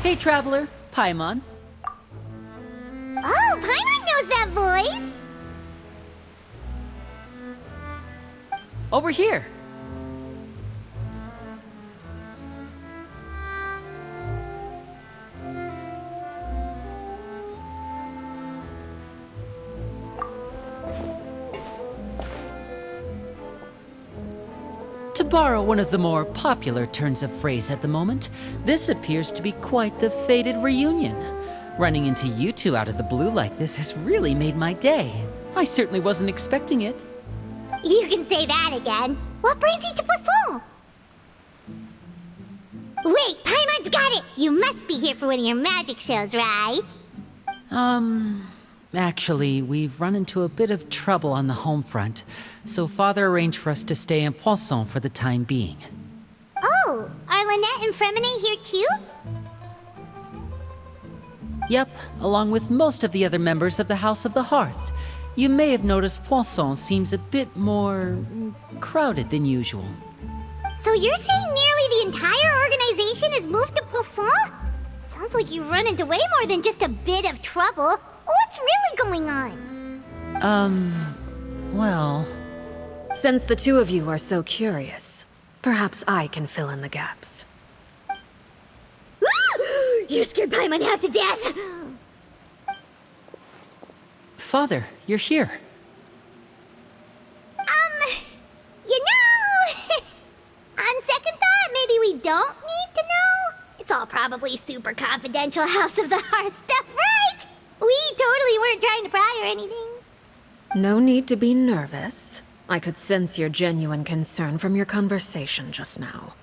Hey, Traveler. Paimon. Oh, Paimon knows that voice! Over here. To borrow one of the more popular turns of phrase at the moment, this appears to be quite the fated reunion. Running into you two out of the blue like this has really made my day. I certainly wasn't expecting it. You can say that again. What brings you to Poisson? Wait, Paimon's got it! You must be here for one of your magic shows, right? Actually, we've run into a bit of trouble on the home front, so Father arranged for us to stay in Poisson for the time being. Oh, are Lynette and Fremine here too? Yep, along with most of the other members of the House of the Hearth. You may have noticed Poisson seems a bit more crowded than usual. So you're saying nearly the entire organization has moved to Poisson? Sounds like you've run into way more than just a bit of trouble. What's really going on? Well... Since the two of you are so curious, perhaps I can fill in the gaps. You scared Paimon half to death! Father, you're here. You know... on second thought, maybe we don't need to know? It's all probably super confidential House of the Heart stuff, right? We totally weren't trying to pry or anything. No need to be nervous. I could sense your genuine concern from your conversation just now.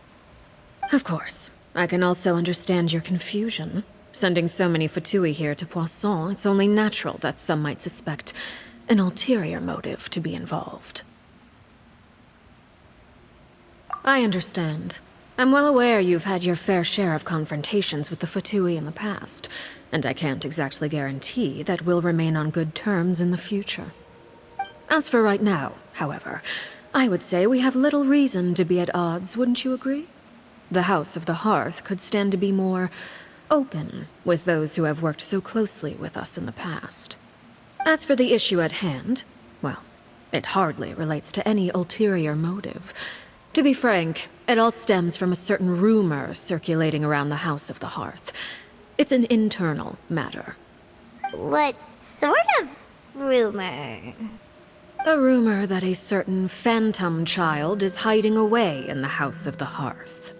Of course, I can also understand your confusion. Sending so many Fatui here to Poisson, it's only natural that some might suspect an ulterior motive to be involved. I understand. I'm well aware you've had your fair share of confrontations with the Fatui in the past, and I can't exactly guarantee that we'll remain on good terms in the future. As for right now, however, I would say we have little reason to be at odds, wouldn't you agree? The House of the Hearth could stand to be more open with those who have worked so closely with us in the past. As for the issue at hand, well, it hardly relates to any ulterior motive. To be frank, it all stems from a certain rumor circulating around the House of the Hearth. It's an internal matter. What sort of rumor? A rumor that a certain phantom child is hiding away in the House of the Hearth.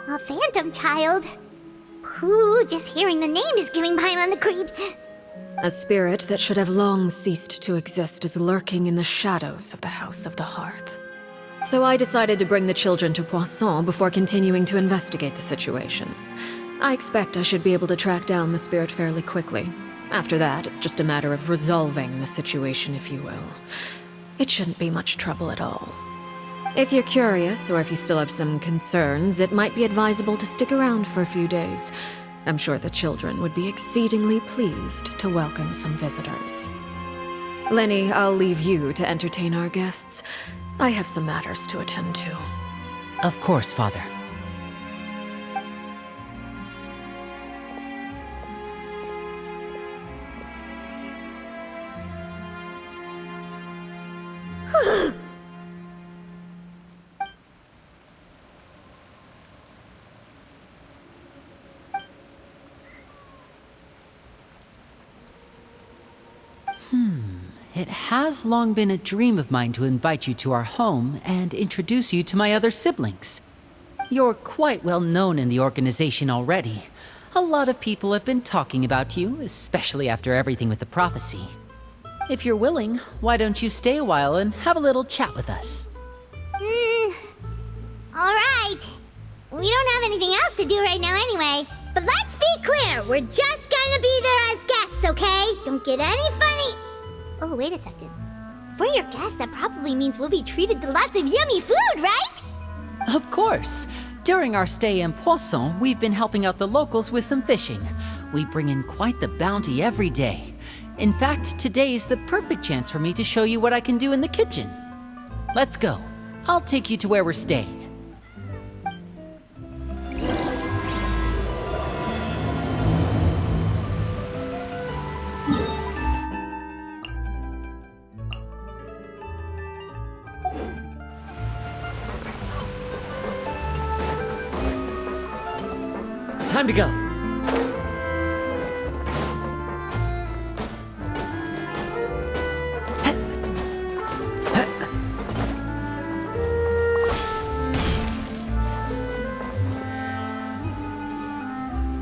A phantom child? Ooh, just hearing the name is giving Paimon the creeps. A spirit that should have long ceased to exist is lurking in the shadows of the House of the Hearth. So I decided to bring the children to Poisson before continuing to investigate the situation. I expect I should be able to track down the spirit fairly quickly. After that, it's just a matter of resolving the situation, if you will. It shouldn't be much trouble at all. If you're curious, or if you still have some concerns, it might be advisable to stick around for a few days. I'm sure the children would be exceedingly pleased to welcome some visitors. Lenny, I'll leave you to entertain our guests. I have some matters to attend to. Of course, Father. It has long been a dream of mine to invite you to our home and introduce you to my other siblings. You're quite well known in the organization already. A lot of people have been talking about you, especially after everything with the prophecy. If you're willing, why don't you stay a while and have a little chat with us? Alright. We don't have anything else to do right now anyway. But let's be clear, we're just gonna be there as guests, okay? Don't get any funny... Oh, wait a second. For your guests, that probably means we'll be treated to lots of yummy food, right? Of course. During our stay in Poisson, we've been helping out the locals with some fishing. We bring in quite the bounty every day. In fact, today's the perfect chance for me to show you what I can do in the kitchen. Let's go. I'll take you to where we're staying. Time to go.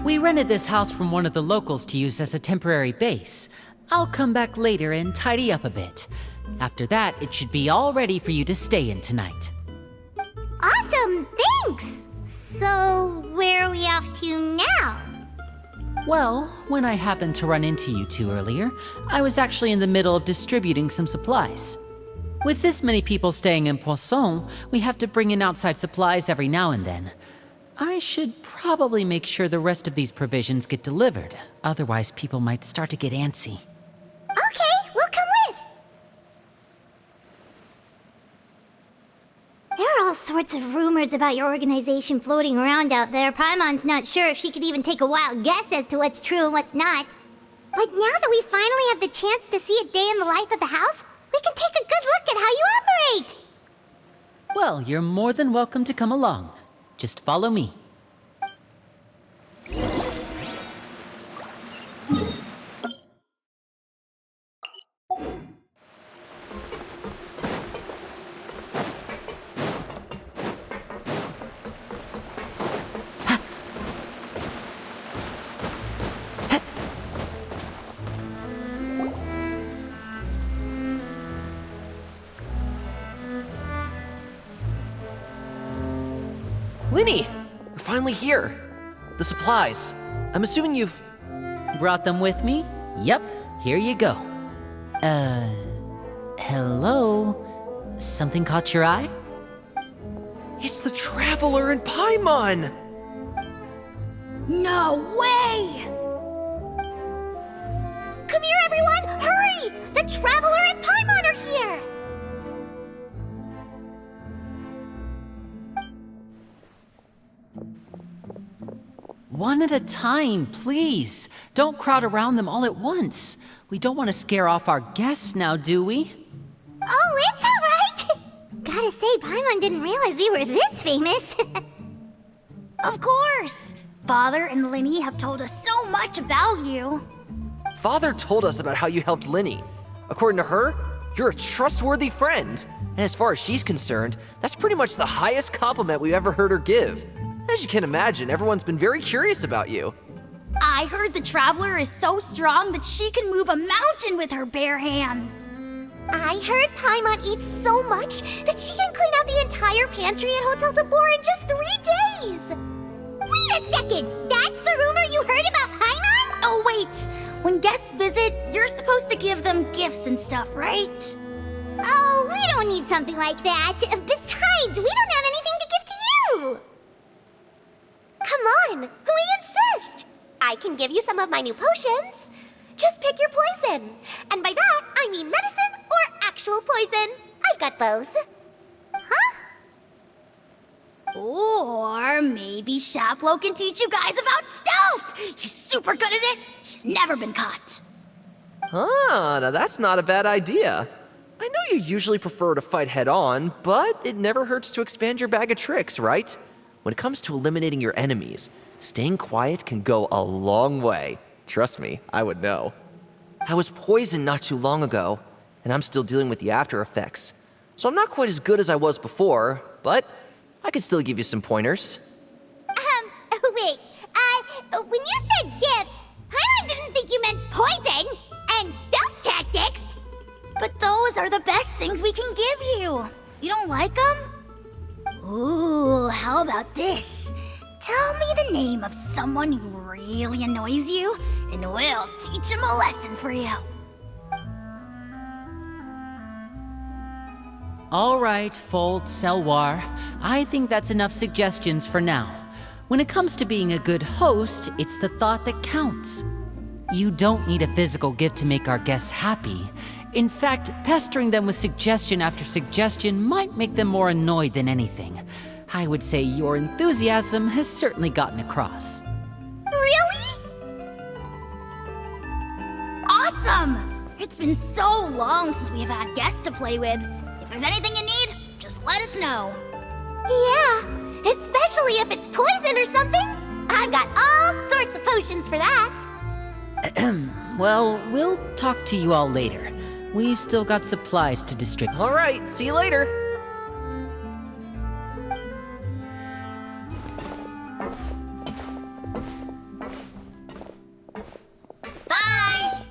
We rented this house from one of the locals to use as a temporary base. I'll come back later and tidy up a bit. After that, it should be all ready for you to stay in tonight. Awesome, thanks! So, where are we off to now? Well, when I happened to run into you two earlier, I was actually in the middle of distributing some supplies. With this many people staying in Poisson, we have to bring in outside supplies every now and then. I should probably make sure the rest of these provisions get delivered, otherwise people might start to get antsy. Okay, we'll come with! There are all sorts of rumors about your organization floating around out there. Paimon's not sure if she could even take a wild guess as to what's true and what's not. But now that we finally have the chance to see a day in the life of the house, we can take a good look at how you operate! Well, you're more than welcome to come along. Just follow me. Linny! We're finally here. The supplies. I'm assuming you've... Brought them with me? Yep, here you go. Hello? Something caught your eye? It's the Traveler and Paimon! No way! Come here, everyone! Hurry! The Traveler and Paimon are here! One at a time, please. Don't crowd around them all at once. We don't want to scare off our guests now, do we? Oh, it's all right! Gotta say, Paimon didn't realize we were this famous. Of course! Father and Linny have told us so much about you. Father told us about how you helped Linny. According to her, you're a trustworthy friend. And as far as she's concerned, that's pretty much the highest compliment we've ever heard her give. As you can imagine, everyone's been very curious about you. I heard the Traveler is so strong that she can move a mountain with her bare hands. I heard Paimon eats so much that she can clean out the entire pantry at Hotel Tabor in just 3 days! Wait a second! That's the rumor you heard about Paimon? Oh wait, when guests visit, you're supposed to give them gifts and stuff, right? Oh, we don't need something like that. Besides, we don't have anything to give to you! Come on, we insist! I can give you some of my new potions. Just pick your poison. And by that, I mean medicine or actual poison. I've got both. Huh? Or maybe Shaplo can teach you guys about stealth! He's super good at it! He's never been caught. Ah, now that's not a bad idea. I know you usually prefer to fight head-on, but it never hurts to expand your bag of tricks, right? When it comes to eliminating your enemies, staying quiet can go a long way. Trust me, I would know. I was poisoned not too long ago, and I'm still dealing with the after effects. So I'm not quite as good as I was before, but I can still give you some pointers. Wait, when you said gifts, Paimon didn't think you meant poison and stealth tactics. But those are the best things we can give you. You don't like them? Ooh, how about this? Tell me the name of someone who really annoys you, and we'll teach him a lesson for you. All right, Fold, Selwar. I think that's enough suggestions for now. When it comes to being a good host, it's the thought that counts. You don't need a physical gift to make our guests happy. In fact, pestering them with suggestion after suggestion might make them more annoyed than anything. I would say your enthusiasm has certainly gotten across. Really? Awesome! It's been so long since we've had guests to play with. If there's anything you need, just let us know. Yeah, especially if it's poison or something. I've got all sorts of potions for that. Well, we'll talk to you all later. We've still got supplies to distribute. All right, see you later. Bye.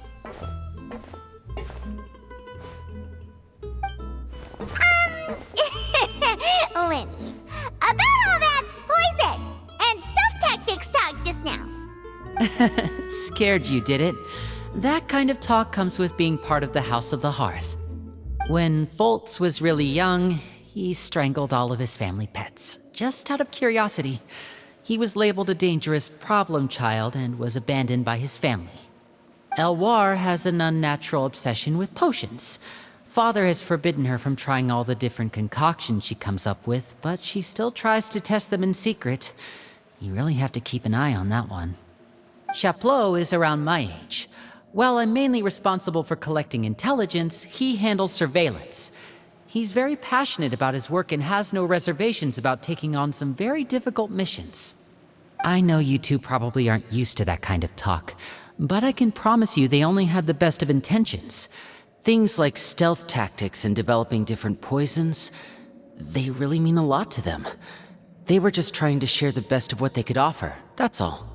Winnie, about all that poison and stealth tactics talk just now. Scared you, did it? That kind of talk comes with being part of the House of the Hearth. When Foltz was really young, he strangled all of his family pets, just out of curiosity. He was labeled a dangerous problem child and was abandoned by his family. Elwar has an unnatural obsession with potions. Father has forbidden her from trying all the different concoctions she comes up with, but she still tries to test them in secret. You really have to keep an eye on that one. Chaplot is around my age. While I'm mainly responsible for collecting intelligence, he handles surveillance. He's very passionate about his work and has no reservations about taking on some very difficult missions. I know you two probably aren't used to that kind of talk, but I can promise you they only had the best of intentions. Things like stealth tactics and developing different poisons, they really mean a lot to them. They were just trying to share the best of what they could offer, that's all.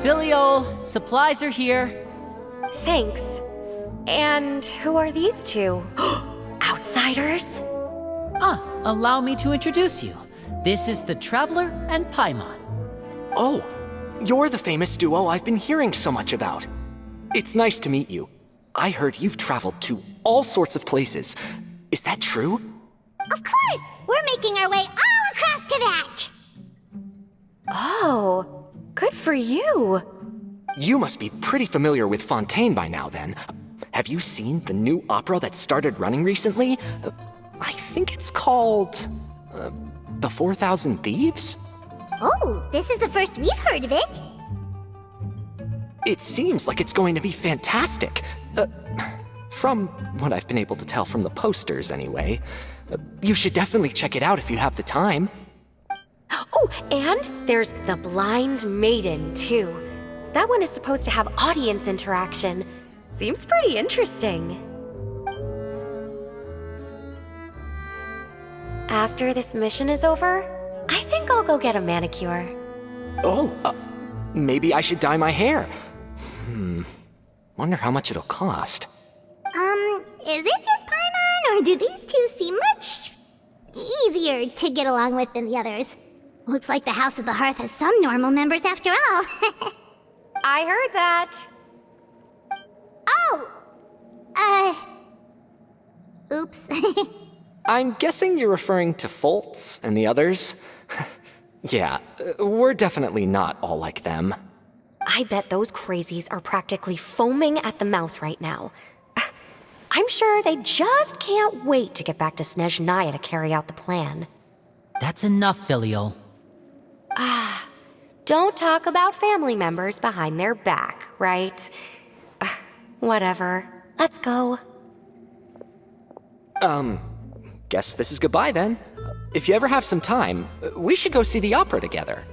Filial, supplies are here. Thanks. And who are these two? Outsiders? Allow me to introduce you. This is the Traveler and Paimon. Oh, you're the famous duo I've been hearing so much about. It's nice to meet you. I heard you've traveled to all sorts of places. Is that true? Of course! We're making our way all across to that! Oh, good for you. You must be pretty familiar with Fontaine by now, then. Have you seen the new opera that started running recently? I think it's called... The 4,000 Thieves? Oh, this is the first we've heard of it. It seems like it's going to be fantastic. From what I've been able to tell from the posters, anyway. You should definitely check it out if you have the time. Oh, and there's The Blind Maiden, too. That one is supposed to have audience interaction. Seems pretty interesting. After this mission is over, I think I'll go get a manicure. Oh, maybe I should dye my hair. Wonder how much it'll cost. Is it just Paimon, or do these two seem much easier to get along with than the others? Looks like the House of the Hearth has some normal members after all. I heard that. Oops. I'm guessing you're referring to Foltz and the others? Yeah, we're definitely not all like them. I bet those crazies are practically foaming at the mouth right now. I'm sure they just can't wait to get back to Snezhnaya to carry out the plan. That's enough, Filial. Don't talk about family members behind their back, right? Whatever. Let's go. Guess this is goodbye then. If you ever have some time, we should go see the opera together.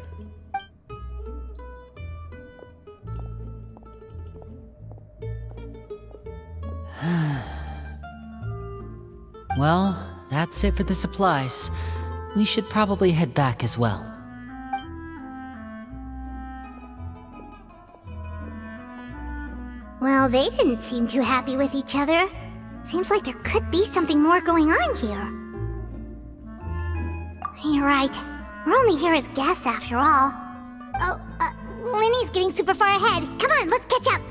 Well, that's it for the supplies. We should probably head back as well. Well, they didn't seem too happy with each other. Seems like there could be something more going on here. You're right. We're only here as guests after all. Oh, Winnie's getting super far ahead. Come on, let's catch up.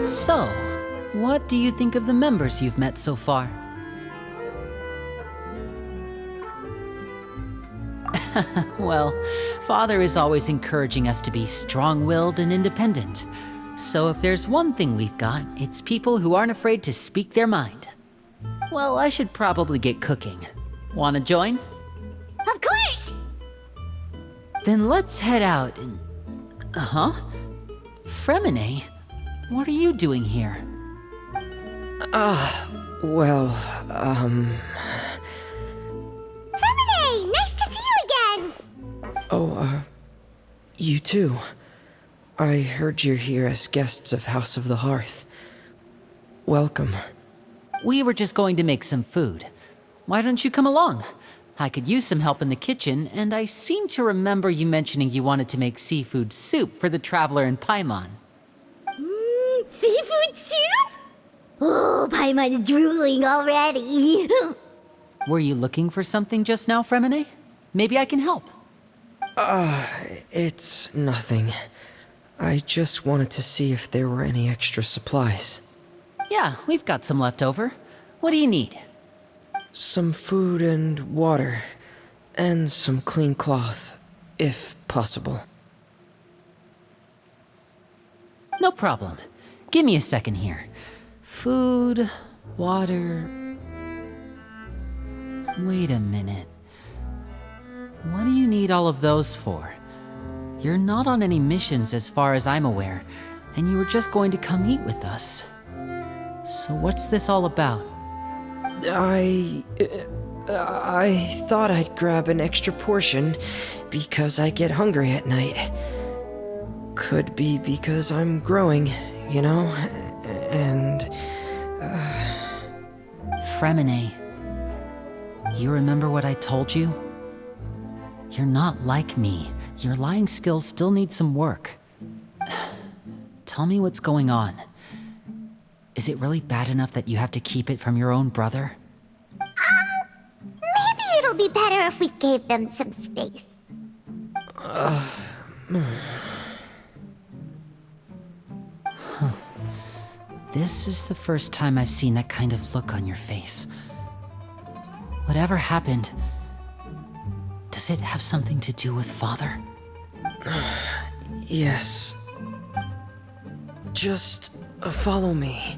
So, What do you think of the members you've met so far? Well, Father is always encouraging us to be strong-willed and independent. So if there's one thing we've got, it's people who aren't afraid to speak their mind. Well, I should probably get cooking. Wanna join? Of course! Then let's head out and... Fremine? What are you doing here? Well, Fremine! Nice to see you again! you too. I heard you're here as guests of House of the Hearth. Welcome. We were just going to make some food. Why don't you come along? I could use some help in the kitchen, and I seem to remember you mentioning you wanted to make seafood soup for the traveler in Paimon. Seafood soup? Oh, Paimon's drooling already. Were you looking for something just now, Fremine? Maybe I can help. It's nothing. I just wanted to see if there were any extra supplies. Yeah, we've got some left over. What do you need? Some food and water, and some clean cloth, if possible. No problem. Give me a second here. Food, water... Wait a minute. What do you need all of those for? You're not on any missions as far as I'm aware, and you were just going to come eat with us. So what's this all about? I thought I'd grab an extra portion because I get hungry at night. Could be because I'm growing, you know, and... Fremine, you remember what I told you? You're not like me. Your lying skills still need some work. Tell me what's going on. Is it really bad enough that you have to keep it from your own brother? Maybe it'll be better if we gave them some space. This is the first time I've seen that kind of look on your face. Whatever happened, does it have something to do with Father? Yes. Just follow me.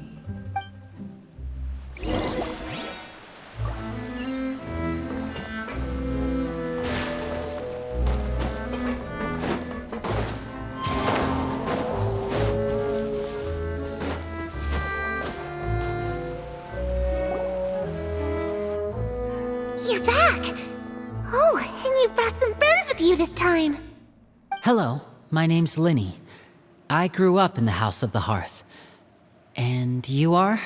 You're back! Oh, and you've brought some friends with you this time. Hello, my name's Linny. I grew up in the House of the Hearth. And you are?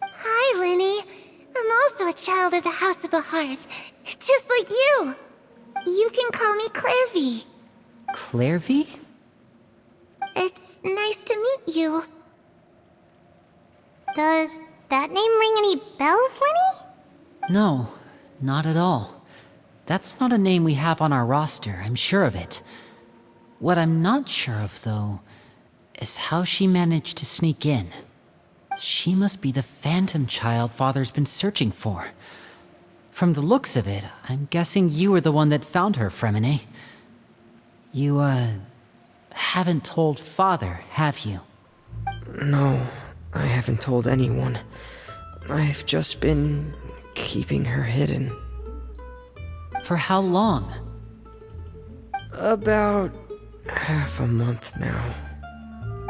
Hi, Linny. I'm also a child of the House of the Hearth, just like you. You can call me Clairvy. Clairvy? It's nice to meet you. Does that name ring any bells, Linny? No, not at all. That's not a name we have on our roster, I'm sure of it. What I'm not sure of, though, is how she managed to sneak in. She must be the phantom child Father's been searching for. From the looks of it, I'm guessing you were the one that found her, Fremine. You, haven't told Father, have you? No, I haven't told anyone. I've just been keeping her hidden. For how long? About half a month now.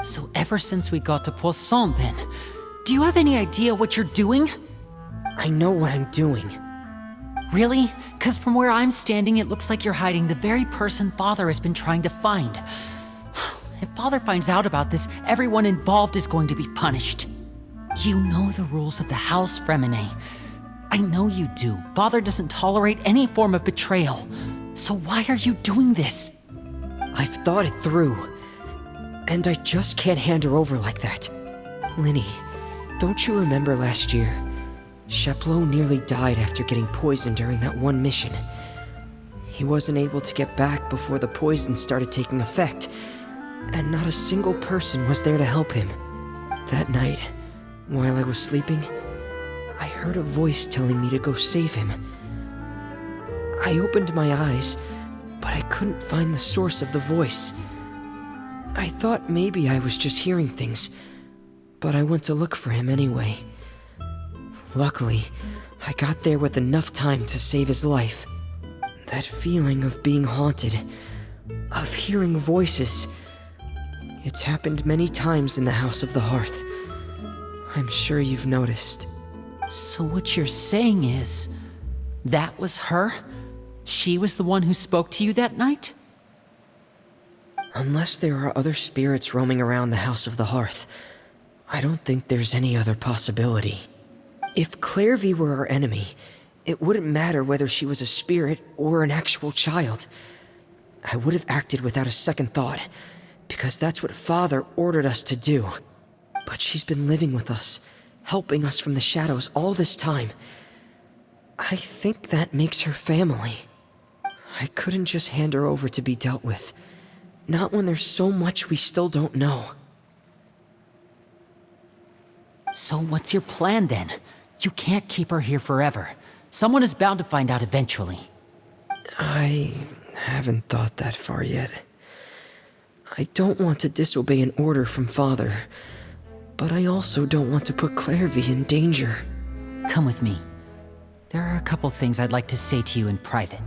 So ever since we got to Poisson, then, do you have any idea what you're doing? I know what I'm doing. Really? 'Cause from where I'm standing, it looks like you're hiding the very person Father has been trying to find. If Father finds out about this, everyone involved is going to be punished. You know the rules of the house, Fremine. I know you do. Father doesn't tolerate any form of betrayal. So why are you doing this? I've thought it through. And I just can't hand her over like that. Linny, don't you remember last year? Sheplo nearly died after getting poisoned during that one mission. He wasn't able to get back before the poison started taking effect, and not a single person was there to help him. That night, While I was sleeping, I heard a voice telling me to go save him. I opened my eyes, but I couldn't find the source of the voice. I thought maybe I was just hearing things, but I went to look for him anyway. Luckily, I got there with enough time to save his life. That feeling of being haunted, of hearing voices, it's happened many times in the House of the Hearth. I'm sure you've noticed. So what you're saying is, that was her? She was the one who spoke to you that night? Unless there are other spirits roaming around the House of the Hearth, I don't think there's any other possibility. If Clairvy were our enemy, it wouldn't matter whether she was a spirit or an actual child. I would have acted without a second thought, because that's what Father ordered us to do. But she's been living with us, helping us from the shadows all this time. I think that makes her family. I couldn't just hand her over to be dealt with. Not when there's so much we still don't know. So what's your plan then? You can't keep her here forever. Someone is bound to find out eventually. I haven't thought that far yet. I don't want to disobey an order from Father, but I also don't want to put Clairvy in danger. Come with me. There are a couple things I'd like to say to you in private.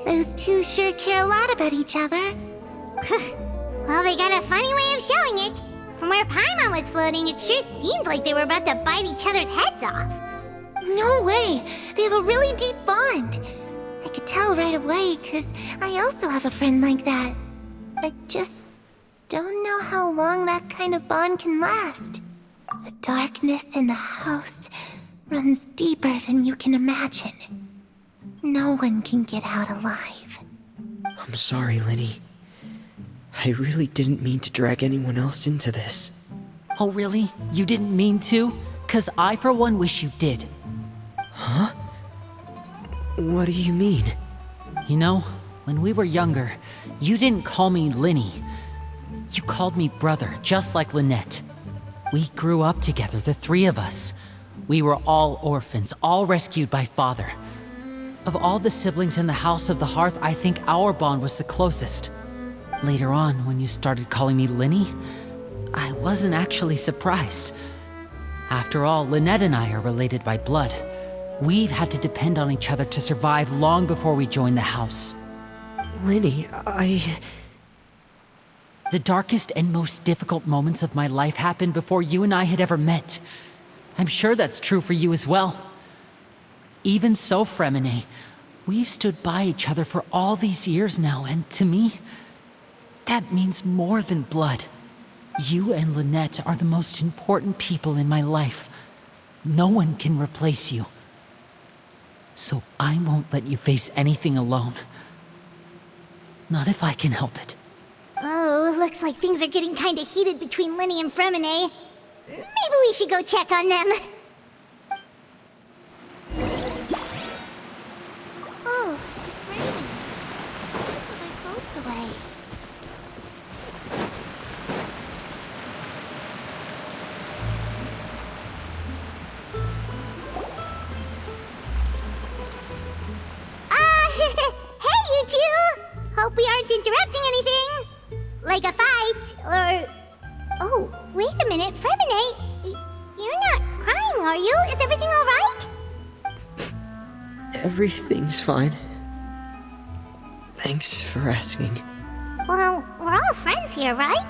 Those two sure care a lot about each other. Well, they got a funny way of showing it. From where Paimon was floating, it sure seemed like they were about to bite each other's heads off. No way! They have a really deep bond! I could tell right away, because I also have a friend like that. I just don't know how long that kind of bond can last. The darkness in the house runs deeper than you can imagine. No one can get out alive. I'm sorry, Linny. I really didn't mean to drag anyone else into this. Oh really? You didn't mean to? 'Cause I for one wish you did. Huh? What do you mean? You know, when we were younger, you didn't call me Linny. You called me brother, just like Lynette. We grew up together, the three of us. We were all orphans, all rescued by Father. Of all the siblings in the House of the Hearth, I think our bond was the closest. Later on, when you started calling me Linny, I wasn't actually surprised. After all, Lynette and I are related by blood. We've had to depend on each other to survive long before we joined the house. Linny, The darkest and most difficult moments of my life happened before you and I had ever met. I'm sure that's true for you as well. Even so, Fremine, we've stood by each other for all these years now, and to me, that means more than blood. You and Lynette are the most important people in my life. No one can replace you. So I won't let you face anything alone. Not if I can help it. Oh, looks like things are getting kinda heated between Linny and Fremine. Maybe we should go check on them. Oh, it's raining. I should put my clothes away. Hey, you two! Hope we aren't interrupting anything. Like a fight, or... Oh, wait a minute, Fremine. You're not crying, are you? Is everything alright? everything's fine. Thanks for asking. Well, we're all friends here, right?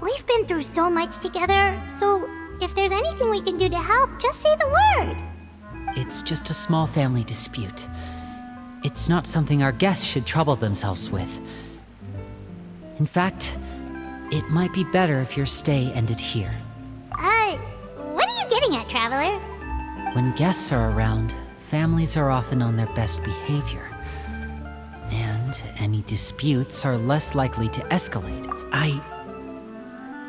We've been through so much together, so if there's anything we can do to help, just say the word. It's just a small family dispute. It's not something our guests should trouble themselves with. In fact, it might be better if your stay ended here. What are you getting at, Traveler? When guests are around, families are often on their best behavior. And any disputes are less likely to escalate. I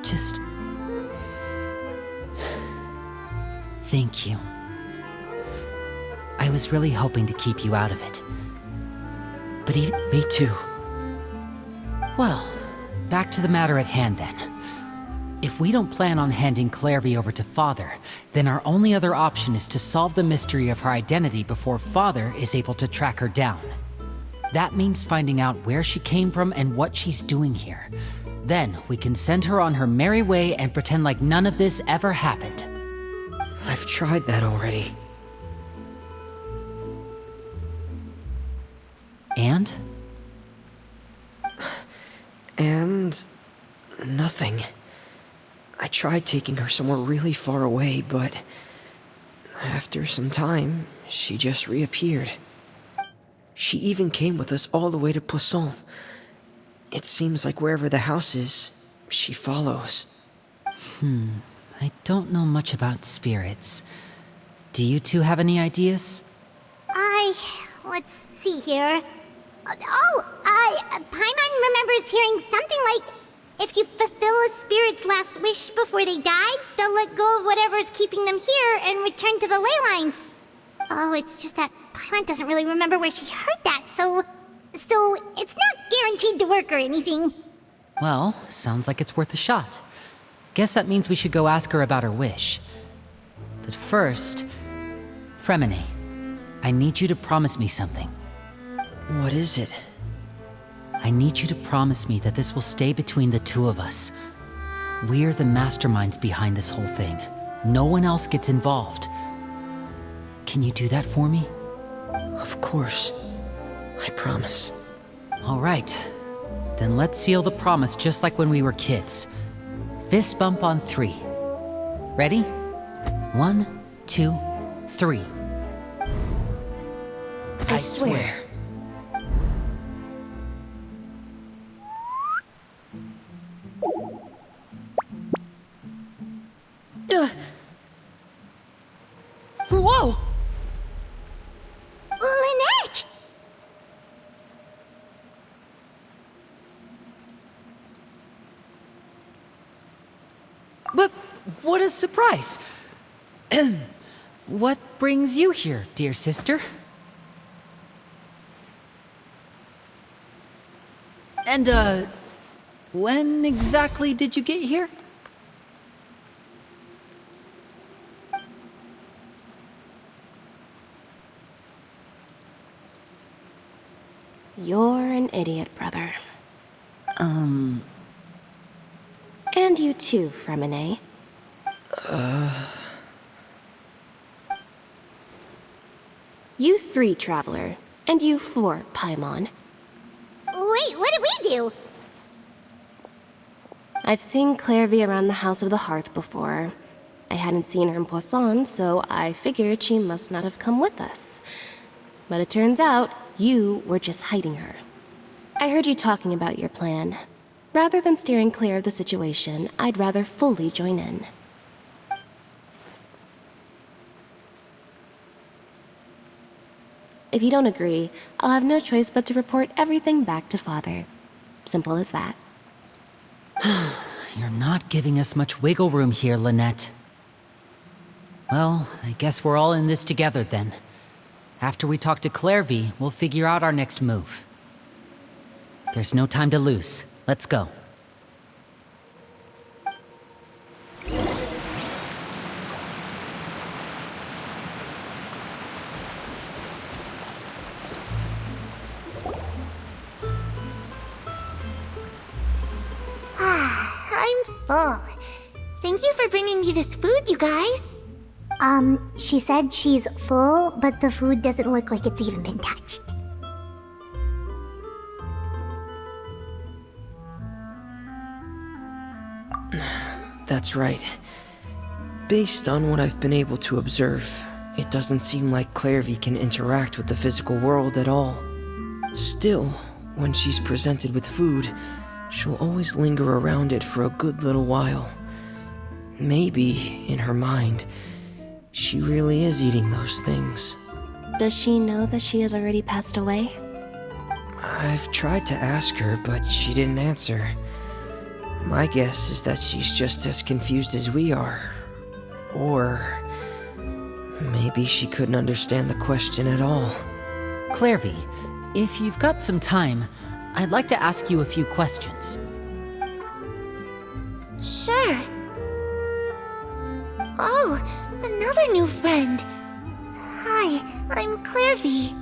just... Thank you. I was really hoping to keep you out of it. But even... Me too. Well, back to the matter at hand then. If we don't plan on handing Clairvy over to Father, then our only other option is to solve the mystery of her identity before Father is able to track her down. That means finding out where she came from and what she's doing here. Then we can send her on her merry way and pretend like none of this ever happened. I've tried that already. And? And... nothing. I tried taking her somewhere really far away, but... after some time, she just reappeared. She even came with us all the way to Poisson. It seems like wherever the house is, she follows. I don't know much about spirits. Do you two have any ideas? Let's see here. Paimon remembers hearing something like, if you fulfill a spirit's last wish before they die, they'll let go of whatever's keeping them here and return to the ley lines. Oh, it's just that Paimon doesn't really remember where she heard that, so it's not guaranteed to work or anything. Well, sounds like it's worth a shot. Guess that means we should go ask her about her wish. But first, Fremine, I need you to promise me something. What is it? I need you to promise me that this will stay between the two of us. We're the masterminds behind this whole thing. No one else gets involved. Can you do that for me? Of course. I promise. All right. Then let's seal the promise just like when we were kids. Fist bump on 3. Ready? 1, 2, 3. I swear. Whoa! Lynette! But what a surprise! What brings you here, dear sister? And, when exactly did you get here? You're an idiot, brother. And you too, Fremine. You 3, Traveler. And you 4, Paimon. Wait, what did we do? I've seen Clairvy around the House of the Hearth before. I hadn't seen her in Poisson, so I figured she must not have come with us. But it turns out, you were just hiding her. I heard you talking about your plan. Rather than steering clear of the situation, I'd rather fully join in. If you don't agree, I'll have no choice but to report everything back to Father. Simple as that. You're not giving us much wiggle room here, Lynette. Well, I guess we're all in this together then. After we talk to Clairvy, we'll figure out our next move. There's no time to lose. Let's go. I'm full. Thank you for bringing me this food, you guys. She said she's full, but the food doesn't look like it's even been touched. That's right. Based on what I've been able to observe, it doesn't seem like Clairvy can interact with the physical world at all. Still, when she's presented with food, she'll always linger around it for a good little while. Maybe, in her mind, she really is eating those things. Does she know that she has already passed away? I've tried to ask her, but she didn't answer. My guess is that she's just as confused as we are. Or Maybe she couldn't understand the question at all. Clairvy, if you've got some time, I'd like to ask you a few questions. Sure. Oh, another new friend. Hi, I'm Clairvy.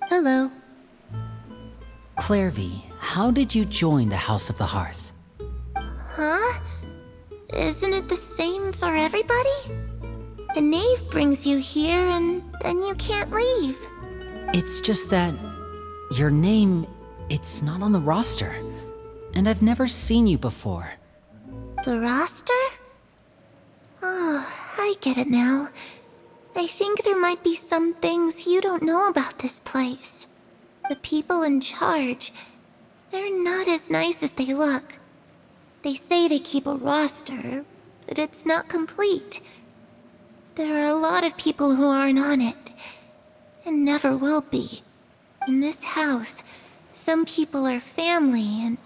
Hello. Clairvy, how did you join the House of the Hearth? Huh? Isn't it the same for everybody? The knave brings you here and then you can't leave. It's just that your name, it's not on the roster. And I've never seen you before. The roster? Oh, I get it now. I think there might be some things you don't know about this place. The people in charge, they're not as nice as they look. They say they keep a roster, but it's not complete. There are a lot of people who aren't on it, and never will be. In this house, some people are family, and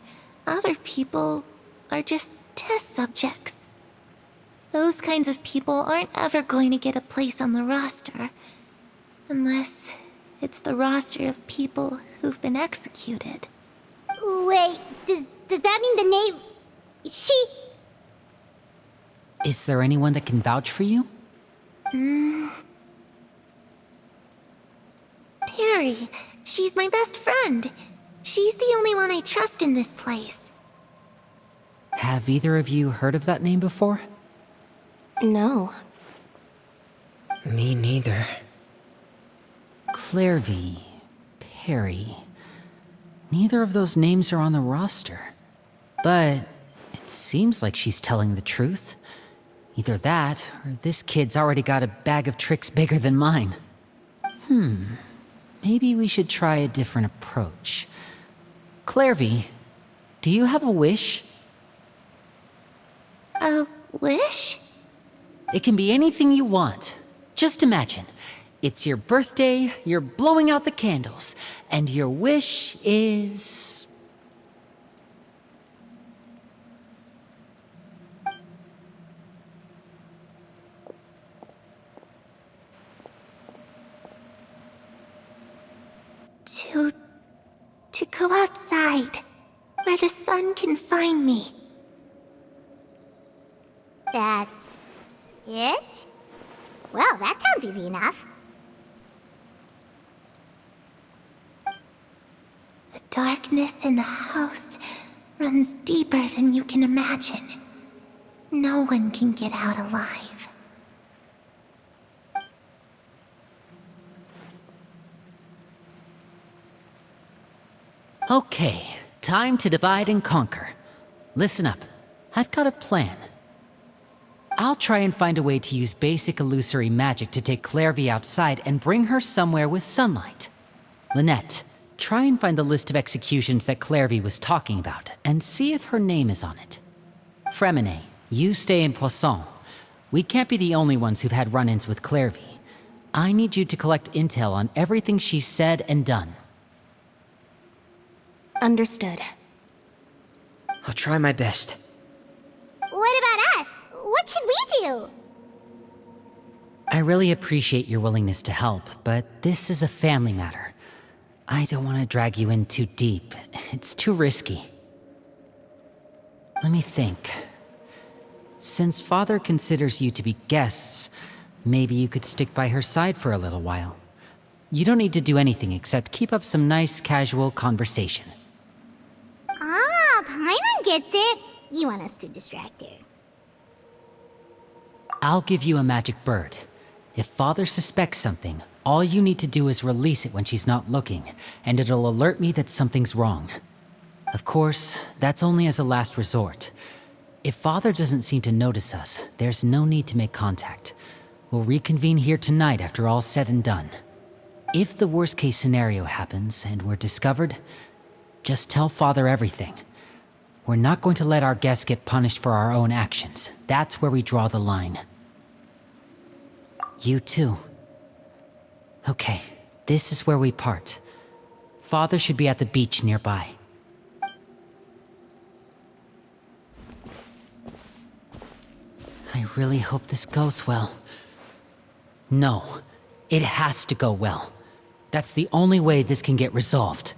other people are just test subjects. Those kinds of people aren't ever going to get a place on the roster, unless it's the roster of people who've been executed. Wait, does that mean the knave... She... Is there anyone that can vouch for you? Perry, she's my best friend. She's the only one I trust in this place. Have either of you heard of that name before? No. Me neither. Clairvy, Perry. Neither of those names are on the roster. But it seems like she's telling the truth. Either that, or this kid's already got a bag of tricks bigger than mine. Maybe we should try a different approach. Clairvy, do you have a wish? A wish? It can be anything you want. Just imagine. It's your birthday, you're blowing out the candles, and your wish is... To go outside, where the sun can find me. That's... it? Well, that sounds easy enough. The darkness in the house runs deeper than you can imagine. No one can get out alive. Okay, time to divide and conquer. Listen up, I've got a plan. I'll try and find a way to use basic illusory magic to take Clairvy outside and bring her somewhere with sunlight. Lynette, try and find the list of executions that Clairvy was talking about, and see if her name is on it. Fremine, you stay in Poisson. We can't be the only ones who've had run-ins with Clairvy. I need you to collect intel on everything she's said and done. Understood. I'll try my best. What about us? What should we do? I really appreciate your willingness to help, but this is a family matter. I don't want to drag you in too deep. It's too risky. Let me think. Since Father considers you to be guests, maybe you could stick by her side for a little while. You don't need to do anything except keep up some nice, casual conversation. Ah, Paimon gets it. You want us to distract her. I'll give you a magic bird. If Father suspects something, all you need to do is release it when she's not looking, and it'll alert me that something's wrong. Of course, that's only as a last resort. If Father doesn't seem to notice us, there's no need to make contact. We'll reconvene here tonight after all's said and done. If the worst-case scenario happens and we're discovered, just tell Father everything. We're not going to let our guests get punished for our own actions. That's where we draw the line. You too. Okay, this is where we part. Father should be at the beach nearby. I really hope this goes well. No, it has to go well. That's the only way this can get resolved.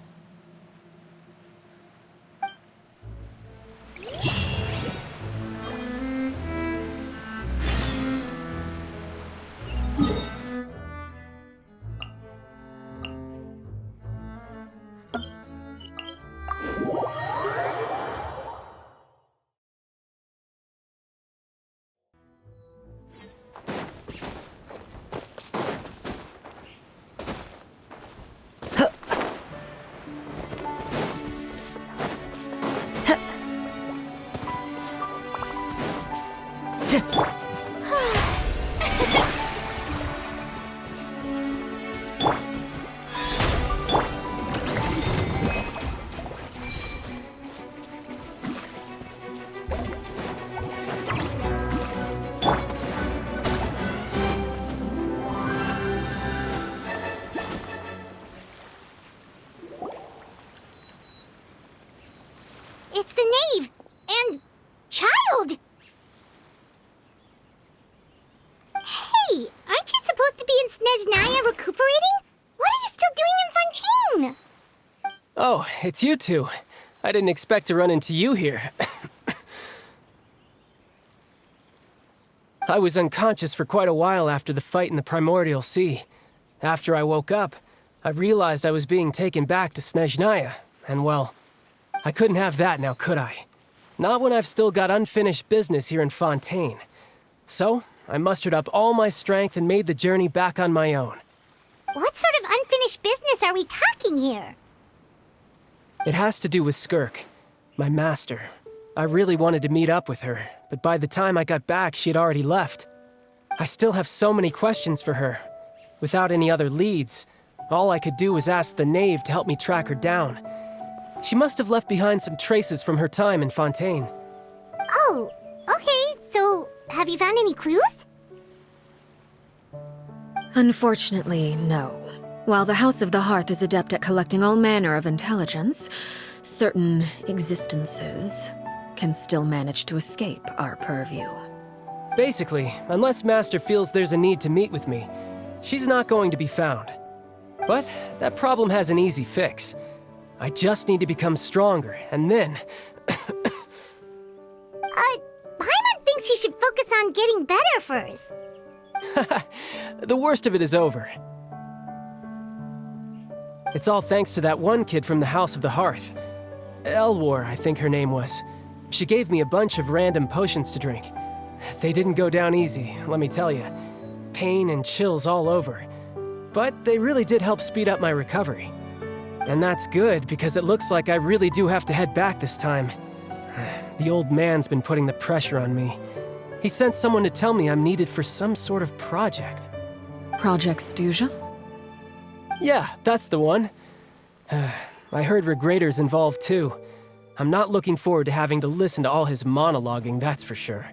It's the knave! And... child! Hey, aren't you supposed to be in Snezhnaya recuperating? What are you still doing in Fontaine? Oh, it's you two. I didn't expect to run into you here. I was unconscious for quite a while after the fight in the Primordial Sea. After I woke up, I realized I was being taken back to Snezhnaya, and well, I couldn't have that now, could I? Not when I've still got unfinished business here in Fontaine. So, I mustered up all my strength and made the journey back on my own. What sort of unfinished business are we talking here? It has to do with Skirk, my master. I really wanted to meet up with her, but by the time I got back, she had already left. I still have so many questions for her. Without any other leads, all I could do was ask the knave to help me track her down. She must have left behind some traces from her time in Fontaine. Oh, okay, so have you found any clues? Unfortunately, no. While the House of the Hearth is adept at collecting all manner of intelligence, certain existences can still manage to escape our purview. Basically, unless Master feels there's a need to meet with me, she's not going to be found. But that problem has an easy fix. I just need to become stronger, and then... Paimon thinks you should focus on getting better first. The worst of it is over. It's all thanks to that one kid from the House of the Hearth. Elwar, I think her name was. She gave me a bunch of random potions to drink. They didn't go down easy, let me tell you. Pain and chills all over. But they really did help speed up my recovery. And that's good, because it looks like I really do have to head back this time. The old man's been putting the pressure on me. He sent someone to tell me I'm needed for some sort of project. Project Stuja? Yeah, that's the one. I heard Regrader's involved too. I'm not looking forward to having to listen to all his monologuing, that's for sure.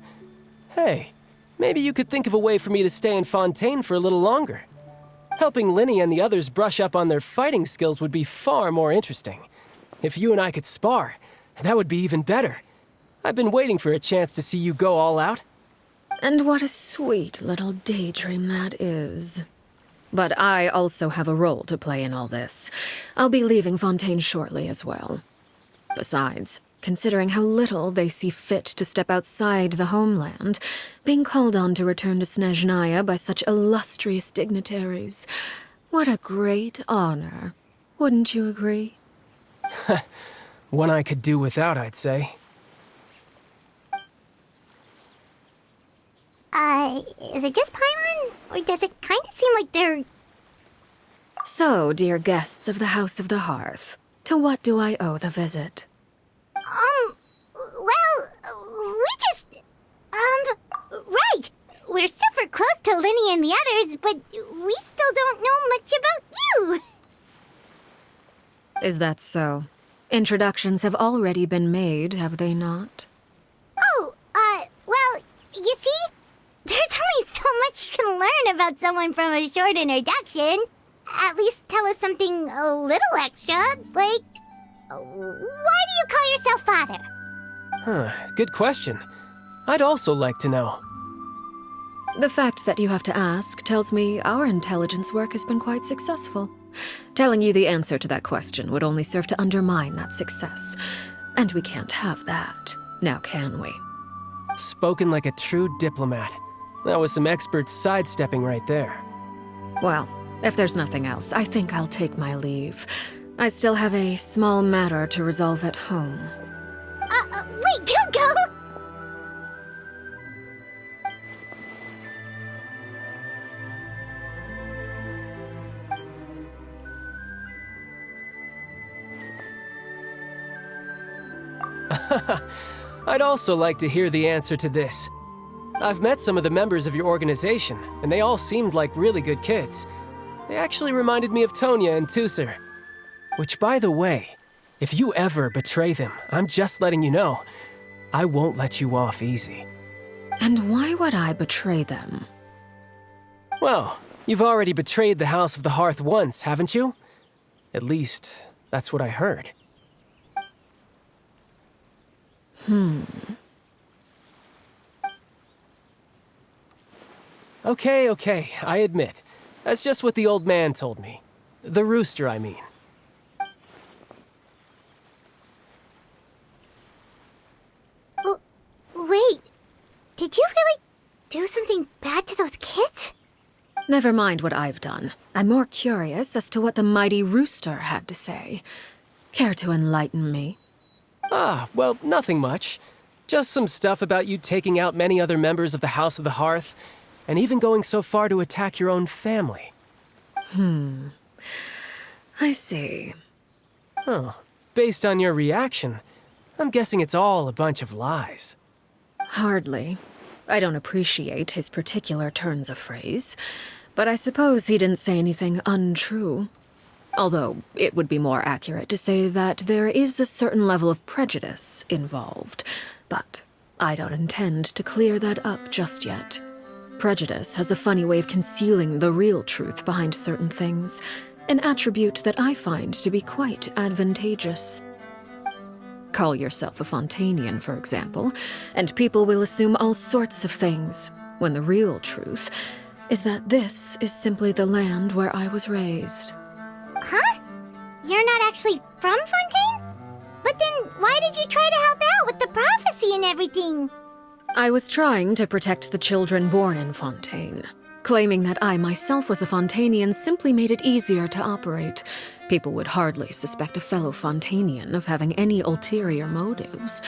Hey, maybe you could think of a way for me to stay in Fontaine for a little longer. Helping Linny and the others brush up on their fighting skills would be far more interesting. If you and I could spar, that would be even better. I've been waiting for a chance to see you go all out. And what a sweet little daydream that is. But I also have a role to play in all this. I'll be leaving Fontaine shortly as well. Besides, considering how little they see fit to step outside the homeland, being called on to return to Snezhnaya by such illustrious dignitaries, what a great honor. Wouldn't you agree? One I could do without, I'd say. Is it just Paimon? Or does it kind of seem like they're... So, dear guests of the House of the Hearth, to what do I owe the visit? Well, we just... right! We're super close to Linny and the others, but we still don't know much about you! Is that so? Introductions have already been made, have they not? Oh, well, you see? There's only so much you can learn about someone from a short introduction. At least tell us something a little extra, like... why do you call yourself father? Good question. I'd also like to know. The fact that you have to ask tells me our intelligence work has been quite successful. Telling you the answer to that question would only serve to undermine that success. And we can't have that, now can we? Spoken like a true diplomat. That was some expert sidestepping right there. Well, if there's nothing else, I think I'll take my leave. I still have a small matter to resolve at home. Wait, don't go! I'd also like to hear the answer to this. I've met some of the members of your organization, and they all seemed like really good kids. They actually reminded me of Tonya and Tusser. Which, by the way, if you ever betray them, I'm just letting you know, I won't let you off easy. And why would I betray them? Well, you've already betrayed the House of the Hearth once, haven't you? At least, that's what I heard. Okay, I admit. That's just what the old man told me. The rooster, I mean. Oh, wait. Did you really do something bad to those kids? Never mind what I've done. I'm more curious as to what the mighty rooster had to say. Care to enlighten me? Well, nothing much. Just some stuff about you taking out many other members of the House of the Hearth, and even going so far to attack your own family. I see. Based on your reaction, I'm guessing it's all a bunch of lies. Hardly. I don't appreciate his particular turns of phrase, but I suppose he didn't say anything untrue. Although, it would be more accurate to say that there is a certain level of prejudice involved, but I don't intend to clear that up just yet. Prejudice has a funny way of concealing the real truth behind certain things, an attribute that I find to be quite advantageous. Call yourself a Fontanian, for example, and people will assume all sorts of things, when the real truth is that this is simply the land where I was raised. Huh? You're not actually from Fontaine? But then why did you try to help out with the prophecy and everything? I was trying to protect the children born in Fontaine. Claiming that I myself was a Fontanian simply made it easier to operate. People would hardly suspect a fellow Fontanian of having any ulterior motives.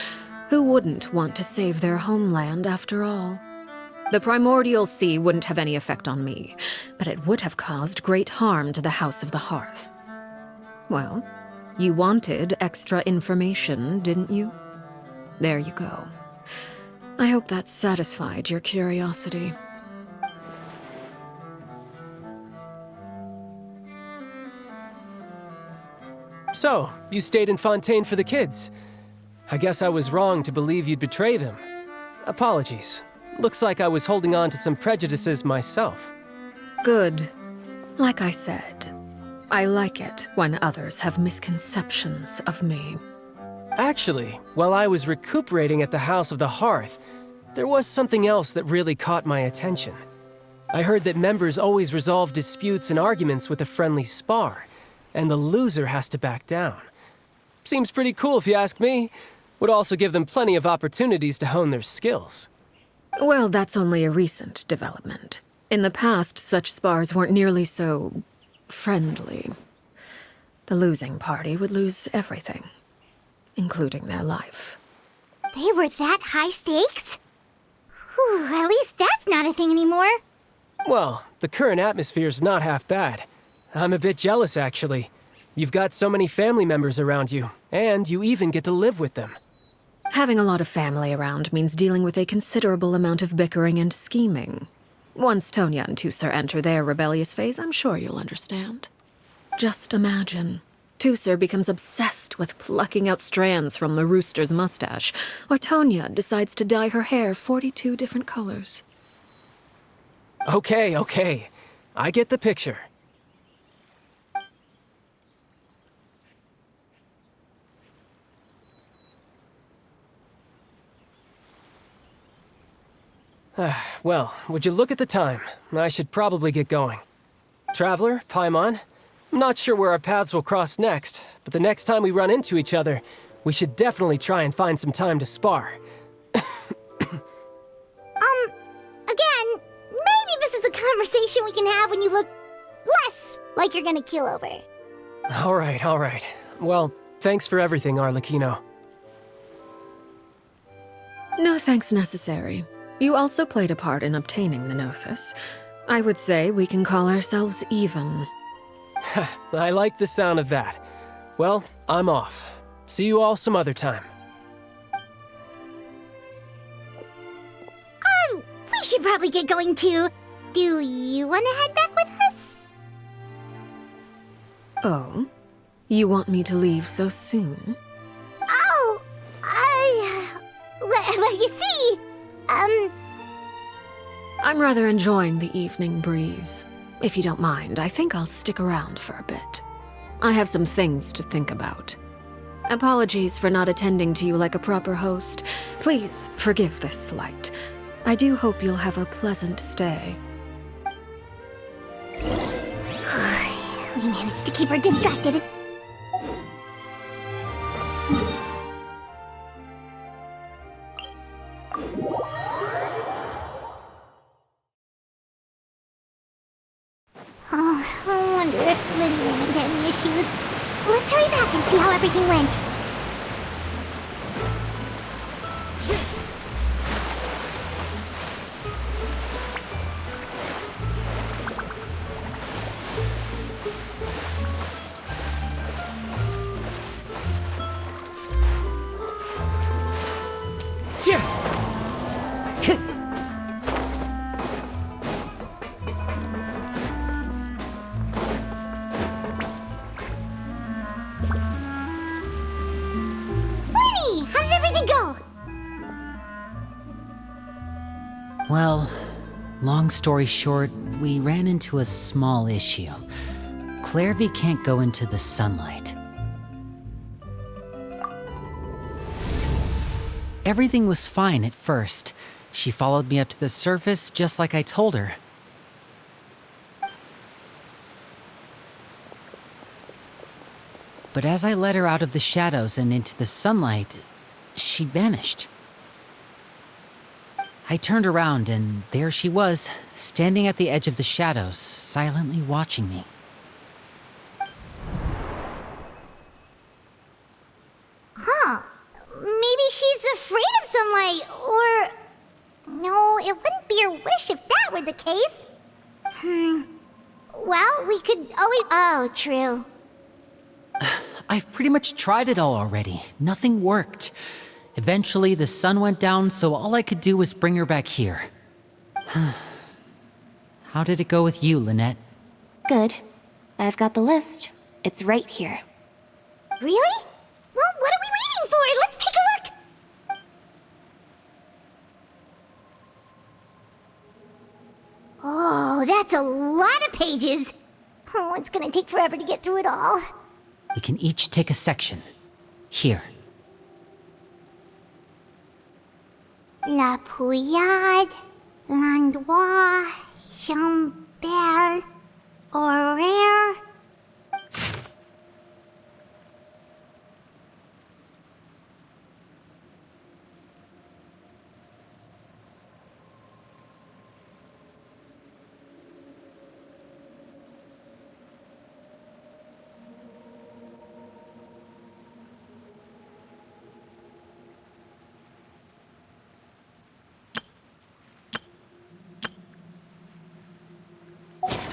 Who wouldn't want to save their homeland after all? The primordial sea wouldn't have any effect on me, but it would have caused great harm to the House of the Hearth. Well, you wanted extra information, didn't you? There you go. I hope that satisfied your curiosity. So, you stayed in Fontaine for the kids. I guess I was wrong to believe you'd betray them. Apologies. Looks like I was holding on to some prejudices myself. Good. Like I said, I like it when others have misconceptions of me. Actually, while I was recuperating at the House of the Hearth, there was something else that really caught my attention. I heard that members always resolve disputes and arguments with a friendly spar, and the loser has to back down. Seems pretty cool if you ask me. Would also give them plenty of opportunities to hone their skills. Well, that's only a recent development. In the past, such spars weren't nearly so friendly. The losing party would lose everything, including their life. They were that high stakes? Whew, at least that's not a thing anymore. Well, the current atmosphere's not half bad. I'm a bit jealous, actually. You've got so many family members around you, and you even get to live with them. Having a lot of family around means dealing with a considerable amount of bickering and scheming. Once Tonya and Tusser enter their rebellious phase, I'm sure you'll understand. Just imagine. Tusser becomes obsessed with plucking out strands from the rooster's mustache, or Tonya decides to dye her hair 42 different colors. Okay. I get the picture. Well, would you look at the time? I should probably get going. Traveler, Paimon, I'm not sure where our paths will cross next, but the next time we run into each other, we should definitely try and find some time to spar. Again, maybe this is a conversation we can have when you look less like you're gonna keel over. All right. Well, thanks for everything, Arlecchino. No thanks necessary. You also played a part in obtaining the Gnosis. I would say we can call ourselves even. I like the sound of that. Well, I'm off. See you all some other time. We should probably get going too. Do you want to head back with us? Oh? You want me to leave so soon? Oh, well, you see, I'm rather enjoying the evening breeze. If you don't mind, I think I'll stick around for a bit. I have some things to think about. Apologies for not attending to you like a proper host. Please forgive this slight. I do hope you'll have a pleasant stay. we managed to keep her distracted. Oh, I wonder if Lily won't have any issues. Let's hurry back and see how everything went. Well, long story short, we ran into a small issue. Clairvy can't go into the sunlight. Everything was fine at first. She followed me up to the surface just like I told her. But as I led her out of the shadows and into the sunlight, she vanished. I turned around and there she was, standing at the edge of the shadows, silently watching me. Huh. Maybe she's afraid of sunlight, or... No, it wouldn't be her wish if that were the case. Well, we could always... Oh, true. I've pretty much tried it all already. Nothing worked. Eventually, the sun went down, so all I could do was bring her back here. How did it go with you, Lynette? Good. I've got the list. It's right here. Really? Well, what are we waiting for? Let's take a look! Oh, that's a lot of pages. Oh, it's gonna take forever to get through it all. We can each take a section. Here. La Pouillade, L'Endroit, Chambel, Horaire.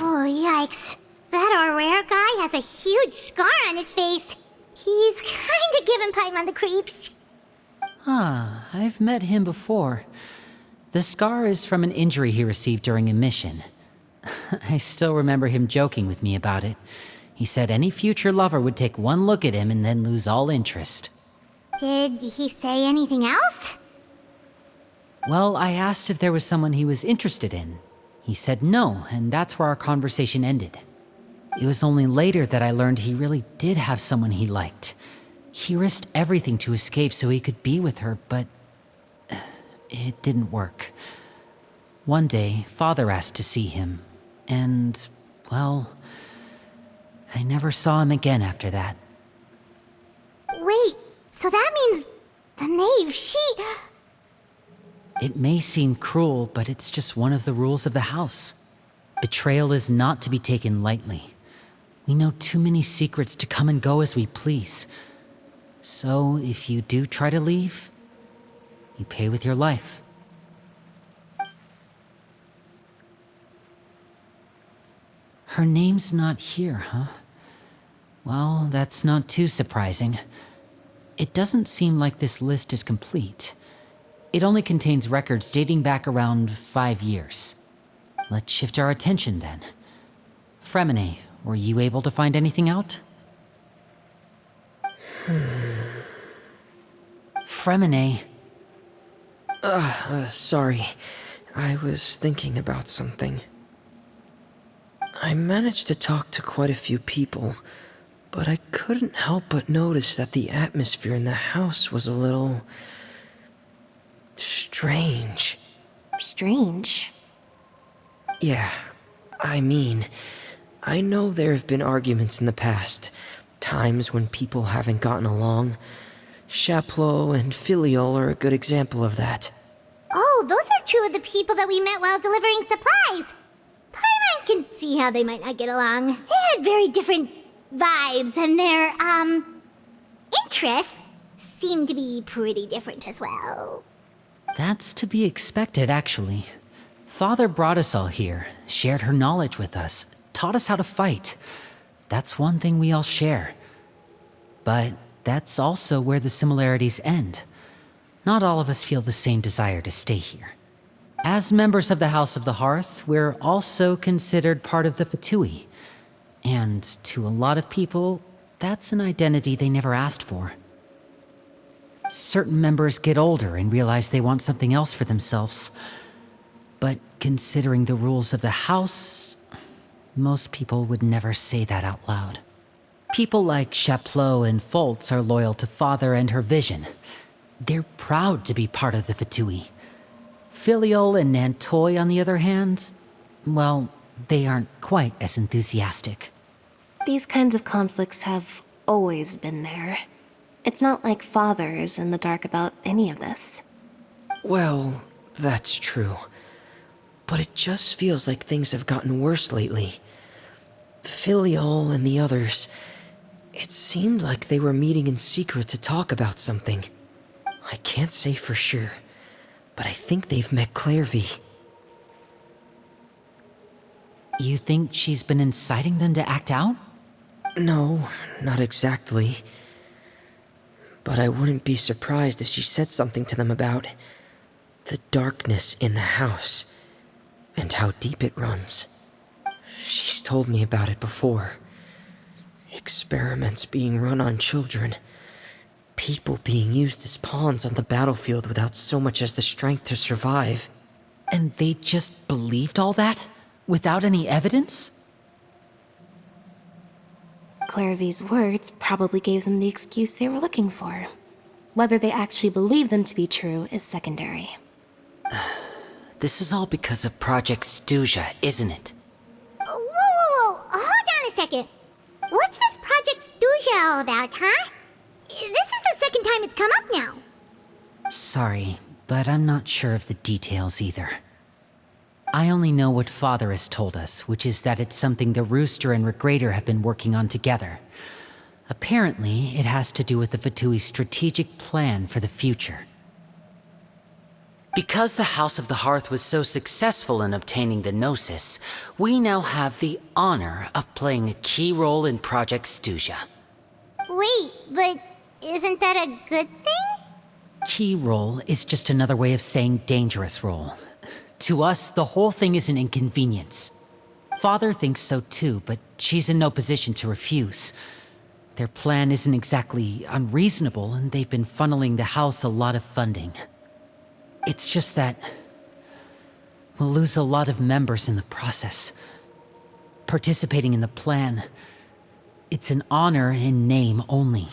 Oh, yikes. That Aurore guy has a huge scar on his face. He's kinda giving Paimon the creeps. I've met him before. The scar is from an injury he received during a mission. I still remember him joking with me about it. He said any future lover would take one look at him and then lose all interest. Did he say anything else? Well, I asked if there was someone he was interested in. He said no, and that's where our conversation ended. It was only later that I learned he really did have someone he liked. He risked everything to escape so he could be with her, but it didn't work. One day, Father asked to see him, and, well, I never saw him again after that. Wait, so that means the knave, It may seem cruel, but it's just one of the rules of the house. Betrayal is not to be taken lightly. We know too many secrets to come and go as we please. So, if you do try to leave, you pay with your life. Her name's not here, huh? Well, that's not too surprising. It doesn't seem like this list is complete. It only contains records dating back around 5 years. Let's shift our attention then. Fremine, were you able to find anything out? Fremine. Sorry. I was thinking about something. I managed to talk to quite a few people, but I couldn't help but notice that the atmosphere in the house was a little... strange. Strange. Yeah, I mean, I know there have been arguments in the past, times when people haven't gotten along. Chaplot and Filial are a good example of that. Oh, those are two of the people that we met while delivering supplies. Paimon can see how they might not get along. They had very different vibes, and their, interests seem to be pretty different as well. That's to be expected, actually. Father brought us all here, shared her knowledge with us, taught us how to fight. That's one thing we all share. But that's also where the similarities end. Not all of us feel the same desire to stay here. As members of the House of the Hearth, we're also considered part of the Fatui. And to a lot of people, that's an identity they never asked for. Certain members get older and realize they want something else for themselves. But considering the rules of the house, most people would never say that out loud. People like Chaplot and Foltz are loyal to Father and her vision. They're proud to be part of the Fatui. Filial and Nantoy, on the other hand, well, they aren't quite as enthusiastic. These kinds of conflicts have always been there. It's not like Father is in the dark about any of this. Well, that's true. But it just feels like things have gotten worse lately. Filial and the others, it seemed like they were meeting in secret to talk about something. I can't say for sure, but I think they've met Clairvy. You think she's been inciting them to act out? No, not exactly. But I wouldn't be surprised if she said something to them about the darkness in the house and how deep it runs. She's told me about it before. Experiments being run on children. People being used as pawns on the battlefield without so much as the strength to survive. And they just believed all that? Without any evidence? Clairvy's words probably gave them the excuse they were looking for. Whether they actually believe them to be true is secondary. This is all because of Project Stuja, isn't it? Whoa, hold on a second. What's this Project Stuja all about, huh? This is the second time it's come up now. Sorry, but I'm not sure of the details either. I only know what Father has told us, which is that it's something the Rooster and Regrader have been working on together. Apparently, it has to do with the Fatui's strategic plan for the future. Because the House of the Hearth was so successful in obtaining the Gnosis, we now have the honor of playing a key role in Project Stuja. Wait, but isn't that a good thing? Key role is just another way of saying dangerous role. To us, the whole thing is an inconvenience. Father thinks so too, but she's in no position to refuse. Their plan isn't exactly unreasonable, and they've been funneling the house a lot of funding. It's just that we'll lose a lot of members in the process. Participating in the plan, it's an honor in name only.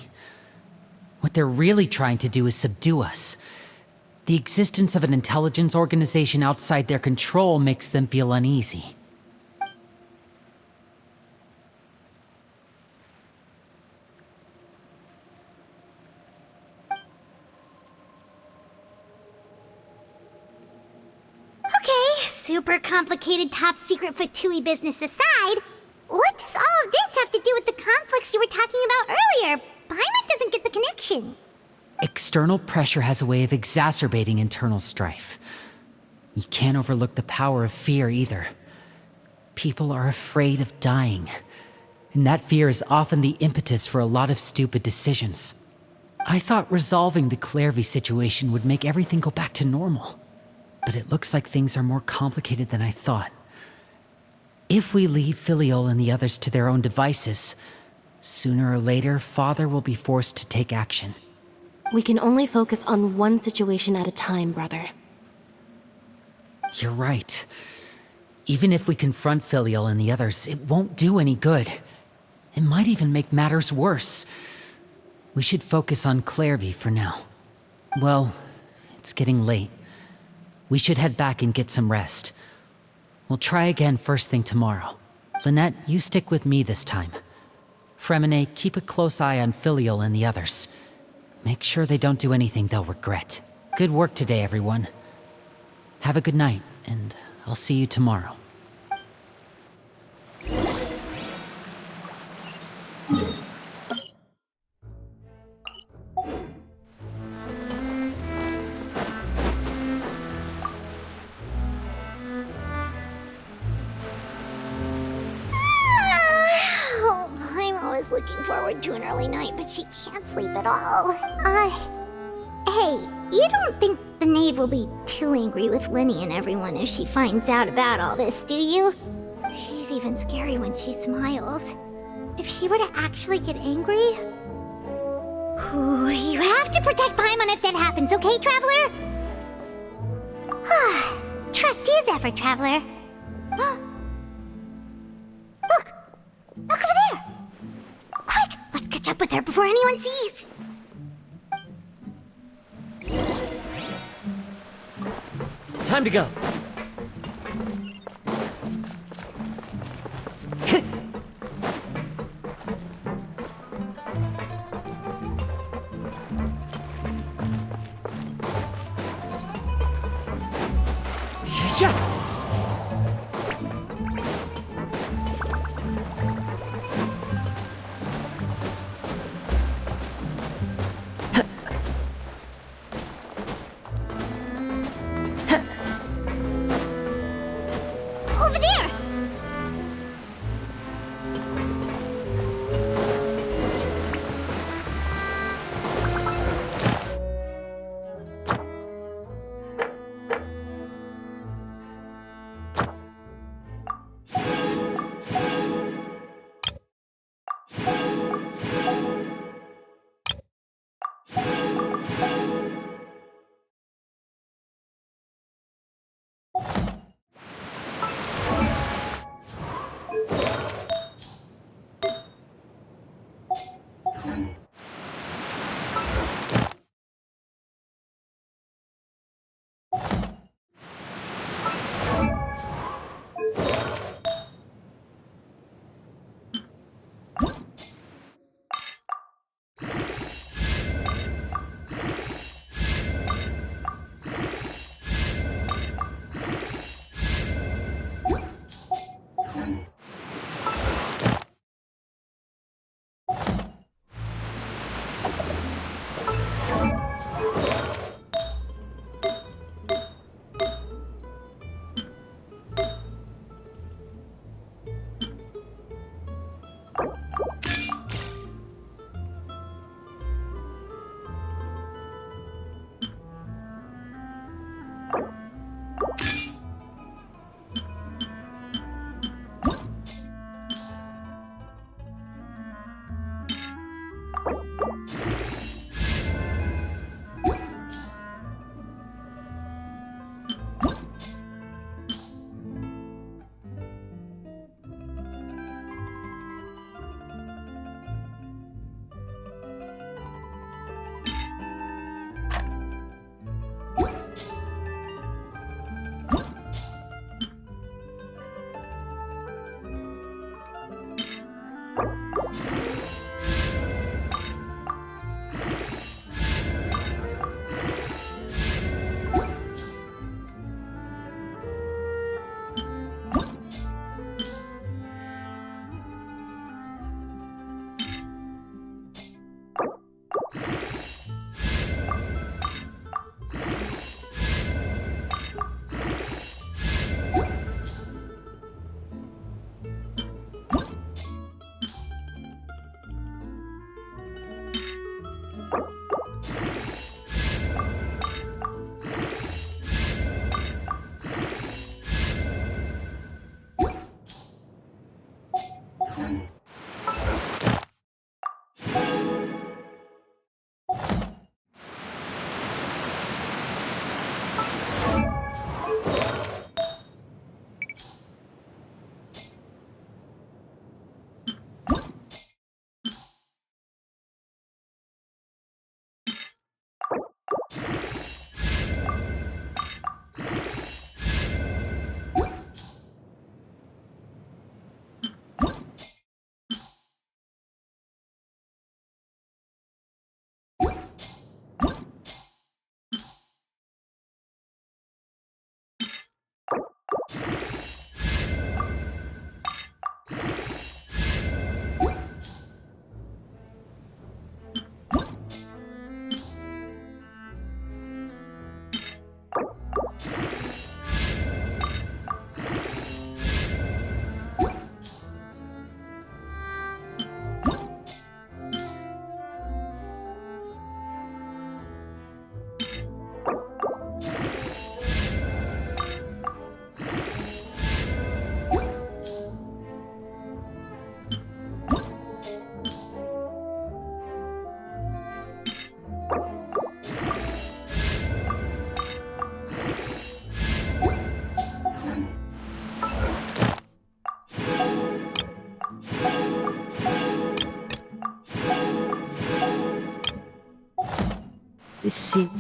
What they're really trying to do is subdue us. The existence of an intelligence organization outside their control makes them feel uneasy. Okay, super complicated top secret Fatui business aside, what does all of this have to do with the conflicts you were talking about earlier? Paimon doesn't get the connection. External pressure has a way of exacerbating internal strife. You can't overlook the power of fear either. People are afraid of dying, and that fear is often the impetus for a lot of stupid decisions. I thought resolving the Clairvy situation would make everything go back to normal, but it looks like things are more complicated than I thought. If we leave Filiol and the others to their own devices, sooner or later, Father will be forced to take action. We can only focus on one situation at a time, brother. You're right. Even if we confront Filiol and the others, it won't do any good. It might even make matters worse. We should focus on Clairvy for now. Well, it's getting late. We should head back and get some rest. We'll try again first thing tomorrow. Lynette, you stick with me this time. Fremine, keep a close eye on Filiol and the others. Make sure they don't do anything they'll regret. Good work today, everyone. Have a good night, and I'll see you tomorrow. Oh, Paimon was looking forward to an early night, but she can't sleep at all. Hey, you don't think the knave will be too angry with Linny and everyone if she finds out about all this, do you? She's even scary when she smiles. If she were to actually get angry... Ooh, you have to protect Paimon if that happens, okay, Traveler? Trust is effort, Traveler. Look! Look over there! Quick, let's catch up with her before anyone sees! Time to go. Over there! This seems...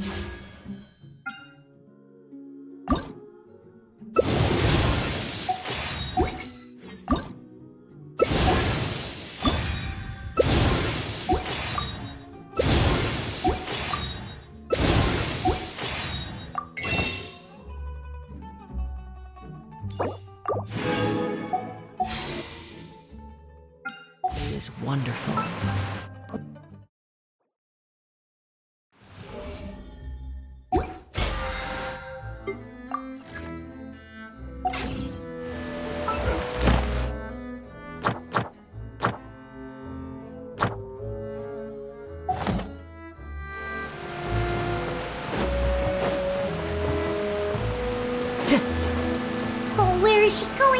is wonderful. Oh, where is she going?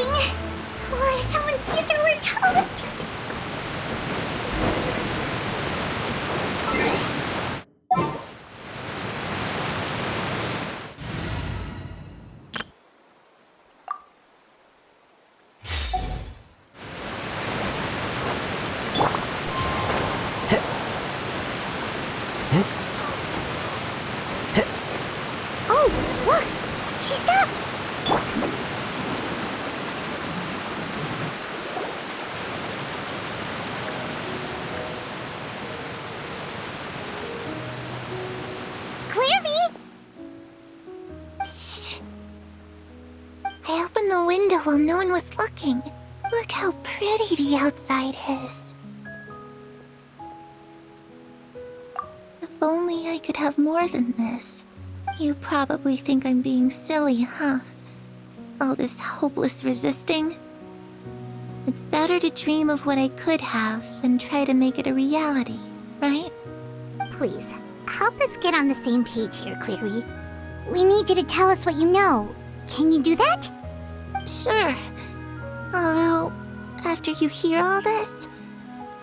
Oh, if someone sees her, we're toast! Oh, look! She stopped! Clairvy! Shh. I opened the window while no one was looking. Look how pretty the outside is. If only I could have more than this. You probably think I'm being silly, huh? All this hopeless resisting. It's better to dream of what I could have than try to make it a reality, right? Please, help us get on the same page here, Clary. We need you to tell us what you know. Can you do that? Sure. Although, after you hear all this,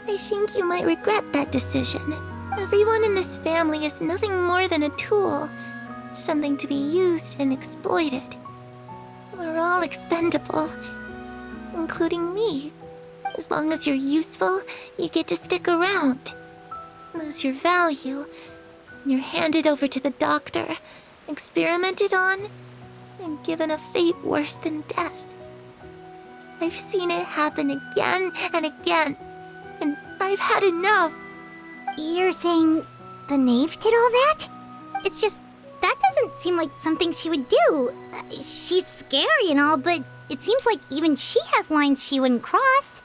I think you might regret that decision. Everyone in this family is nothing more than a tool. Something to be used and exploited. We're all expendable. Including me. As long as you're useful, you get to stick around. Lose your value, and you're handed over to the doctor, experimented on, and given a fate worse than death. I've seen it happen again and again, and I've had enough. You're saying the knave did all that? It's just, that doesn't seem like something she would do. She's scary and all, but it seems like even she has lines she wouldn't cross.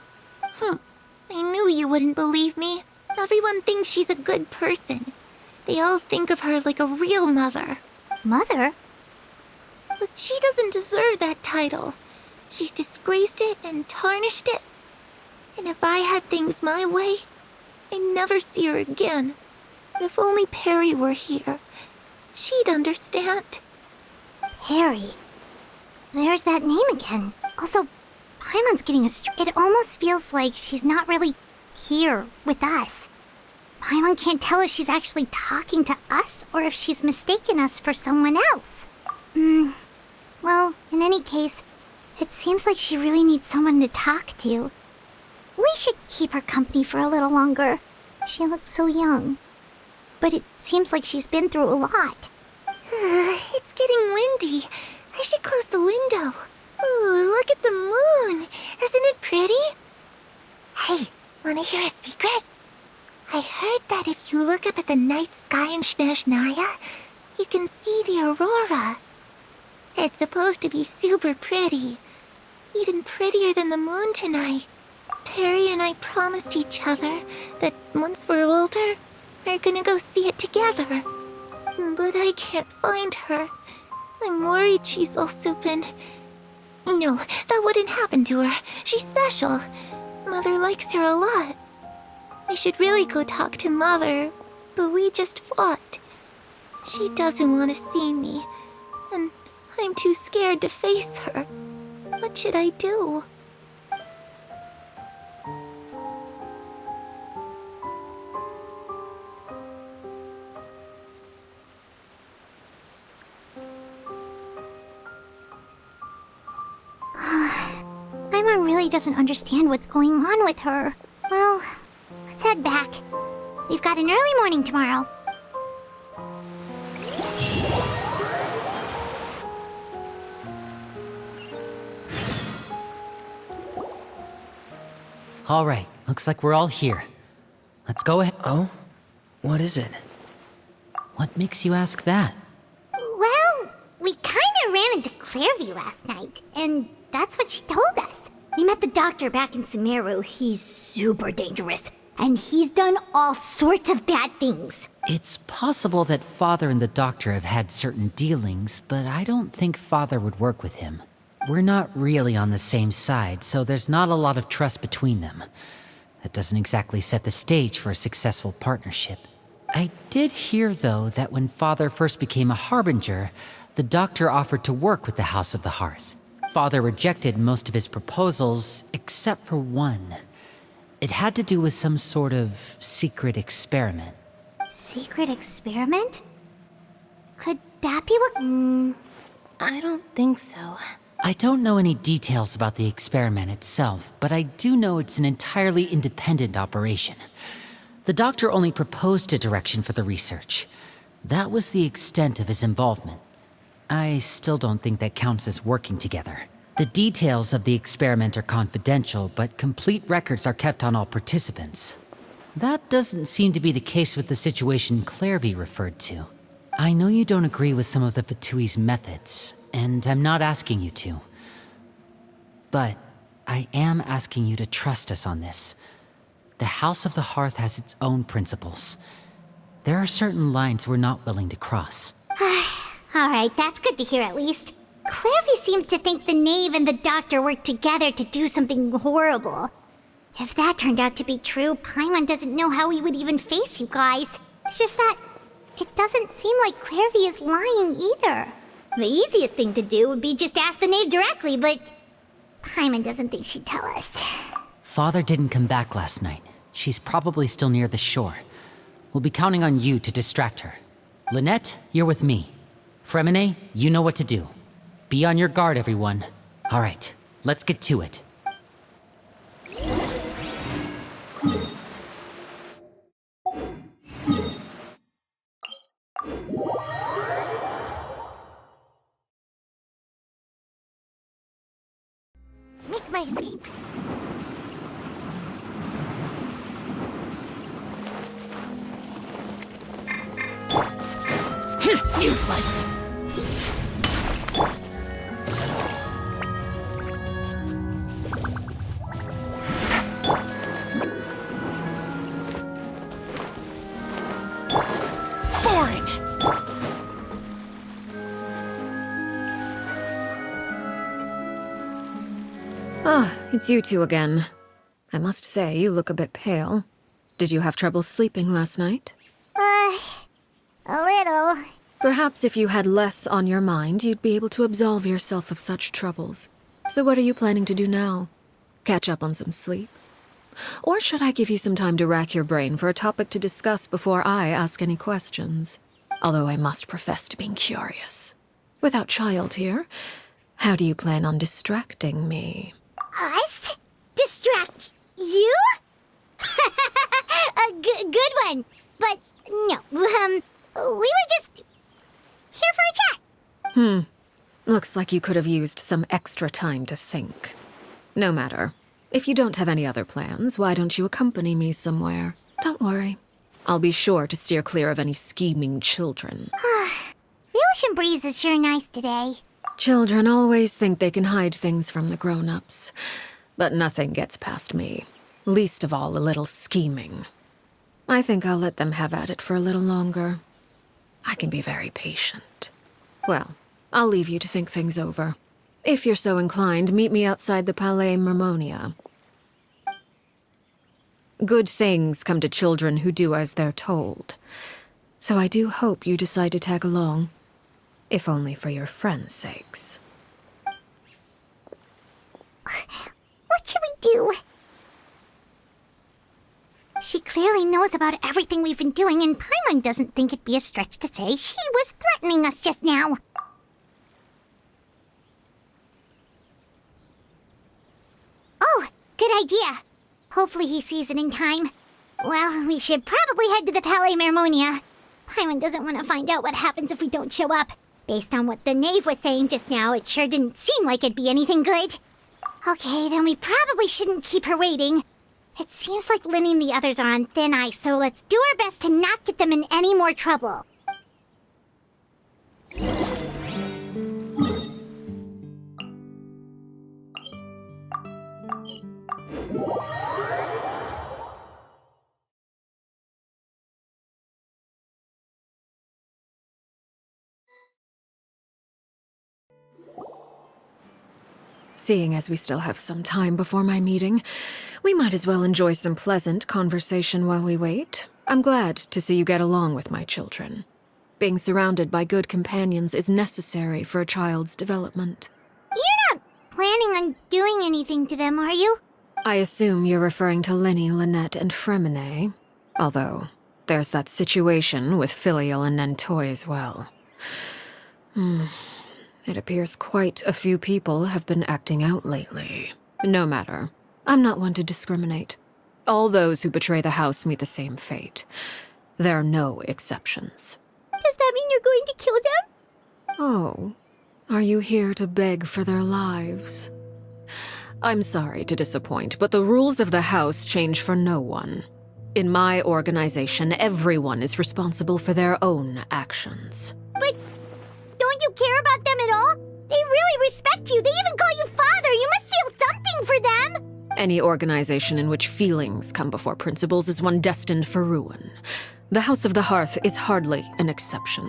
I knew you wouldn't believe me. Everyone thinks she's a good person. They all think of her like a real mother. Mother? But she doesn't deserve that title. She's disgraced it and tarnished it. And if I had things my way, I'd never see her again. If only Perry were here, she'd understand. Perry. There's that name again. Also, Paimon's getting it almost feels like she's not really here with us. Paimon can't tell if she's actually talking to us or if she's mistaken us for someone else. Well, in any case, it seems like she really needs someone to talk to. We should keep her company for a little longer. She looks so young. But it seems like she's been through a lot. It's getting windy. I should close the window. Ooh, look at the moon. Isn't it pretty? Hey, wanna hear a secret? I heard that if you look up at the night sky in Snezhnaya, you can see the aurora. It's supposed to be super pretty. Even prettier than the moon tonight. Perry and I promised each other that once we're older, we're gonna go see it together. But I can't find her. I'm worried she's also been... No, that wouldn't happen to her. She's special. Mother likes her a lot. I should really go talk to Mother, but we just fought. She doesn't want to see me, and I'm too scared to face her. What should I do? Paimon really doesn't understand what's going on with her. Well, let's head back. We've got an early morning tomorrow. All right, looks like we're all here. Let's go ahead. Oh? What is it? What makes you ask that? Well, we kinda ran into Clairview last night, and that's what she told us. We met the doctor back in Sumeru. He's super dangerous, and he's done all sorts of bad things. It's possible that Father and the Doctor have had certain dealings, but I don't think Father would work with him. We're not really on the same side, so there's not a lot of trust between them. That doesn't exactly set the stage for a successful partnership. I did hear, though, that when Father first became a Harbinger, the Doctor offered to work with the House of the Hearth. Father rejected most of his proposals, except for one. It had to do with some sort of secret experiment. Secret experiment? Could that be what... I don't think so. I don't know any details about the experiment itself, but I do know it's an entirely independent operation. The Doctor only proposed a direction for the research. That was the extent of his involvement. I still don't think that counts as working together. The details of the experiment are confidential, but complete records are kept on all participants. That doesn't seem to be the case with the situation Clairview referred to. I know you don't agree with some of the Fatui's methods, and I'm not asking you to. But I am asking you to trust us on this. The House of the Hearth has its own principles. There are certain lines we're not willing to cross. Alright, that's good to hear at least. Clairview seems to think the Knave and the Doctor worked together to do something horrible. If that turned out to be true, Paimon doesn't know how he would even face you guys. It's just that it doesn't seem like Clairview is lying either. The easiest thing to do would be just ask the Knave directly, but Paimon doesn't think she'd tell us. Father didn't come back last night. She's probably still near the shore. We'll be counting on you to distract her. Lynette, you're with me. Fremine, you know what to do. Be on your guard, everyone. All right, let's get to it. Make my escape. Useless! Ah, it's you two again. I must say, you look a bit pale. Did you have trouble sleeping last night? A little. Perhaps if you had less on your mind, you'd be able to absolve yourself of such troubles. So what are you planning to do now? Catch up on some sleep? Or should I give you some time to rack your brain for a topic to discuss before I ask any questions? Although I must profess to being curious. Without child here, how do you plan on distracting me? Us? Distract you? A good one. But no, we were just here for a chat. Looks like you could have used some extra time to think. No matter. If you don't have any other plans, why don't you accompany me somewhere? Don't worry. I'll be sure to steer clear of any scheming children. The ocean breeze is sure nice today. Children always think they can hide things from the grown-ups. But nothing gets past me. Least of all a little scheming. I think I'll let them have at it for a little longer. I can be very patient. Well, I'll leave you to think things over. If you're so inclined, meet me outside the Palais Mermonia. Good things come to children who do as they're told. So I do hope you decide to tag along. If only for your friends' sakes. What should we do? She clearly knows about everything we've been doing, and Paimon doesn't think it'd be a stretch to say she was threatening us just now. Oh, good idea. Hopefully he sees it in time. Well, we should probably head to the Palais Mermonia. Paimon doesn't want to find out what happens if we don't show up. Based on what the Knave was saying just now, it sure didn't seem like it'd be anything good. Okay, then we probably shouldn't keep her waiting. It seems like Linny and the others are on thin ice, so let's do our best to not get them in any more trouble. Seeing as we still have some time before my meeting, we might as well enjoy some pleasant conversation while we wait. I'm glad to see you get along with my children. Being surrounded by good companions is necessary for a child's development. You're not planning on doing anything to them, are you? I assume you're referring to Linny, Lynette, and Fremine. Although, there's that situation with Filial and Nentoy as well. It appears quite a few people have been acting out lately. No matter. I'm not one to discriminate. All those who betray the house meet the same fate. There are no exceptions. Does that mean you're going to kill them? Oh, are you here to beg for their lives? I'm sorry to disappoint, but the rules of the house change for no one. In my organization, everyone is responsible for their own actions. But don't you care about them at all? They really respect you. They even call you father. You must feel something for them. Any organization in which feelings come before principles is one destined for ruin. The House of the Hearth is hardly an exception.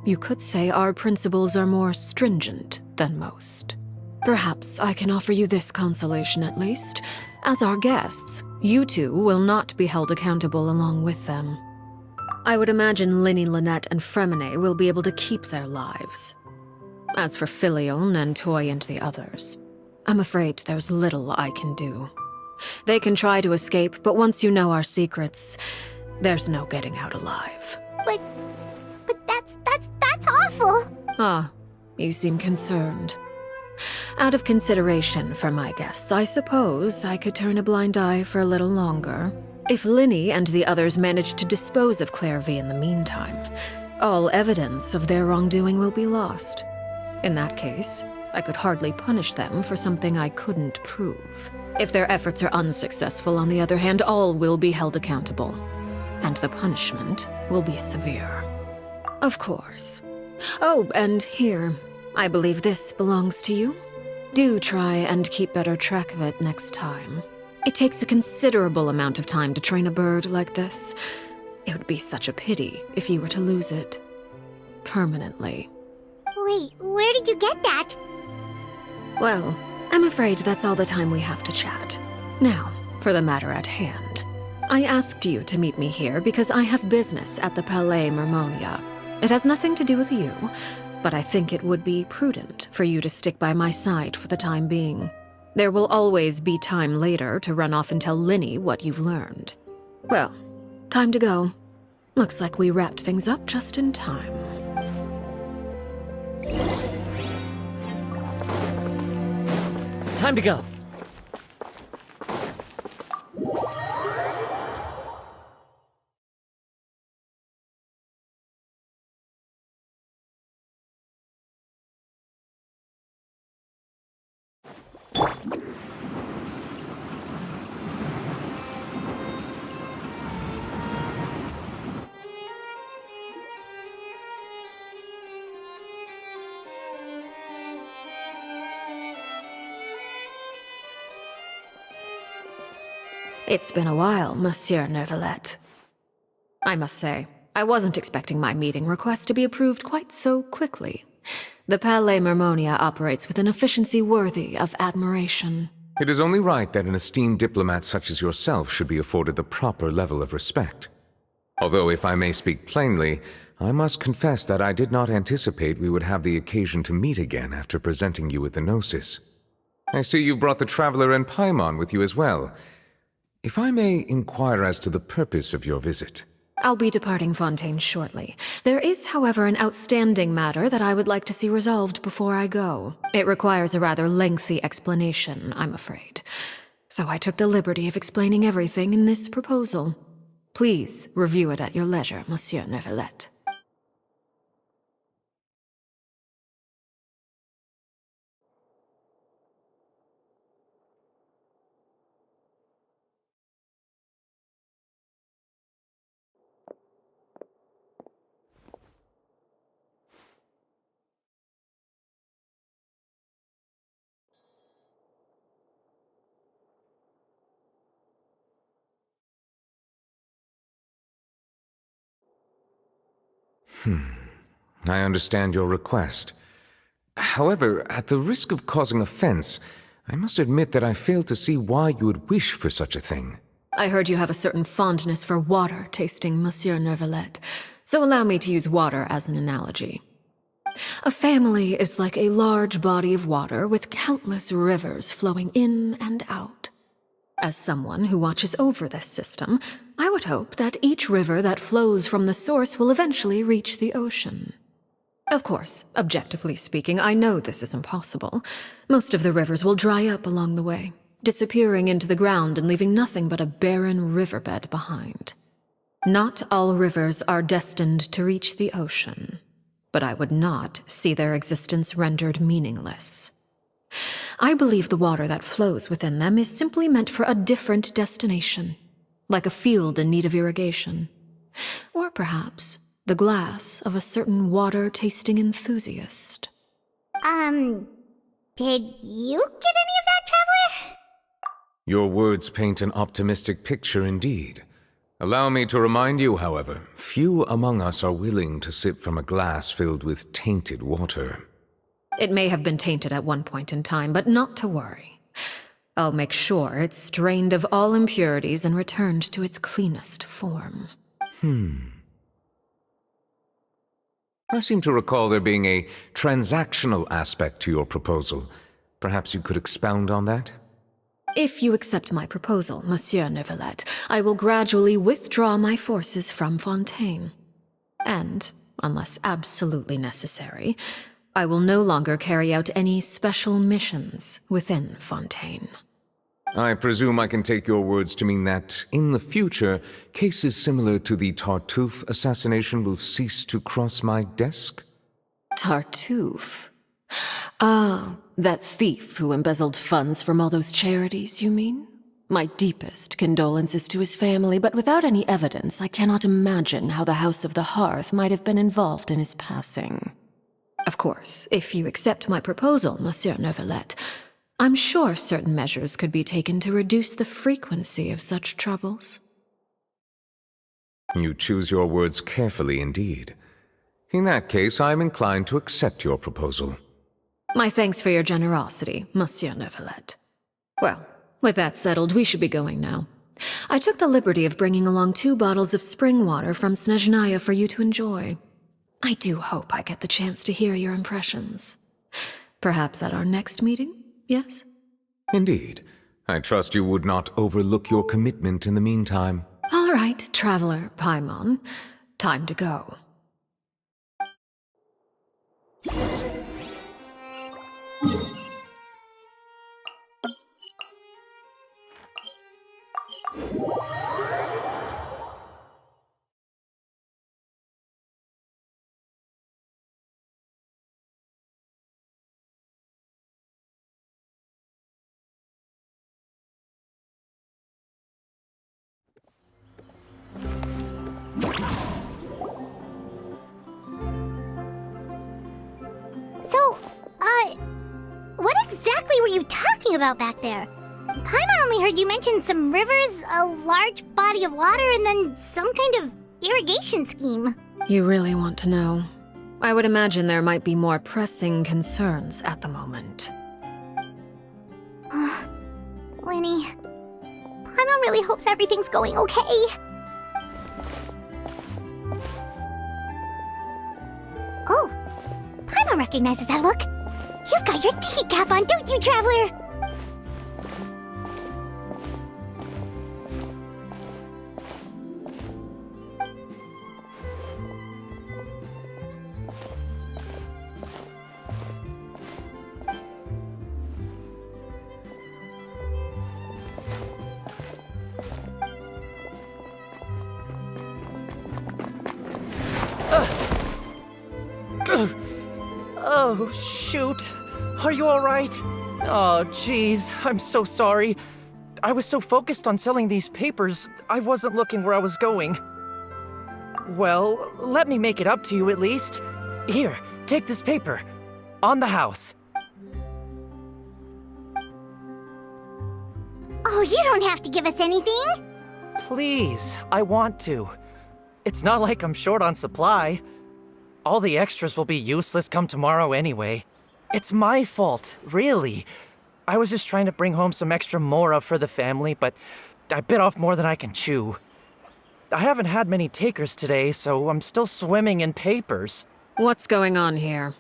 You could say our principles are more stringent than most. Perhaps I can offer you this consolation at least. As our guests, you two will not be held accountable along with them. I would imagine Linny, Lynette, and Fremine will be able to keep their lives. As for Filial, Nentoy, and the others, I'm afraid there's little I can do. They can try to escape, but once you know our secrets, there's no getting out alive. But that's awful. Ah, you seem concerned. Out of consideration for my guests, I suppose I could turn a blind eye for a little longer. If Linny and the others manage to dispose of Clairvy in the meantime, all evidence of their wrongdoing will be lost. In that case, I could hardly punish them for something I couldn't prove. If their efforts are unsuccessful, on the other hand, all will be held accountable. And the punishment will be severe. Of course. Oh, and here, I believe this belongs to you. Do try and keep better track of it next time. It takes a considerable amount of time to train a bird like this. It would be such a pity if you were to lose it. Permanently. Wait, where did you get that? Well, I'm afraid that's all the time we have to chat. Now, for the matter at hand. I asked you to meet me here because I have business at the Palais Mermonia. It has nothing to do with you, but I think it would be prudent for you to stick by my side for the time being. There will always be time later to run off and tell Linny what you've learned. Well, time to go. Looks like we wrapped things up just in time. Time to go. It's been a while, Monsieur Neuvillette. I must say, I wasn't expecting my meeting request to be approved quite so quickly. The Palais Mermonia operates with an efficiency worthy of admiration. It is only right that an esteemed diplomat such as yourself should be afforded the proper level of respect. Although, if I may speak plainly, I must confess that I did not anticipate we would have the occasion to meet again after presenting you with the Gnosis. I see you brought the Traveler and Paimon with you as well. If I may inquire as to the purpose of your visit. I'll be departing Fontaine shortly. There is, however, an outstanding matter that I would like to see resolved before I go. It requires a rather lengthy explanation, I'm afraid. So I took the liberty of explaining everything in this proposal. Please review it at your leisure, Monsieur Neuvillette. I understand your request. However, at the risk of causing offense, I must admit that I fail to see why you would wish for such a thing. I heard you have a certain fondness for water tasting, Monsieur Neuvillette, so allow me to use water as an analogy. A family is like a large body of water with countless rivers flowing in and out. As someone who watches over this system, I would hope that each river that flows from the source will eventually reach the ocean. Of course, objectively speaking, I know this is impossible. Most of the rivers will dry up along the way, disappearing into the ground and leaving nothing but a barren riverbed behind. Not all rivers are destined to reach the ocean, but I would not see their existence rendered meaningless. I believe the water that flows within them is simply meant for a different destination, like a field in need of irrigation. Or perhaps the glass of a certain water-tasting enthusiast. Did you get any of that, Traveler? Your words paint an optimistic picture indeed. Allow me to remind you, however, few among us are willing to sip from a glass filled with tainted water. It may have been tainted at one point in time, but not to worry. I'll make sure it's strained of all impurities and returned to its cleanest form. I seem to recall there being a transactional aspect to your proposal. Perhaps you could expound on that? If you accept my proposal, Monsieur Neuvillette, I will gradually withdraw my forces from Fontaine. And, unless absolutely necessary, I will no longer carry out any special missions within Fontaine. I presume I can take your words to mean that, in the future, cases similar to the Tartuffe assassination will cease to cross my desk? Tartuffe? Ah, that thief who embezzled funds from all those charities, you mean? My deepest condolences to his family, but without any evidence, I cannot imagine how the House of the Hearth might have been involved in his passing. Of course, if you accept my proposal, Monsieur Neuvillette, I'm sure certain measures could be taken to reduce the frequency of such troubles. You choose your words carefully indeed. In that case, I am inclined to accept your proposal. My thanks for your generosity, Monsieur Neuvillette. Well, with that settled, we should be going now. I took the liberty of bringing along 2 bottles of spring water from Snezhnaya for you to enjoy. I do hope I get the chance to hear your impressions. Perhaps at our next meeting, yes? Indeed. I trust you would not overlook your commitment in the meantime. All right, Traveler Paimon. Time to go. So, what exactly were you talking about back there? Paimon only heard you mention some rivers, a large body of water, and then some kind of irrigation scheme. You really want to know? I would imagine there might be more pressing concerns at the moment. Winnie, Paimon really hopes everything's going okay. Oh, Paimon recognizes that look. You've got your thinking cap on, don't you, Traveler? Oh, shoot. Are you alright? Oh, jeez. I'm so sorry. I was so focused on selling these papers, I wasn't looking where I was going. Well, let me make it up to you at least. Here, take this paper. On the house. Oh, you don't have to give us anything. Please, I want to. It's not like I'm short on supply. All the extras will be useless come tomorrow anyway. It's my fault, really. I was just trying to bring home some extra mora for the family, but I bit off more than I can chew. I haven't had many takers today, so I'm still swimming in papers. What's going on here?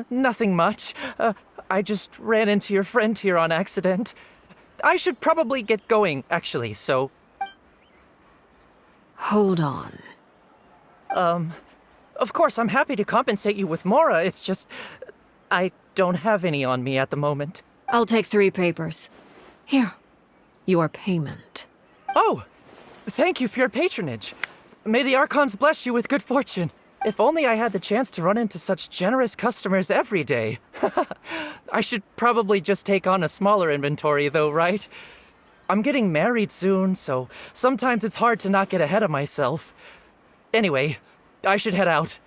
Nothing much. I just ran into your friend here on accident. I should probably get going, actually, so... Hold on. Of course, I'm happy to compensate you with mora, it's just... I don't have any on me at the moment. I'll take 3 papers. Here. Your payment. Oh! Thank you for your patronage. May the Archons bless you with good fortune. If only I had the chance to run into such generous customers every day. I should probably just take on a smaller inventory though, right? I'm getting married soon, so sometimes it's hard to not get ahead of myself. Anyway, I should head out.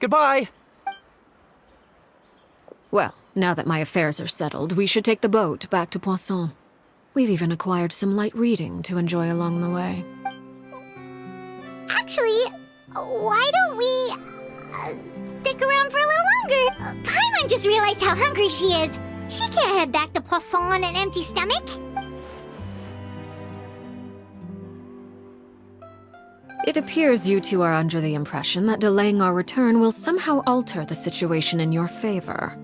Goodbye! Well, now that my affairs are settled, we should take the boat back to Poisson. We've even acquired some light reading to enjoy along the way. Actually, why don't we stick around for a little longer? Paimon just realized how hungry she is. She can't head back to Poisson on an empty stomach. It appears you two are under the impression that delaying our return will somehow alter the situation in your favor.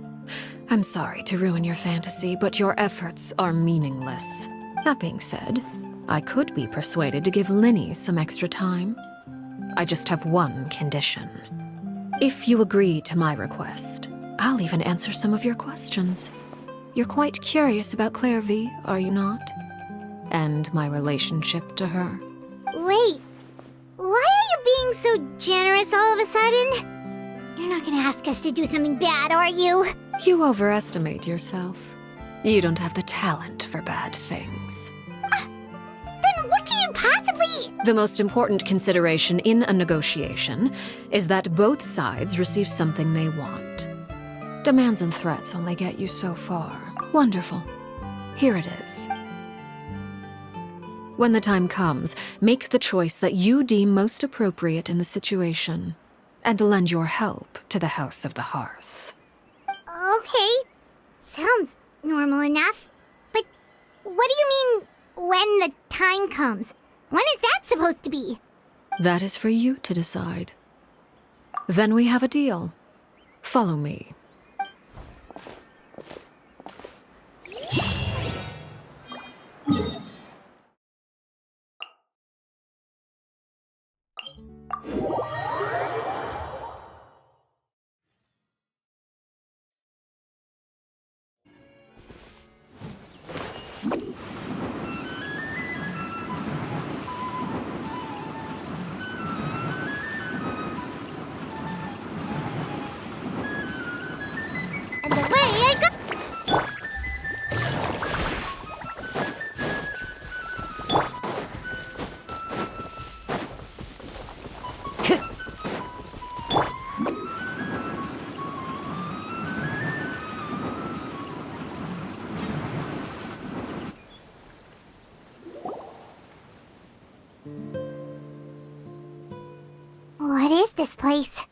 I'm sorry to ruin your fantasy, but your efforts are meaningless. That being said, I could be persuaded to give Linny some extra time. I just have one condition. If you agree to my request, I'll even answer some of your questions. You're quite curious about Clairvy, are you not? And my relationship to her. Wait, why are you being so generous all of a sudden? You're not gonna ask us to do something bad, are you? You overestimate yourself. You don't have the talent for bad things. Then what can you possibly... The most important consideration in a negotiation is that both sides receive something they want. Demands and threats only get you so far. Wonderful. Here it is. When the time comes, make the choice that you deem most appropriate in the situation, and lend your help to the House of the Hearth. Okay, sounds normal enough. But what do you mean, when the time comes? When is that supposed to be? That is for you to decide. Then we have a deal. Follow me. And the way I go... What is this place?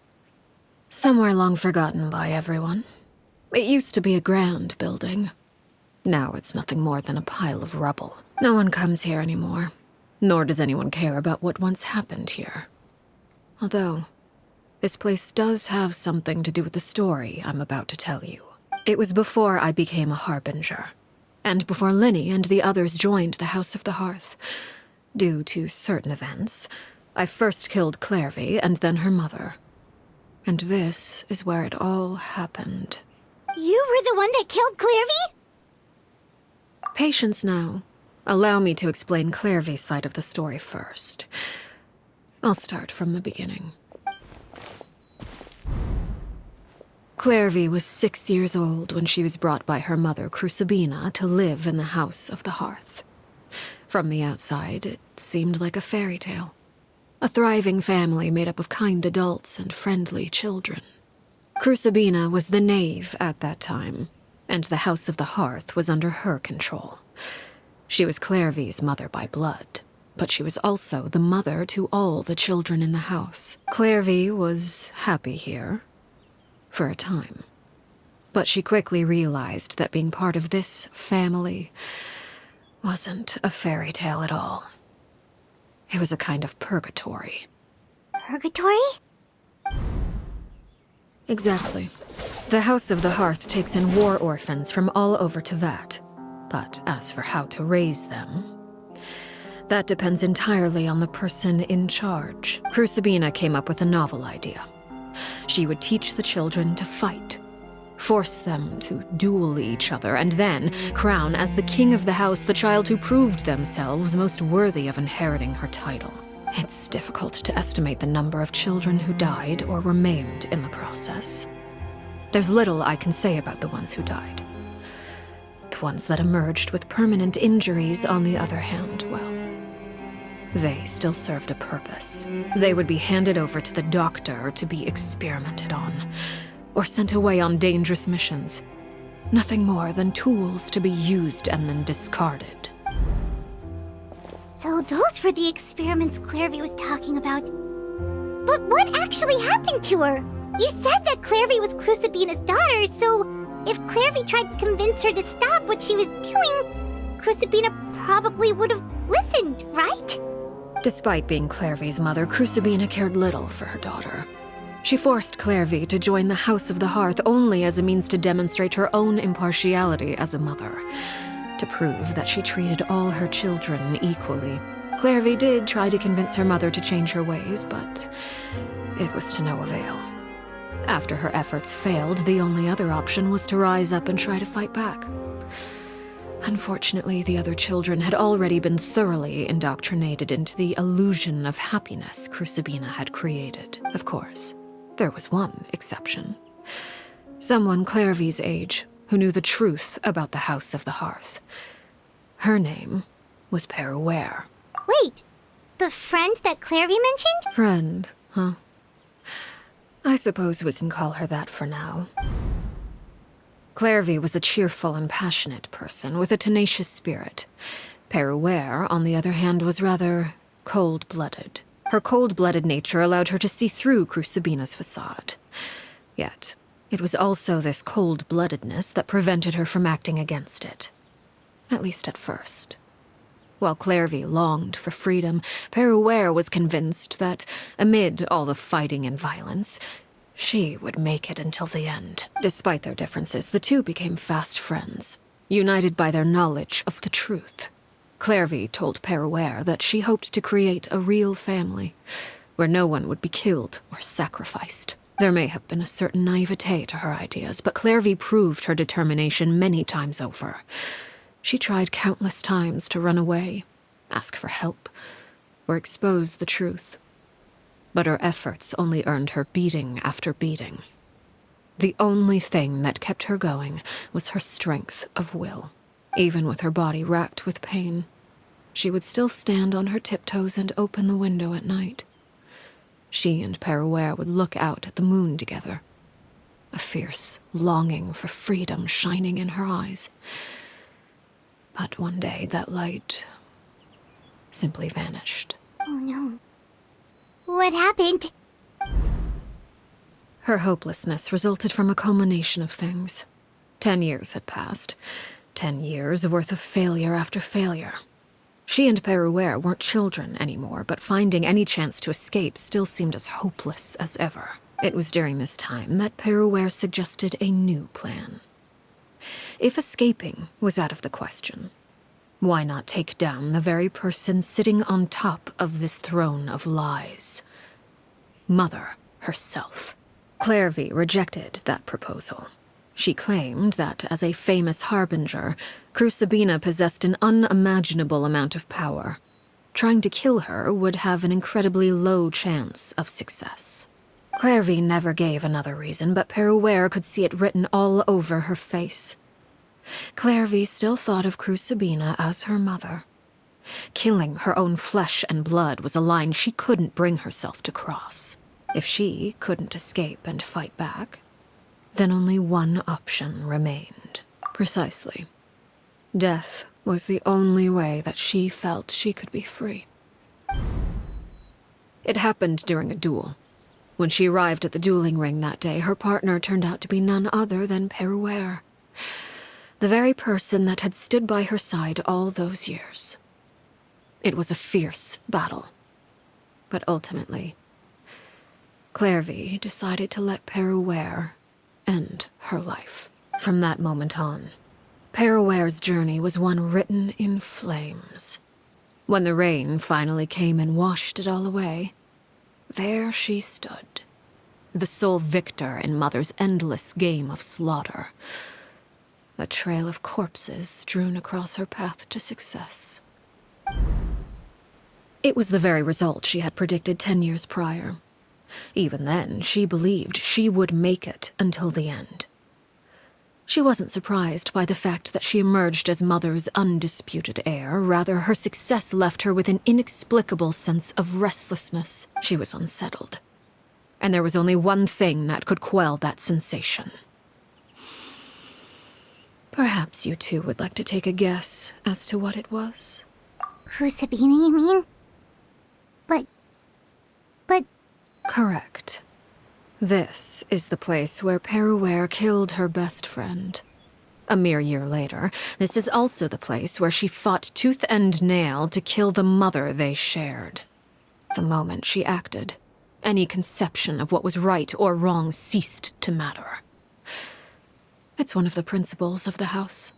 Somewhere long forgotten by everyone. It used to be a grand building. Now it's nothing more than a pile of rubble. No one comes here anymore, nor does anyone care about what once happened here. Although, this place does have something to do with the story I'm about to tell you. It was before I became a Harbinger, and before Linny and the others joined the House of the Hearth. Due to certain events, I first killed Clairvy and then her mother. And this is where it all happened. You were the one that killed Clairvy? Patience now. Allow me to explain Clairvy's side of the story first. I'll start from the beginning. Clairvy was 6 years old when she was brought by her mother, Crucibina, to live in the House of the Hearth. From the outside, it seemed like a fairy tale. A thriving family made up of kind adults and friendly children. Crucibina was the knave at that time, and the House of the Hearth was under her control. She was Clairvy's mother by blood, but she was also the mother to all the children in the house. Clairvy was happy here, for a time. But she quickly realized that being part of this family wasn't a fairy tale at all. It was a kind of purgatory. Purgatory? Exactly. The House of the Hearth takes in war orphans from all over Tevat. But as for how to raise them, that depends entirely on the person in charge. Crucibina came up with a novel idea. She would teach the children to fight, force them to duel each other, and then crown as the king of the house the child who proved themselves most worthy of inheriting her title. It's difficult to estimate the number of children who died or were maimed in the process. There's little I can say about the ones who died. The ones that emerged with permanent injuries, on the other hand, well, they still served a purpose. They would be handed over to the doctor to be experimented on, or sent away on dangerous missions. Nothing more than tools to be used and then discarded. So those were the experiments Clairvy was talking about. But what actually happened to her? You said that Clairvy was Crucibina's daughter, so if Clairvy tried to convince her to stop what she was doing, Crucibina probably would have listened, right? Despite being Clairvy's mother, Crucibina cared little for her daughter. She forced Clairvy to join the House of the Hearth only as a means to demonstrate her own impartiality as a mother, to prove that she treated all her children equally. Clairvy did try to convince her mother to change her ways, but it was to no avail. After her efforts failed, the only other option was to rise up and try to fight back. Unfortunately, the other children had already been thoroughly indoctrinated into the illusion of happiness Crucibina had created. Of course, there was one exception. Someone Clairvy's age who knew the truth about the House of the Hearth. Her name was FATHERRR. Wait, the friend that Clairvy mentioned? Friend, huh? I suppose we can call her that for now. Clairvy was a cheerful and passionate person with a tenacious spirit. FATHERRR, on the other hand, was rather cold-blooded. Her cold-blooded nature allowed her to see through Crucibina's facade. Yet, it was also this cold-bloodedness that prevented her from acting against it. At least at first. While Clairvy longed for freedom, FATHERRR was convinced that, amid all the fighting and violence, she would make it until the end. Despite their differences, the two became fast friends, united by their knowledge of the truth. Clairvy told FATHERRR that she hoped to create a real family, where no one would be killed or sacrificed. There may have been a certain naivete to her ideas, but Clairvy proved her determination many times over. She tried countless times to run away, ask for help, or expose the truth. But her efforts only earned her beating after beating. The only thing that kept her going was her strength of will. Even with her body racked with pain, she would still stand on her tiptoes and open the window at night. She and FATHERRR would look out at the moon together, a fierce longing for freedom shining in her eyes. But one day that light simply vanished. Oh no. What happened? Her hopelessness resulted from a culmination of things. 10 years had passed. 10 years worth of failure after failure. She and FATHERRR weren't children anymore, but finding any chance to escape still seemed as hopeless as ever. It was during this time that FATHERRR suggested a new plan. If escaping was out of the question, why not take down the very person sitting on top of this throne of lies? Mother herself. Clairvy rejected that proposal. She claimed that, as a famous harbinger, Crucibina possessed an unimaginable amount of power. Trying to kill her would have an incredibly low chance of success. Clairvy never gave another reason, but FATHERRR could see it written all over her face. Clairvy still thought of Crucibina as her mother. Killing her own flesh and blood was a line she couldn't bring herself to cross. If she couldn't escape and fight back, then only one option remained. Precisely. Death was the only way that she felt she could be free. It happened during a duel. When she arrived at the dueling ring that day, her partner turned out to be none other than FATHERRR. The very person that had stood by her side all those years. It was a fierce battle. But ultimately, Clairvy decided to let FATHERRR end her life. From that moment on, FATHERRR's journey was one written in flames. When the rain finally came and washed it all away, there she stood, the sole victor in Mother's endless game of slaughter. A trail of corpses strewn across her path to success. It was the very result she had predicted 10 years prior. Even then, she believed she would make it until the end. She wasn't surprised by the fact that she emerged as Mother's undisputed heir. Rather, her success left her with an inexplicable sense of restlessness. She was unsettled. And there was only one thing that could quell that sensation. Perhaps you two would like to take a guess as to what it was? Crucibina, you mean? But... Correct. This is the place where FATHERRR killed her best friend. A mere year later, this is also the place where she fought tooth and nail to kill the mother they shared. The moment she acted, any conception of what was right or wrong ceased to matter. It's one of the principles of the house.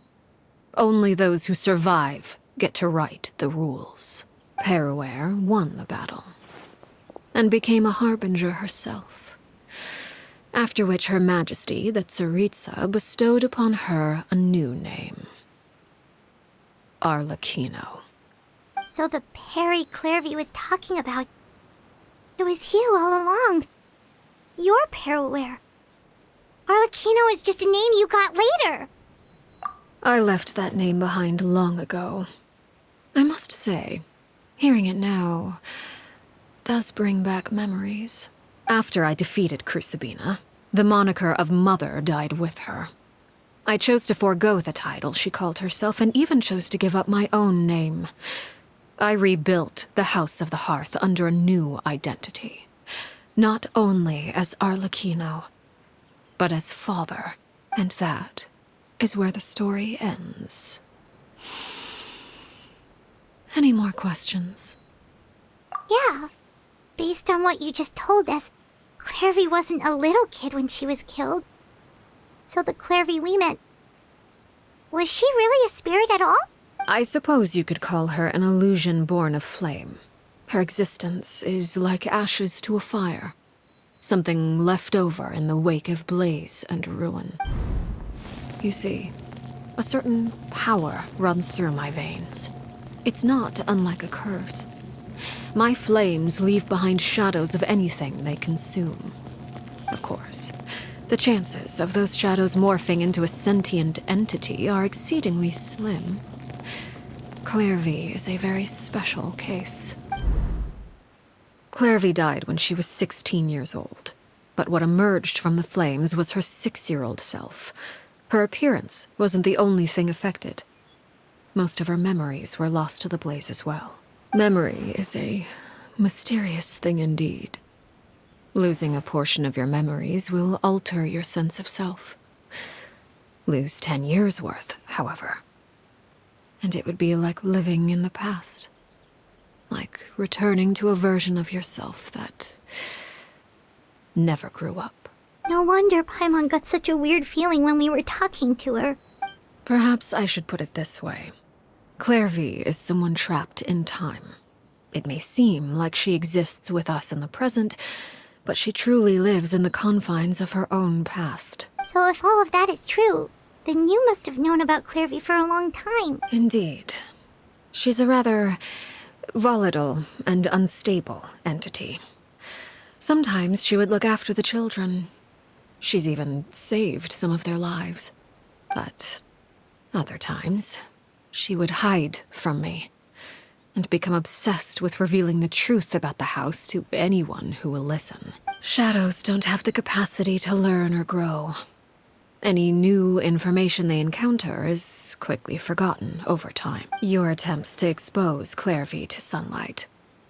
Only those who survive get to write the rules. FATHERRR won the battle, and became a harbinger herself. After which Her Majesty, the Tsaritsa, bestowed upon her a new name. Arlecchino. So the Perry Clairvy was talking about... It was you all along. You're FATHERRR. Arlecchino is just a name you got later. I left that name behind long ago. I must say, hearing it now does bring back memories. After I defeated Crucibina, the moniker of Mother died with her. I chose to forego the title she called herself, and even chose to give up my own name. I rebuilt the House of the Hearth under a new identity. Not only as Arlecchino, but as father. And that is where the story ends. Any more questions? Yeah. Based on what you just told us, Clairvy wasn't a little kid when she was killed. So the Clairvy we met... Was she really a spirit at all? I suppose you could call her an illusion born of flame. Her existence is like ashes to a fire. Something left over in the wake of blaze and ruin. You see, a certain power runs through my veins. It's not unlike a curse. My flames leave behind shadows of anything they consume. Of course, the chances of those shadows morphing into a sentient entity are exceedingly slim. Clairvy is a very special case. Clairvy died when she was 16 years old, but what emerged from the flames was her 6-year-old self. Her appearance wasn't the only thing affected. Most of her memories were lost to the blaze as well. Memory is a mysterious thing indeed. Losing a portion of your memories will alter your sense of self. Lose 10 years' worth, however, and it would be like living in the past. Like returning to a version of yourself that never grew up. No wonder Paimon got such a weird feeling when we were talking to her. Perhaps I should put it this way. Clairvy is someone trapped in time. It may seem like she exists with us in the present, but she truly lives in the confines of her own past. So if all of that is true, then you must have known about Clairvy for a long time. Indeed. She's a rather volatile and unstable entity. Sometimes she would look after the children. She's even saved some of their lives. But other times, she would hide from me and become obsessed with revealing the truth about the house to anyone who will listen. Shadows don't have the capacity to learn or grow. Any new information they encounter is quickly forgotten over time. Your attempts to expose Clairvy to sunlight.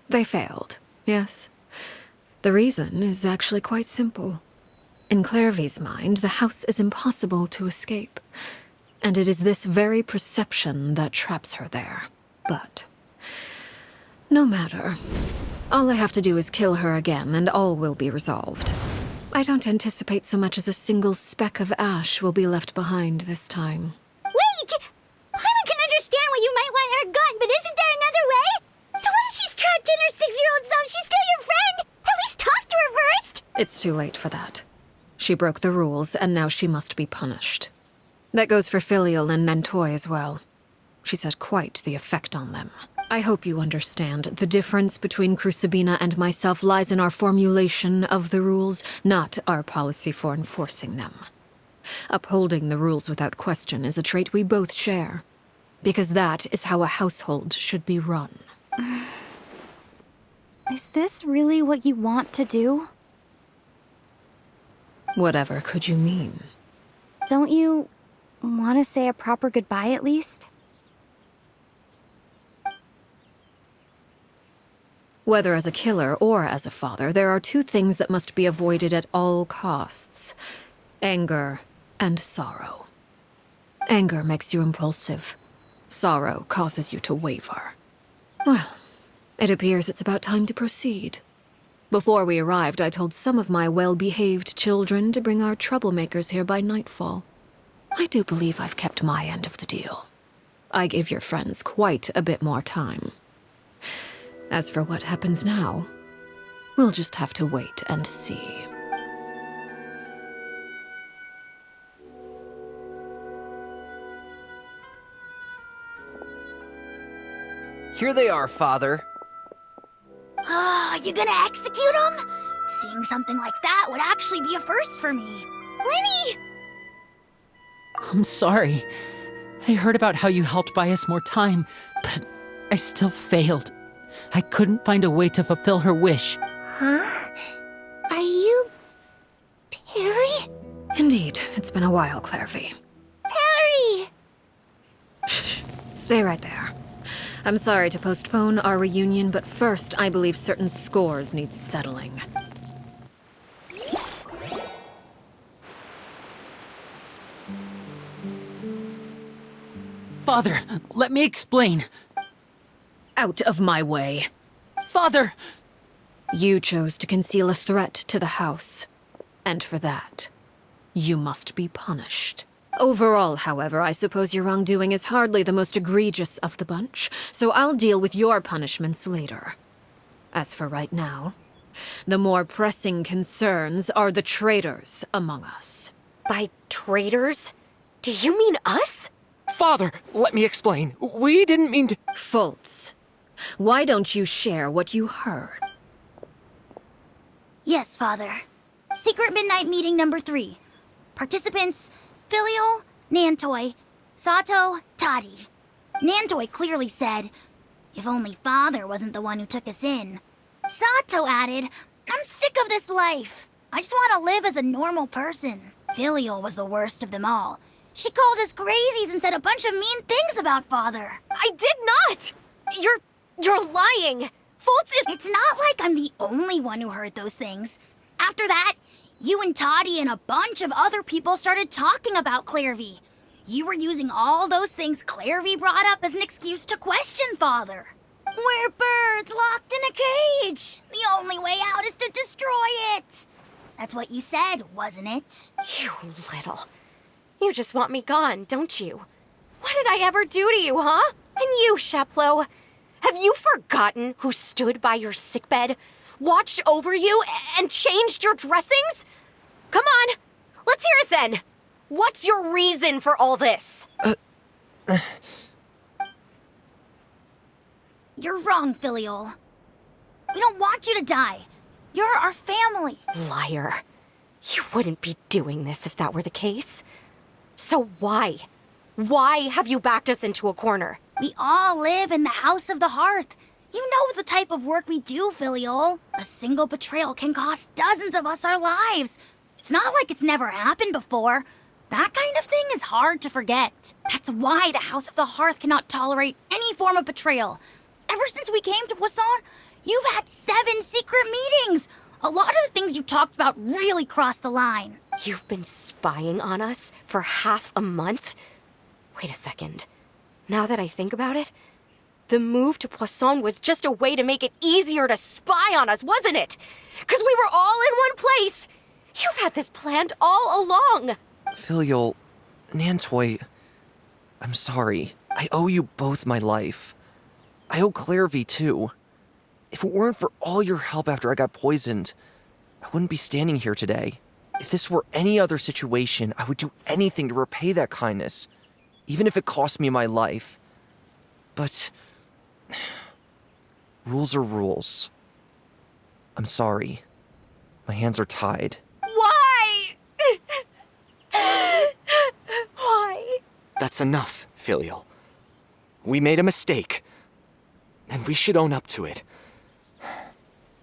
They failed, yes? The reason is actually quite simple. In Clairvy's mind, the house is impossible to escape, and it is this very perception that traps her there. But no matter. All I have to do is kill her again, and all will be resolved. I don't anticipate so much as a single speck of ash will be left behind this time. Wait! Paimon can understand why you might want her gone, but isn't there another way? So what if she's trapped in her 6-year-old self? She's still your friend! At least talk to her first! It's too late for that. She broke the rules, and now she must be punished. That goes for Filial and Nantoy as well. She's had quite the effect on them. I hope you understand. The difference between Crucibina and myself lies in our formulation of the rules, not our policy for enforcing them. Upholding the rules without question is a trait we both share, because that is how a household should be run. Is this really what you want to do? Whatever could you mean? Don't you want to say a proper goodbye at least? Whether as a killer or as a father, there are two things that must be avoided at all costs: anger and sorrow. Anger makes you impulsive. Sorrow causes you to waver. Well, it appears it's about time to proceed. Before we arrived, I told some of my well-behaved children to bring our troublemakers here by nightfall. I do believe I've kept my end of the deal. I gave your friends quite a bit more time. As for what happens now, we'll just have to wait and see. Here they are, Father. You gonna execute him? Seeing something like that would actually be a first for me. Lenny! I'm sorry. I heard about how you helped buy us more time, but I still failed. I couldn't find a way to fulfill her wish. Huh? Are you... Perry? Indeed, it's been a while, Clairvy. Perry! Shh. Stay right there. I'm sorry to postpone our reunion, but first, I believe certain scores need settling. Father, let me explain. Out of my way. Father! You chose to conceal a threat to the house, and for that, you must be punished. Overall, however, I suppose your wrongdoing is hardly the most egregious of the bunch, so I'll deal with your punishments later. As for right now, the more pressing concerns are the traitors among us. By traitors? Do you mean us? Father, let me explain. We didn't mean to... Fultz, why don't you share what you heard? Yes, Father. Secret Midnight Meeting number 3. Participants: Filial, Nantoy, Sato, Toddy. Nantoy clearly said, "If only Father wasn't the one who took us in." Sato added, "I'm sick of this life. I just want to live as a normal person." Filial was the worst of them all. She called us crazies and said a bunch of mean things about Father. I did not! You're lying! Fultz is— It's not like I'm the only one who heard those things. After that, you and Toddy and a bunch of other people started talking about Clairvy. You were using all those things Clairvy brought up as an excuse to question Father. We're birds locked in a cage. The only way out is to destroy it. That's what you said, wasn't it? You little... You just want me gone, don't you? What did I ever do to you, huh? And you, Sheplo? Have you forgotten who stood by your sickbed, watched over you, and changed your dressings? Come on, let's hear it then. What's your reason for all this? You're wrong, Filial. We don't want you to die. You're our family. Liar. You wouldn't be doing this if that were the case. So why? Why have you backed us into a corner? We all live in the House of the Hearth. You know the type of work we do, Filial. A single betrayal can cost dozens of us our lives. It's not like it's never happened before. That kind of thing is hard to forget. That's why the House of the Hearth cannot tolerate any form of betrayal. Ever since we came to Poisson, you've had 7 secret meetings. A lot of the things you talked about really crossed the line. You've been spying on us for half a month? Wait a second. Now that I think about it, the move to Poisson was just a way to make it easier to spy on us, wasn't it? Because we were all in one place. You've had this planned all along. Filial, Nantoy, I'm sorry. I owe you both my life. I owe Clairvy too. If it weren't for all your help after I got poisoned, I wouldn't be standing here today. If this were any other situation, I would do anything to repay that kindness, even if it cost me my life. But rules are rules. I'm sorry. My hands are tied. Why? Why? That's enough, Filial. We made a mistake, and we should own up to it.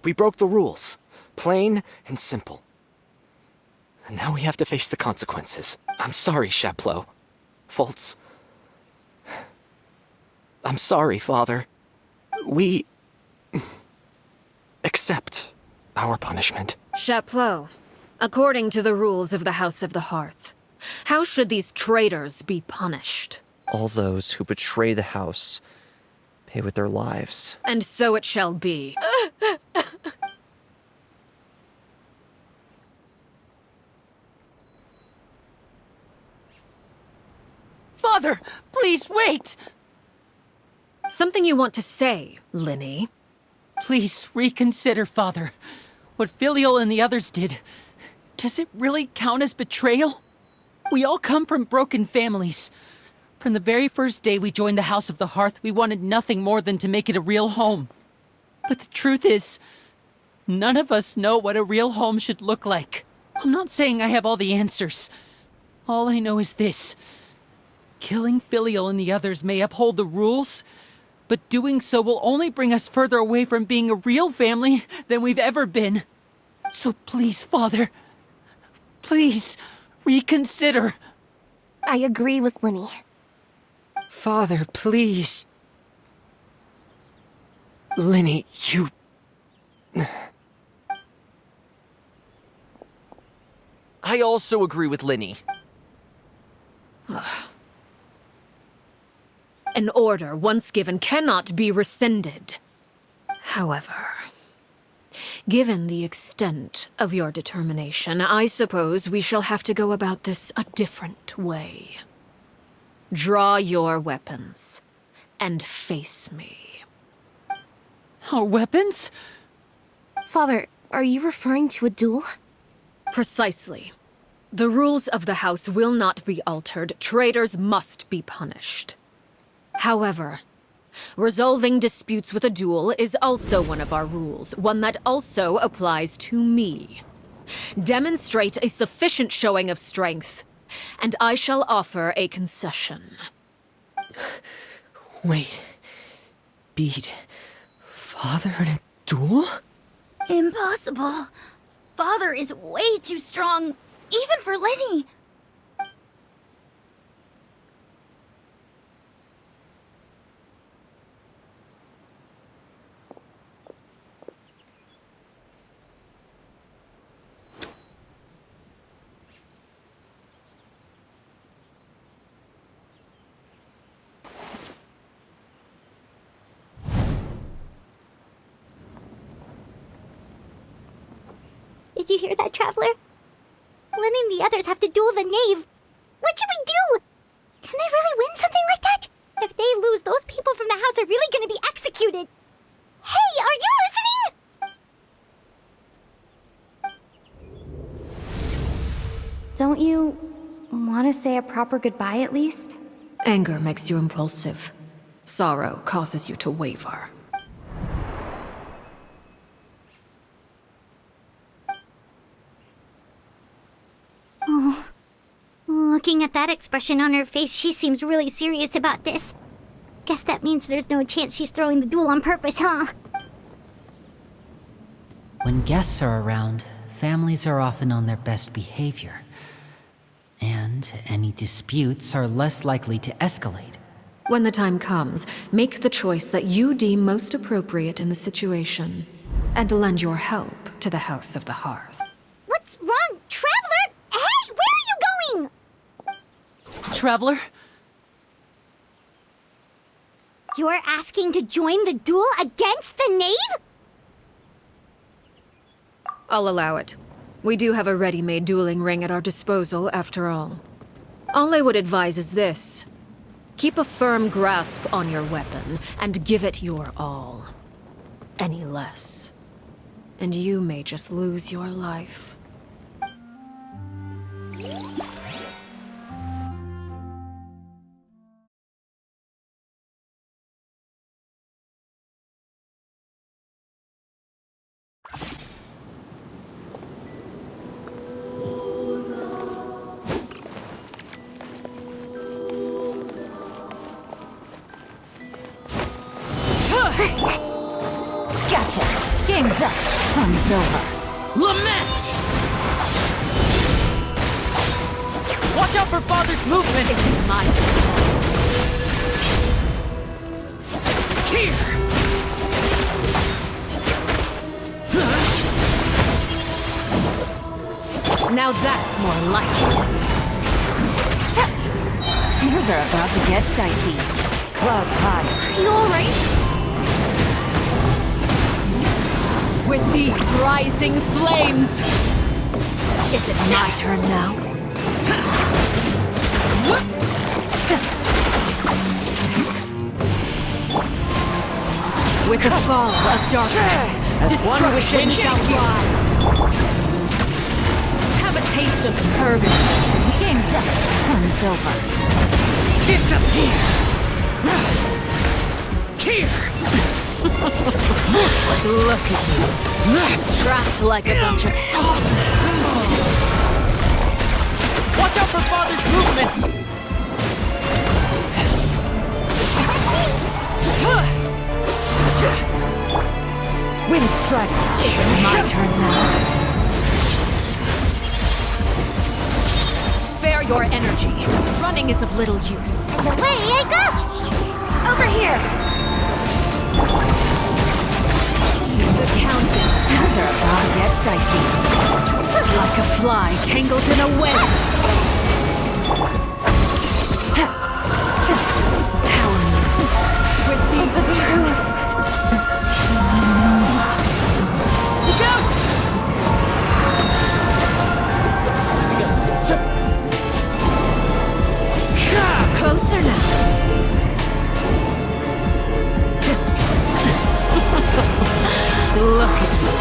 We broke the rules, plain and simple. And now we have to face the consequences. I'm sorry, Chaplot. Foltz. I'm sorry, Father. We accept our punishment. Chaplot, according to the rules of the House of the Hearth, how should these traitors be punished? All those who betray the house pay with their lives. And so it shall be. Father, please wait! Something you want to say, Linny? Please reconsider, Father. What Filial and the others did, does it really count as betrayal? We all come from broken families. From the very first day we joined the House of the Hearth, we wanted nothing more than to make it a real home. But the truth is, none of us know what a real home should look like. I'm not saying I have all the answers. All I know is this. Killing Filial and the others may uphold the rules, but doing so will only bring us further away from being a real family than we've ever been. So please, Father, please reconsider. I agree with Linny. Father, please. Linny, you... I also agree with Linny. An order once given cannot be rescinded. However, given the extent of your determination, I suppose we shall have to go about this a different way. Draw your weapons and face me. Our weapons? Father, are you referring to a duel? Precisely. The rules of the house will not be altered. Traitors must be punished. However, resolving disputes with a duel is also one of our rules, one that also applies to me. Demonstrate a sufficient showing of strength, and I shall offer a concession. Wait. Beat Father in a duel? Impossible. Father is way too strong, even for Linny. Did you hear that, Traveler? Lenny and the others have to duel the knave. What should we do? Can they really win something like that? If they lose, those people from the house are really gonna be executed. Hey, are you listening? Don't you want to say a proper goodbye at least? Anger makes you impulsive. Sorrow causes you to waver. Oh, looking at that expression on her face, she seems really serious about this. Guess that means there's no chance she's throwing the duel on purpose, huh? When guests are around, families are often on their best behavior. And any disputes are less likely to escalate. When the time comes, make the choice that you deem most appropriate in the situation, and lend your help to the House of the Hearth. What's wrong, Traveler? Hey, where are you going? Traveler? You're asking to join the duel against the knave? I'll allow it. We do have a ready-made dueling ring at our disposal, after all. All I would advise is this. Keep a firm grasp on your weapon, and give it your all. Any less, and you may just lose your life. Gotcha. Game's up. Fun's over. Lament! Watch out for Father's movements! It's my turn. Here! Now that's more like it. Things are about to get dicey. Cloud's high. You alright? With these rising flames! Is it my turn now? With the fall of darkness, destruction shall rise. Have a taste of purgatory. Game's up. Fun's over. Disappear! Here! Look at you. Trapped like a bunch of helpless. Watch out for Father's movements! Wind strike. Is it my turn now? Spare your energy. Running is of little use. And away I go! Over here. The countdown. Things are about to get dicey. Like a fly tangled in a web. How amusing. With the accused. Look out! Closer now. Look at you.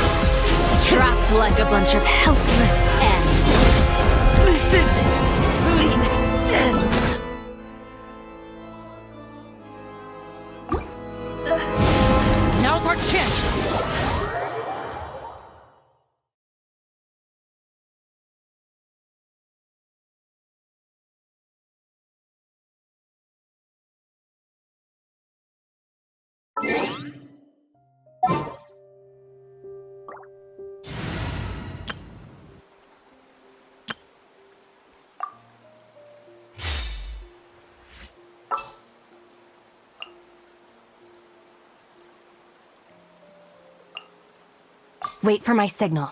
Trapped like a bunch of helpless animals. This is... Who's next? Now's our chance! Wait for my signal.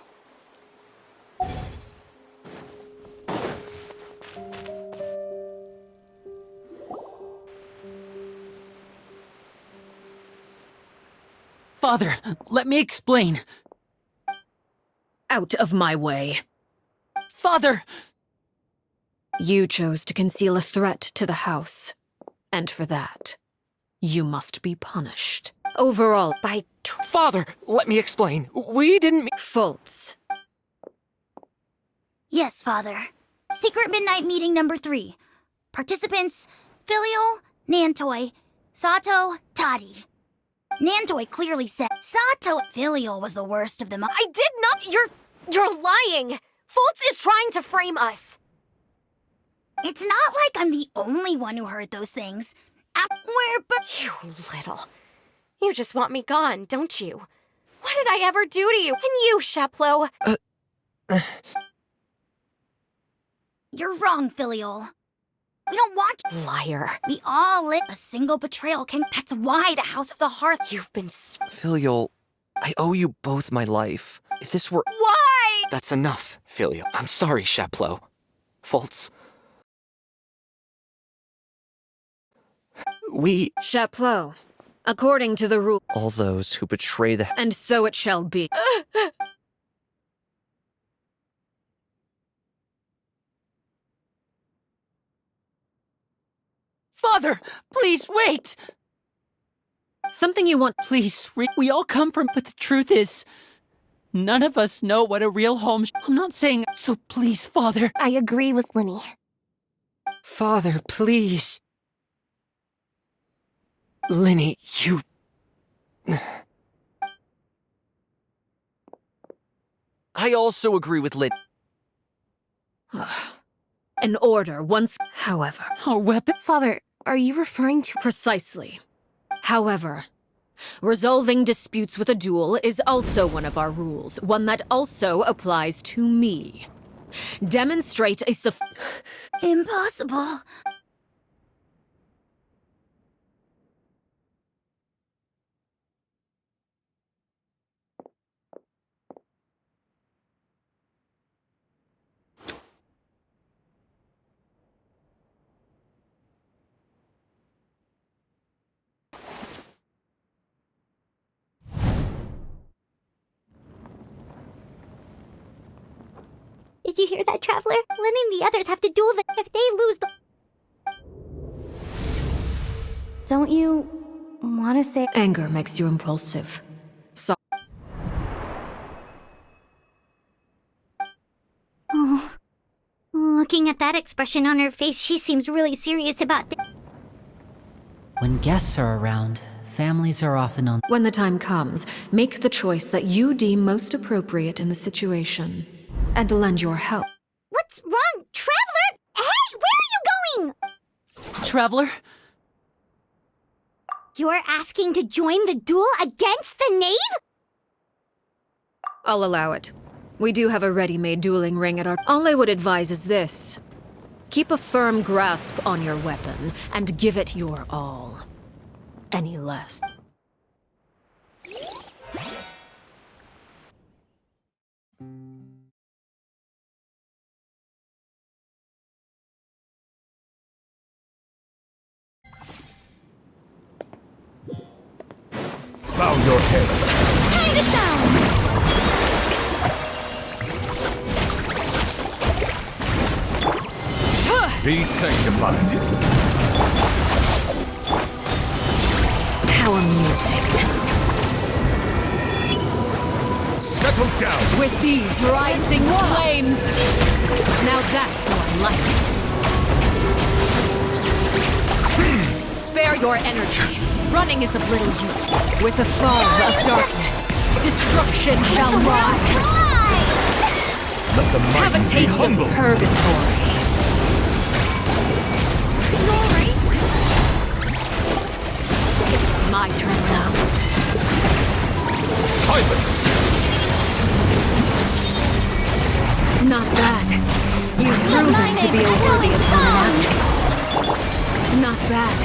Father, let me explain. Out of my way. Father! You chose to conceal a threat to the house. And for that, you must be punished. Overall, by Father, let me explain. We didn't mean... faults. Yes, Father. Secret Midnight Meeting number 3. Participants, Filial, Nantoi, Sato, Toddy. Nantoi clearly said Sato Filial was the worst of them all. I did not. You're lying. Fultz is trying to frame us. It's not like I'm the only one who heard those things. You little. You just want me gone, don't you? What did I ever do to you? And you, Sheplo. You're wrong, Filial. We don't want you. Liar. We all live a single betrayal can. That's why the House of the Hearth. You've been Filial, I owe you both my life. If this were— Why? That's enough, Filio. I'm sorry, Chaplot. Faults. We— Chaplot, according to the rule, all those who betray the— and so it shall be. Father, please wait! Something you want. Please, we all come from, but the truth is, none of us know what a real home I'm not saying, so please, Father. I agree with Linny. Father, please. Linny, you— I also agree with Lynn. An order once, however. Our weapon. Father, are you referring to— Precisely. However, resolving disputes with a duel is also one of our rules, one that also applies to me. Demonstrate a Impossible. Did you hear that, Traveler? Lynn and the others have to duel if they lose the— Don't you want to say— Anger makes you impulsive. So Oh. Looking at that expression on her face, she seems really serious about this. When guests are around, families are often on. when the time comes, make the choice that you deem most appropriate in the situation, and lend your help. What's wrong? Traveler? Hey, where are you going? Traveler? You're asking to join the duel against the knave? I'll allow it. We do have a ready-made dueling ring at our— All I would advise is this. Keep a firm grasp on your weapon, and give it your all. Any less. Bow your head. Time to shine! Be sanctified. How amusing. Settle down. With these rising flames! Now that's how I like it. Spare your energy. Running is of little use. With the fall of darkness, destruction shall rise. Let the Have a mighty be taste of humbled. purgatory. You alright? It's my turn now. Silence. Not bad. You've proven to be a worthy opponent after all. Not bad.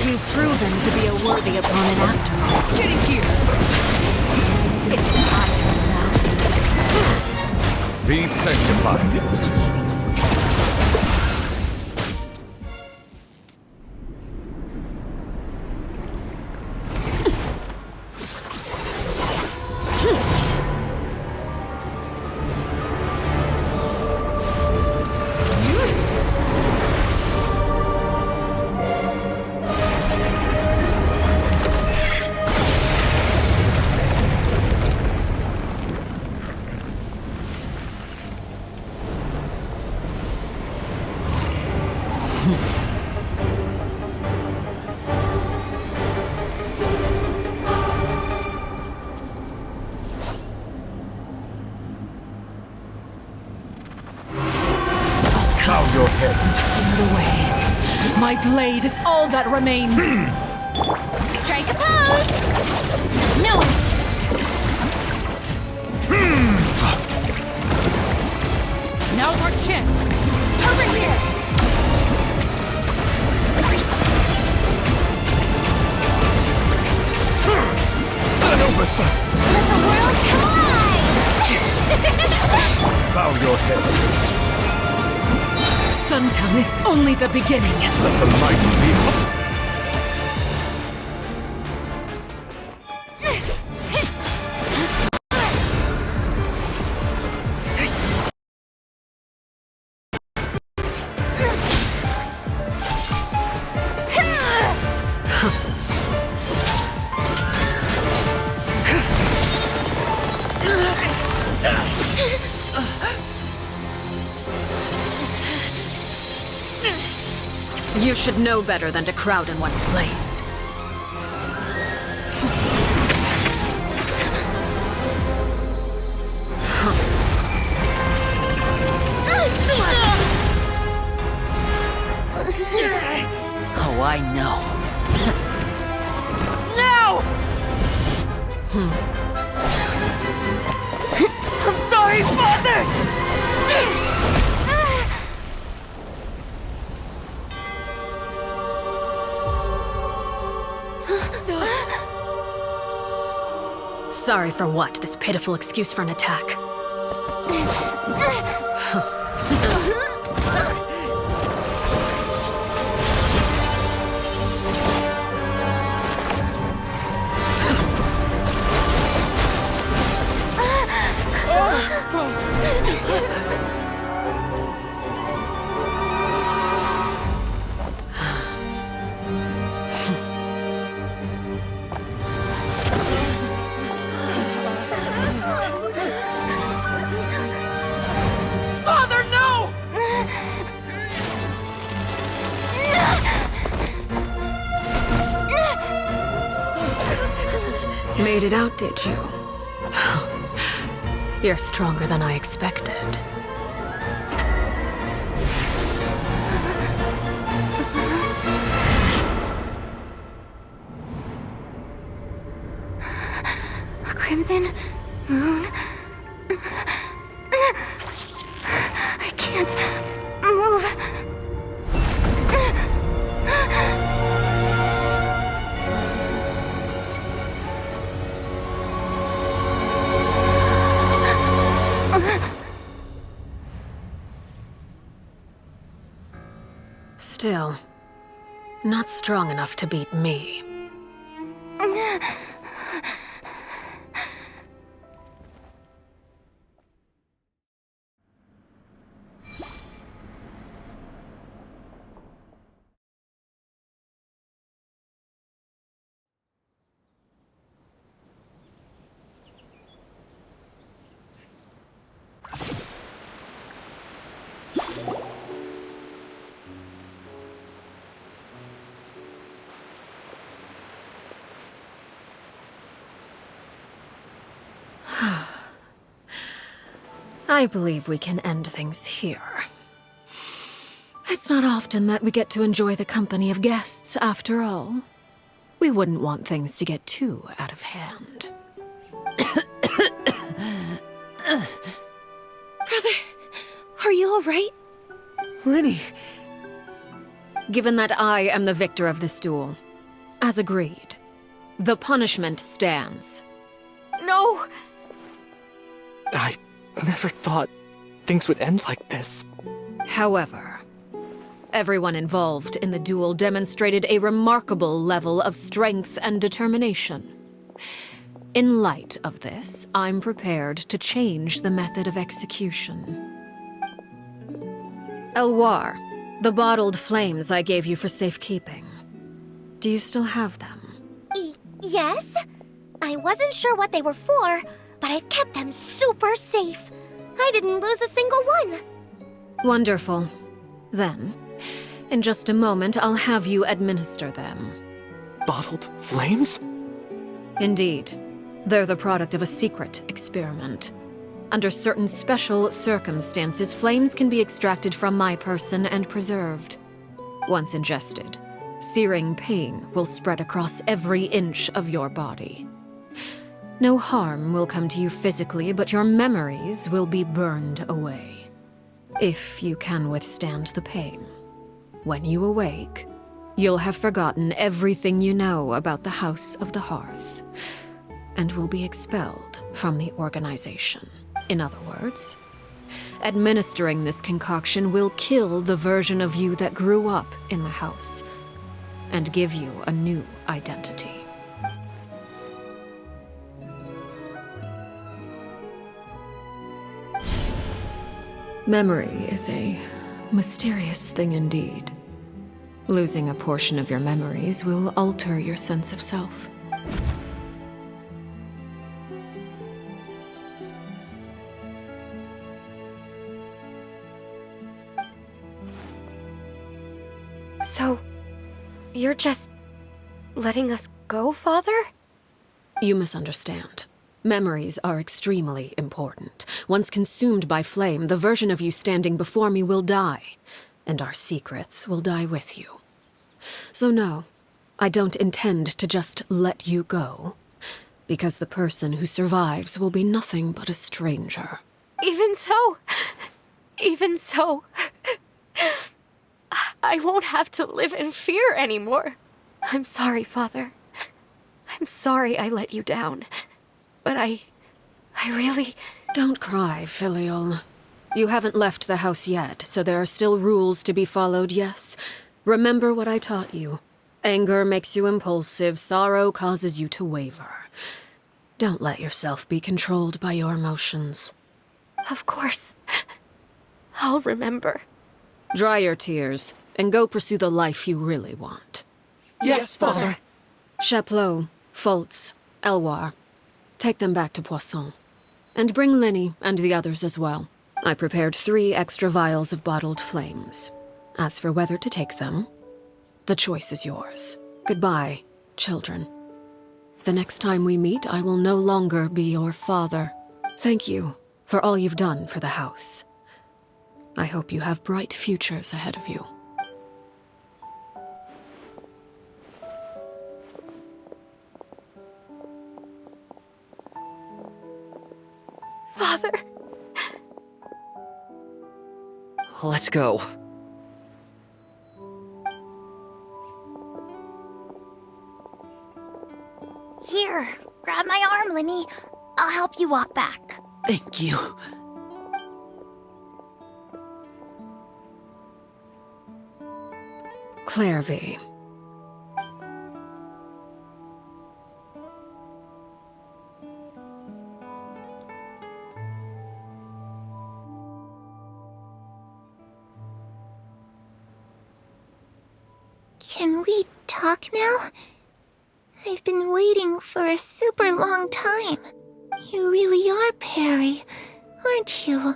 You've proven to be a worthy opponent after all. Get in here! It's my turn now. Be sanctified. Darkness has been seared away. My blade is all that remains. Strike a pose! No! Now's our chance! Over here! An oversight. Let the world collide! Bow your head. Suntown is only the beginning. Let the mighty be humble. You should know better than to crowd in one place. Oh, I know. No! I'm sorry, Father! Sorry for what? This pitiful excuse for an attack. Father, no! Made it out, did you? You're stronger than I expected. A crimson moon. I can't move. Still, not strong enough to beat me. I believe we can end things here. It's not often that we get to enjoy the company of guests, after all. We wouldn't want things to get too out of hand. Brother, are you alright? Lenny. Given that I am the victor of this duel, as agreed, the punishment stands. No! I never thought things would end like this. However, everyone involved in the duel demonstrated a remarkable level of strength and determination. In light of this, I'm prepared to change the method of execution. Elwar, the bottled flames I gave you for safekeeping. Do you still have them? Yes? I wasn't sure what they were for, but I've kept them super safe. I didn't lose a single one. Wonderful. Then, in just a moment, I'll have you administer them. Bottled flames? Indeed. They're the product of a secret experiment. Under certain special circumstances, flames can be extracted from my person and preserved. Once ingested, searing pain will spread across every inch of your body. No harm will come to you physically, but your memories will be burned away. If you can withstand the pain. When you awake, you'll have forgotten everything you know about the House of the Hearth, and will be expelled from the organization. In other words, Administering this concoction will kill the version of you that grew up in the house, and give you a new identity. Memory is a mysterious thing indeed. Losing a portion of your memories will alter your sense of self. So, you're just letting us go, Father? You misunderstand. Memories are extremely important. Once consumed by flame, the version of you standing before me will die, and our secrets will die with you. So no, I don't intend to just let you go, because the person who survives will be nothing but a stranger. Even so, I won't have to live in fear anymore. I'm sorry, Father. I'm sorry I let you down. But I really... Don't cry, Filial. You haven't left the house yet, so there are still rules to be followed, yes? Remember what I taught you. Anger makes you impulsive, sorrow causes you to waver. Don't let yourself be controlled by your emotions. Of course. I'll remember. Dry your tears, and go pursue the life you really want. Yes, Father. Chaplot, Foltz, Elwar. Take them back to Poisson. And bring Linny and the others as well. I prepared 3 extra vials of bottled flames. As for whether to take them, the choice is yours. Goodbye, children. The next time we meet, I will no longer be your father. Thank you for all you've done for the house. I hope you have bright futures ahead of you. Father! Let's go. Here, grab my arm, Linny. I'll help you walk back. Thank you. Clairvy. Can we talk now? I've been waiting for a super long time. You really are Perry, aren't you?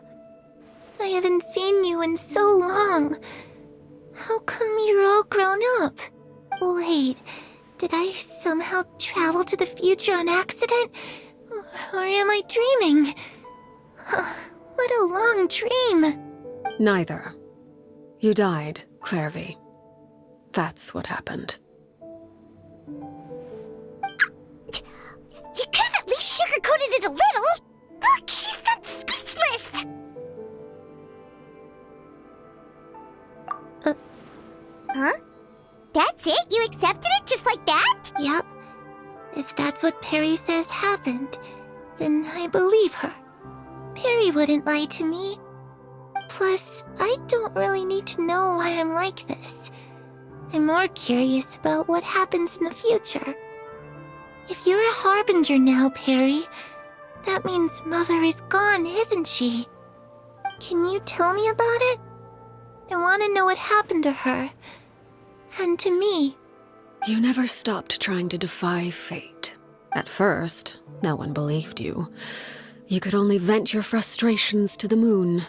I haven't seen you in so long. How come you're all grown up? Wait, did I somehow travel to the future on accident? Or am I dreaming? What a long dream. Neither. You died, Clairvy. That's what happened. You could have at least sugarcoated it a little. Look, she's that speechless. Huh? That's it? You accepted it just like that? Yep. If that's what Perry says happened, then I believe her. Perry wouldn't lie to me. Plus, I don't really need to know why I'm like this. I'm more curious about what happens in the future. If you're a harbinger now, Perry, that means Mother is gone, isn't she? Can you tell me about it? I want to know what happened to her. And to me. You never stopped trying to defy fate. At first, no one believed you. You could only vent your frustrations to the moon.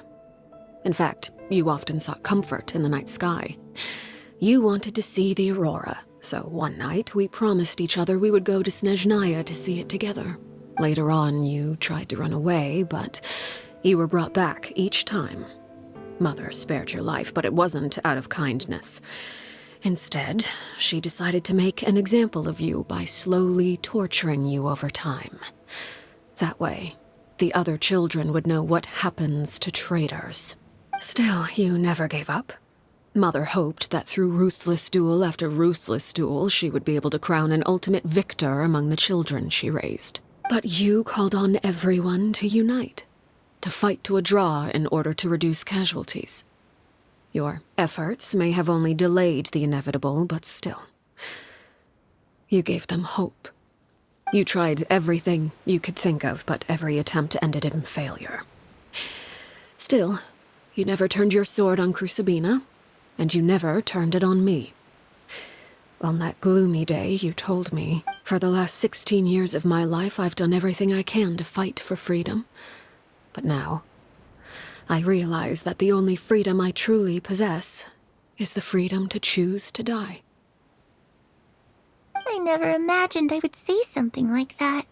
In fact, you often sought comfort in the night sky. You wanted to see the aurora, so one night we promised each other we would go to Snezhnaya to see it together. Later on, you tried to run away, but you were brought back each time. Mother spared your life, but it wasn't out of kindness. Instead, she decided to make an example of you by slowly torturing you over time. That way, the other children would know what happens to traitors. Still, you never gave up. Mother hoped that through ruthless duel after ruthless duel, she would be able to crown an ultimate victor among the children she raised. But you called on everyone to unite, to fight to a draw in order to reduce casualties. Your efforts may have only delayed the inevitable, but still. You gave them hope. You tried everything you could think of, but every attempt ended in failure. Still, you never turned your sword on Crucibina, and you never turned it on me. On that gloomy day, you told me, for the last 16 years of my life, I've done everything I can to fight for freedom. But now, I realize that the only freedom I truly possess is the freedom to choose to die. I never imagined I would say something like that.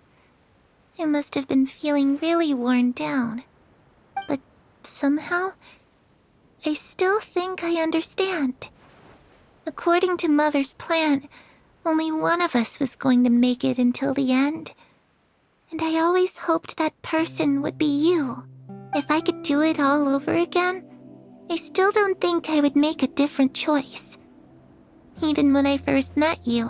I must have been feeling really worn down. But somehow, I still think I understand. According to Mother's plan, only one of us was going to make it until the end. And I always hoped that person would be you. If I could do it all over again, I still don't think I would make a different choice. Even when I first met you,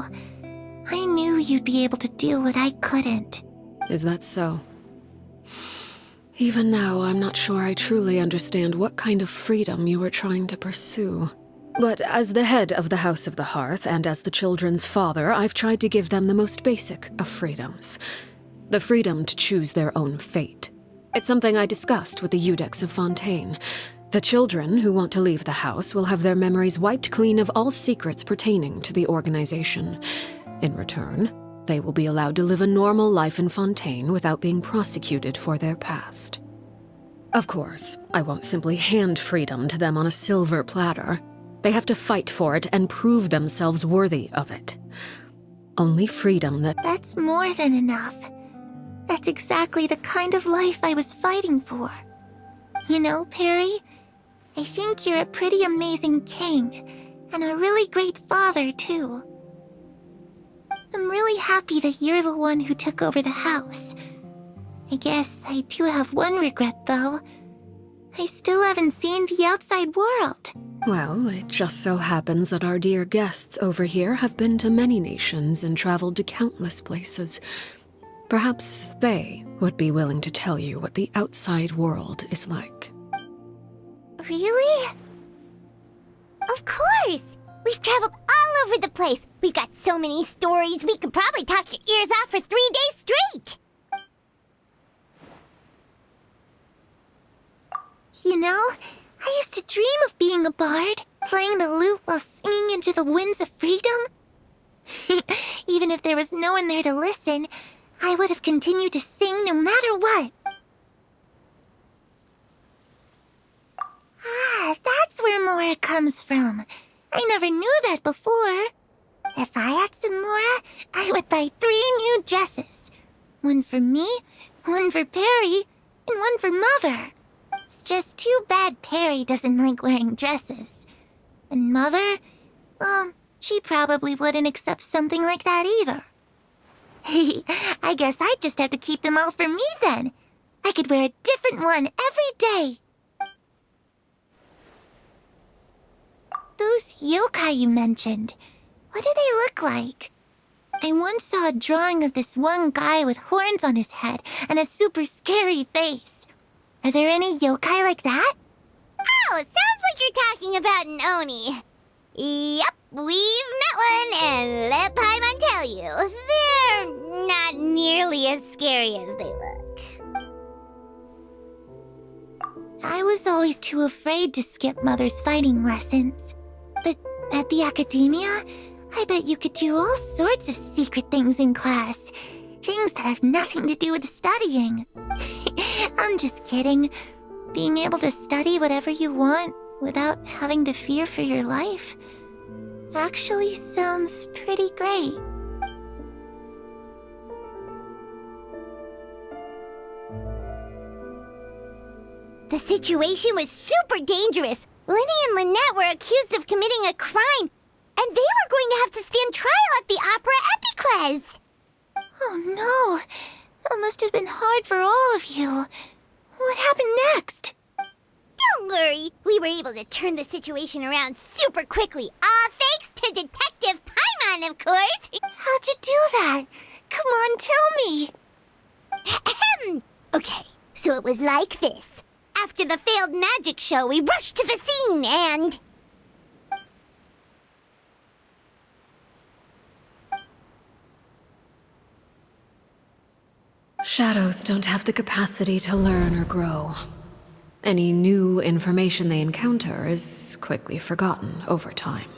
I knew you'd be able to do what I couldn't. Is that so? Even now, I'm not sure I truly understand what kind of freedom you were trying to pursue. But as the head of the House of the Hearth and as the children's father, I've tried to give them the most basic of freedoms. The freedom to choose their own fate. It's something I discussed with the Iudex of Fontaine. The children who want to leave the house will have their memories wiped clean of all secrets pertaining to the organization. In return, they will be allowed to live a normal life in Fontaine without being prosecuted for their past. Of course, I won't simply hand freedom to them on a silver platter. They have to fight for it and prove themselves worthy of it. Only freedom that... That's more than enough. That's exactly the kind of life I was fighting for. You know, Perry, I think you're a pretty amazing king, and a really great father, too. I'm really happy that you're the one who took over the house. I guess I do have one regret, though. I still haven't seen the outside world. Well, it just so happens that our dear guests over here have been to many nations and traveled to countless places. Perhaps they would be willing to tell you what the outside world is like. Really? Of course! We've traveled all over the place. We've got so many stories, we could probably talk your ears off for 3 days straight! You know, I used to dream of being a bard, playing the lute while singing into the winds of freedom. Even if there was no one there to listen, I would have continued to sing no matter what. Ah, that's where Mora comes from. I never knew that before. If I had some Mora, I would buy 3 new dresses. One for me, one for Perry, and one for Mother. It's just too bad Perry doesn't like wearing dresses. And Mother, she probably wouldn't accept something like that either. I guess I'd just have to keep them all for me then. I could wear a different one every day. Those yokai you mentioned, what do they look like? I once saw a drawing of this one guy with horns on his head and a super scary face. Are there any yokai like that? Oh, sounds like you're talking about an Oni. Yep, we've met one, and let Paimon tell you, they're not nearly as scary as they look. I was always too afraid to skip Mother's fighting lessons. But at the academia, I bet you could do all sorts of secret things in class. Things that have nothing to do with studying. I'm just kidding. Being able to study whatever you want without having to fear for your life actually sounds pretty great. The situation was super dangerous. Lenny and Lynette were accused of committing a crime, and they were going to have to stand trial at the Opera Epicles. Oh no, that must have been hard for all of you. What happened next? Don't worry, we were able to turn the situation around super quickly, all thanks to Detective Paimon, of course. How'd you do that? Come on, tell me. Okay, So it was like this. After the failed magic show, we rushed to the scene and... Shadows don't have the capacity to learn or grow. Any new information they encounter is quickly forgotten over time.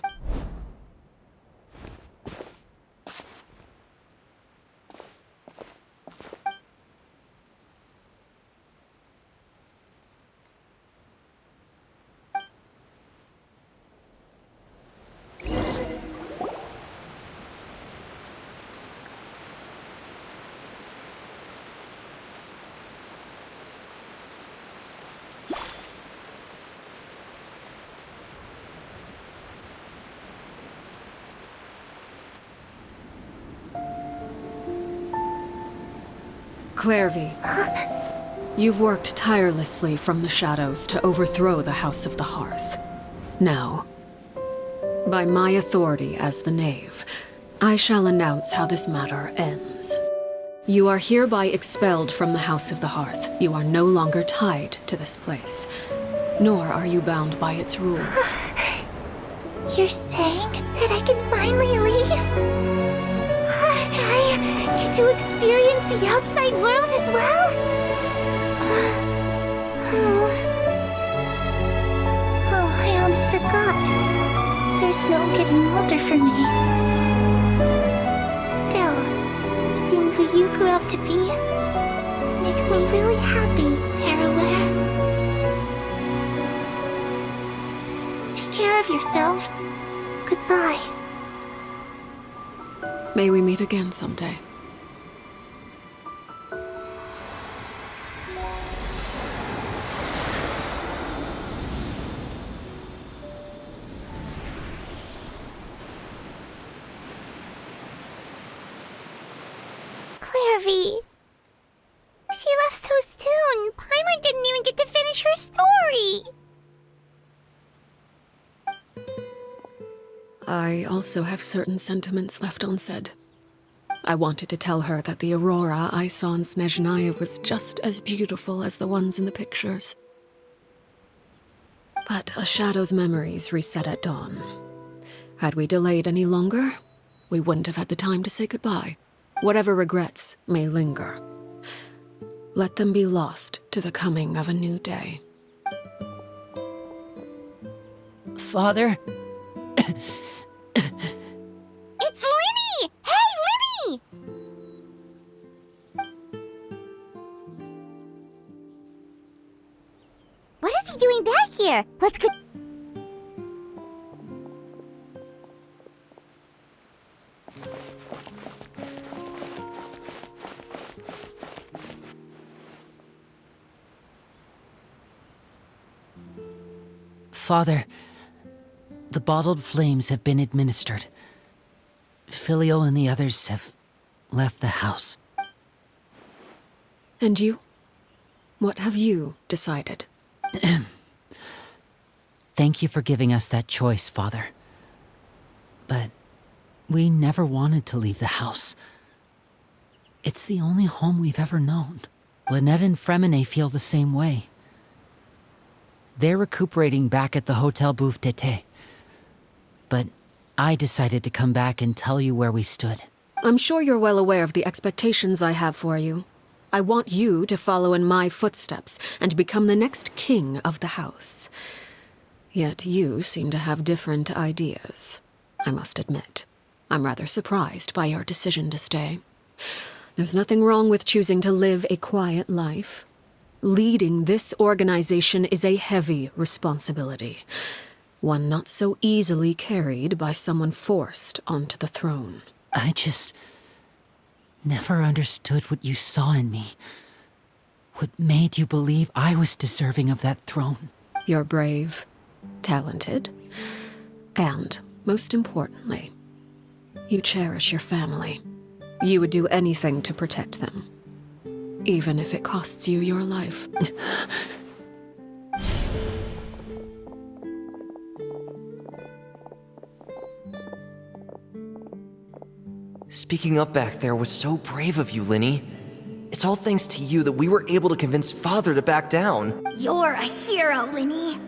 Clairvy, you've worked tirelessly from the shadows to overthrow the House of the Hearth. Now, by my authority as the Knave, I shall announce how this matter ends. You are hereby expelled from the House of the Hearth. You are no longer tied to this place, nor are you bound by its rules. You're saying that I can finally leave? I get to experience the outside world as well? Oh, I almost forgot. There's no getting older for me. Still, seeing who you grew up to be makes me really happy, FATHERRR. Take care of yourself. Goodbye. May we meet again someday. Clairvy. She left so soon. Paimon didn't even get to finish her story. I also have certain sentiments left unsaid. I wanted to tell her that the aurora I saw in Snezhnaya was just as beautiful as the ones in the pictures. But a shadow's memories reset at dawn. Had we delayed any longer, we wouldn't have had the time to say goodbye. Whatever regrets may linger, let them be lost to the coming of a new day. Father? It's Lyney! Hey, Lyney! What is he doing back here? Let's go... Father, the bottled flames have been administered. Filial and the others have left the house. And you? What have you decided? Thank you for giving us that choice, Father. But we never wanted to leave the house. It's the only home we've ever known. Lynette and Fremine feel the same way. They're recuperating back at the Hotel Bouffe d'été. But I decided to come back and tell you where we stood. I'm sure you're well aware of the expectations I have for you. I want you to follow in my footsteps and become the next king of the house. Yet you seem to have different ideas. I must admit, I'm rather surprised by your decision to stay. There's nothing wrong with choosing to live a quiet life. Leading this organization is a heavy responsibility, one not so easily carried by someone forced onto the throne. I just never understood what you saw in me. What made you believe I was deserving of that throne? You're brave, talented, and, most importantly, you cherish your family. You would do anything to protect them, even if it costs you your life. Speaking up back there was so brave of you, Lyney. It's all thanks to you that we were able to convince Father to back down. You're a hero, Linny.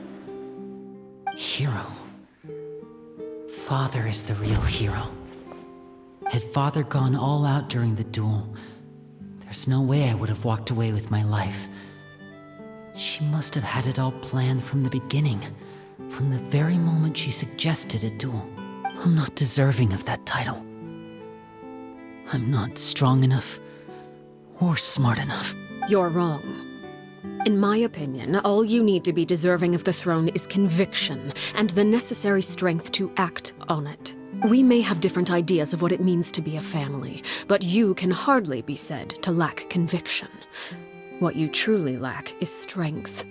Hero. Father is the real hero. Had Father gone all out during the duel, there's no way I would have walked away with my life. She must have had it all planned from the beginning, from the very moment she suggested a duel. I'm not deserving of that title. I'm not strong enough or smart enough. You're wrong. In my opinion, all you need to be deserving of the throne is conviction and the necessary strength to act on it. We may have different ideas of what it means to be a family, but you can hardly be said to lack conviction. What you truly lack is strength.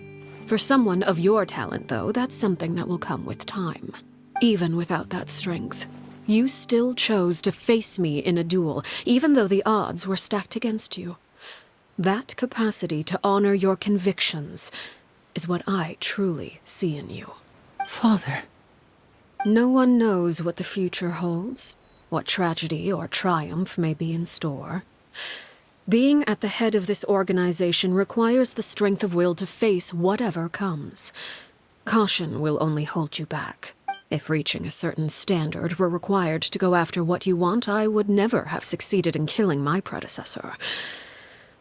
For someone of your talent, though, that's something that will come with time. Even without that strength, you still chose to face me in a duel, even though the odds were stacked against you. That capacity to honor your convictions is what I truly see in you. Father. No one knows what the future holds, what tragedy or triumph may be in store. Being at the head of this organization requires the strength of will to face whatever comes. Caution will only hold you back. If reaching a certain standard were required to go after what you want, I would never have succeeded in killing my predecessor.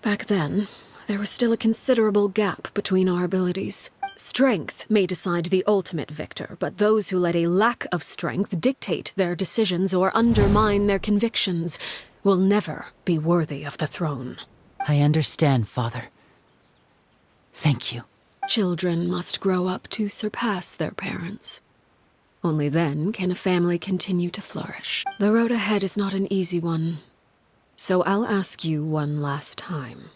Back then, there was still a considerable gap between our abilities. Strength may decide the ultimate victor, but those who let a lack of strength dictate their decisions or undermine their convictions will never be worthy of the throne. I understand, Father. Thank you. Children must grow up to surpass their parents. Only then can a family continue to flourish. The road ahead is not an easy one, so I'll ask you one last time.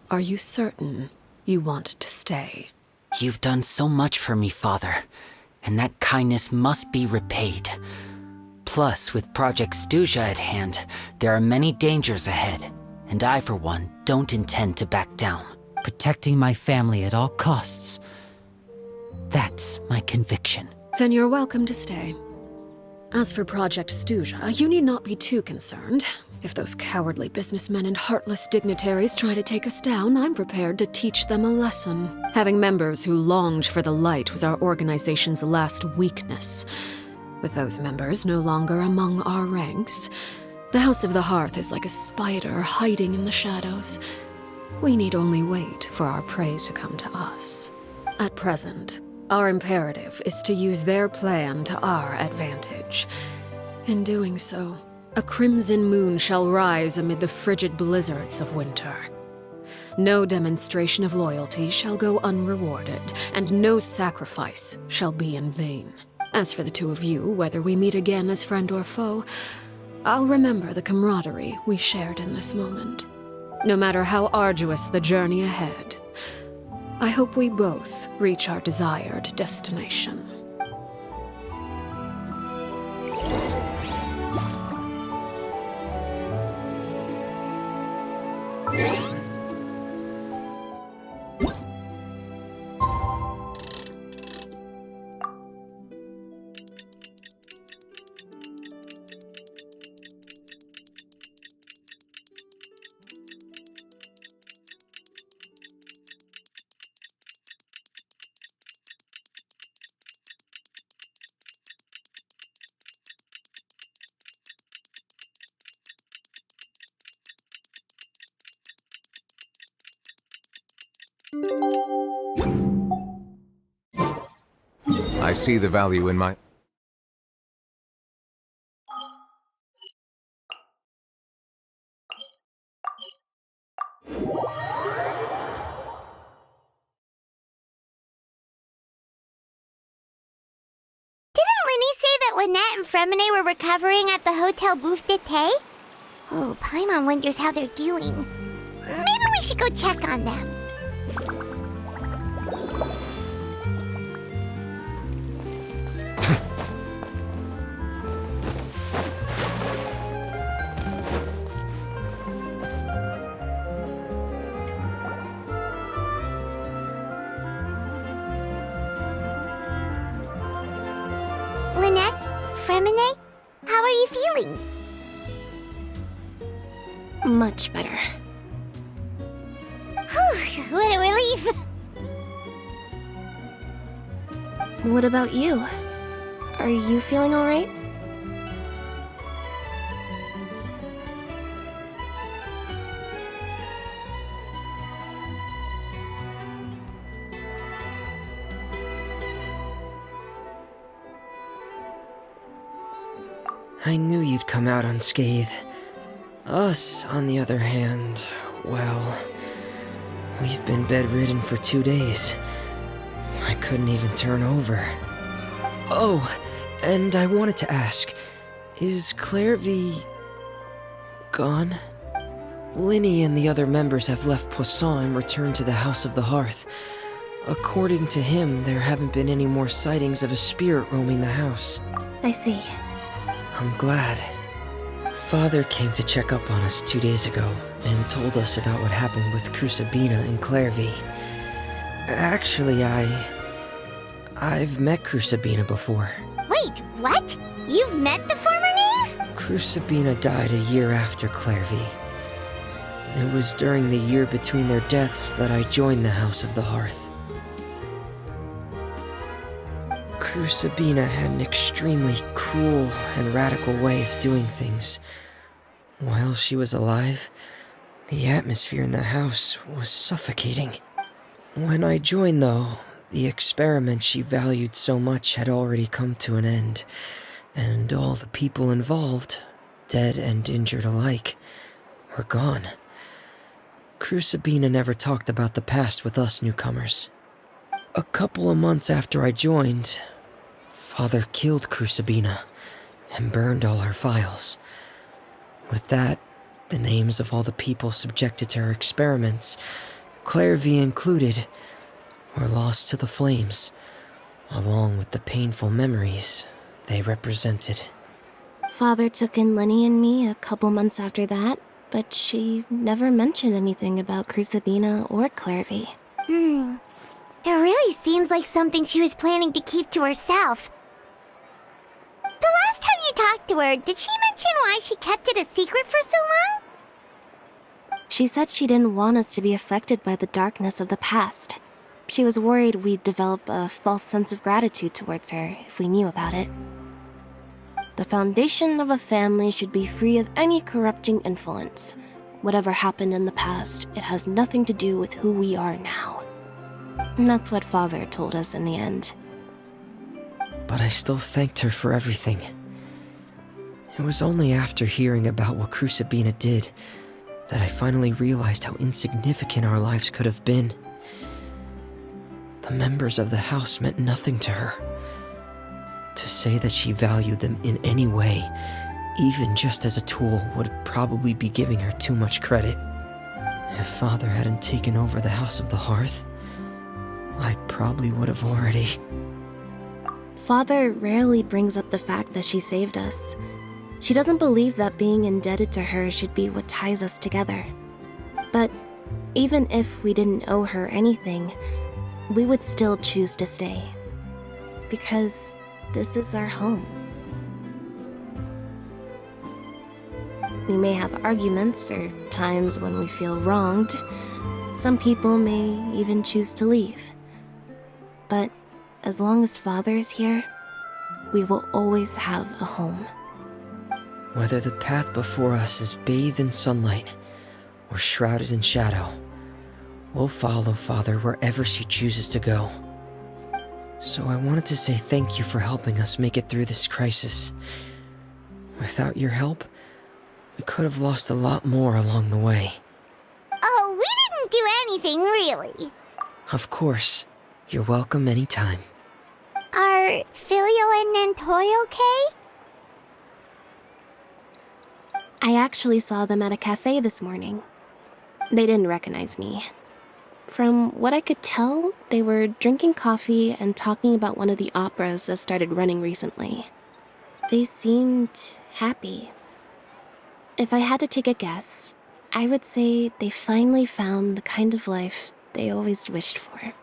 Are you certain you want to stay? You've done so much for me, Father, and that kindness must be repaid. Plus, with Project Stuja at hand, there are many dangers ahead, and I, for one, don't intend to back down. Protecting my family at all costs. That's my conviction. Then you're welcome to stay. As for Project Stuja, you need not be too concerned. If those cowardly businessmen and heartless dignitaries try to take us down, I'm prepared to teach them a lesson. Having members who longed for the light was our organization's last weakness. With those members no longer among our ranks, the House of the Hearth is like a spider hiding in the shadows. We need only wait for our prey to come to us. At present, our imperative is to use their plan to our advantage. In doing so, a crimson moon shall rise amid the frigid blizzards of winter. No demonstration of loyalty shall go unrewarded, and no sacrifice shall be in vain. As for the two of you, whether we meet again as friend or foe, I'll remember the camaraderie we shared in this moment. No matter how arduous the journey ahead, I hope we both reach our desired destination. I see the value in my... Lynette and Fremine were recovering at the Hotel Bouffe d'été? Oh, Paimon wonders how they're doing. Maybe we should go check on them. Lynette? Fremine? How are you feeling? Much better. Whew, what a relief! What about you? Are you feeling alright? I knew you'd come out unscathed. Us, on the other hand, well, we've been bedridden for 2 days. I couldn't even turn over. Oh, and I wanted to ask, is Clairvy gone? Linny and the other members have left Poisson and returned to the House of the Hearth. According to him, there haven't been any more sightings of a spirit roaming the house. I see. I'm glad. Father came to check up on us 2 days ago and told us about what happened with Crucibina and Clairvy. Actually, I've met Crucibina before. Wait, what? You've met the former knave? Crucibina died a year after Clairvy. It was during the year between their deaths that I joined the House of the Hearth. Crucibina had an extremely cruel and radical way of doing things. While she was alive, the atmosphere in the house was suffocating. When I joined, though, the experiment she valued so much had already come to an end, and all the people involved, dead and injured alike, were gone. Crucibina never talked about the past with us newcomers. A couple of months after I joined, Father killed Crucibina and burned all her files. With that, the names of all the people subjected to her experiments, Clairvy included, were lost to the flames, along with the painful memories they represented. Father took in Lenny and me a couple months after that, but she never mentioned anything about Crucibina or Clairvy. It really seems like something she was planning to keep to herself. The last time you talked to her, did she mention why she kept it a secret for so long? She said she didn't want us to be affected by the darkness of the past. She was worried we'd develop a false sense of gratitude towards her if we knew about it. The foundation of a family should be free of any corrupting influence. Whatever happened in the past, it has nothing to do with who we are now. And that's what Father told us in the end. But I still thanked her for everything. It was only after hearing about what Crucibina did that I finally realized how insignificant our lives could have been. The members of the house meant nothing to her. To say that she valued them in any way, even just as a tool, would probably be giving her too much credit. If Father hadn't taken over the House of the Hearth, I probably would have already... Father rarely brings up the fact that she saved us. She doesn't believe that being indebted to her should be what ties us together. But even if we didn't owe her anything, we would still choose to stay. Because this is our home. We may have arguments or times when we feel wronged. Some people may even choose to leave. But as long as Father is here, we will always have a home. Whether the path before us is bathed in sunlight or shrouded in shadow, we'll follow Father wherever she chooses to go. So I wanted to say thank you for helping us make it through this crisis. Without your help, we could have lost a lot more along the way. Oh, we didn't do anything, really. Of course. You're welcome anytime. Are Filial and Nantoy okay? I actually saw them at a cafe this morning. They didn't recognize me. From what I could tell, they were drinking coffee and talking about one of the operas that started running recently. They seemed happy. If I had to take a guess, I would say they finally found the kind of life they always wished for.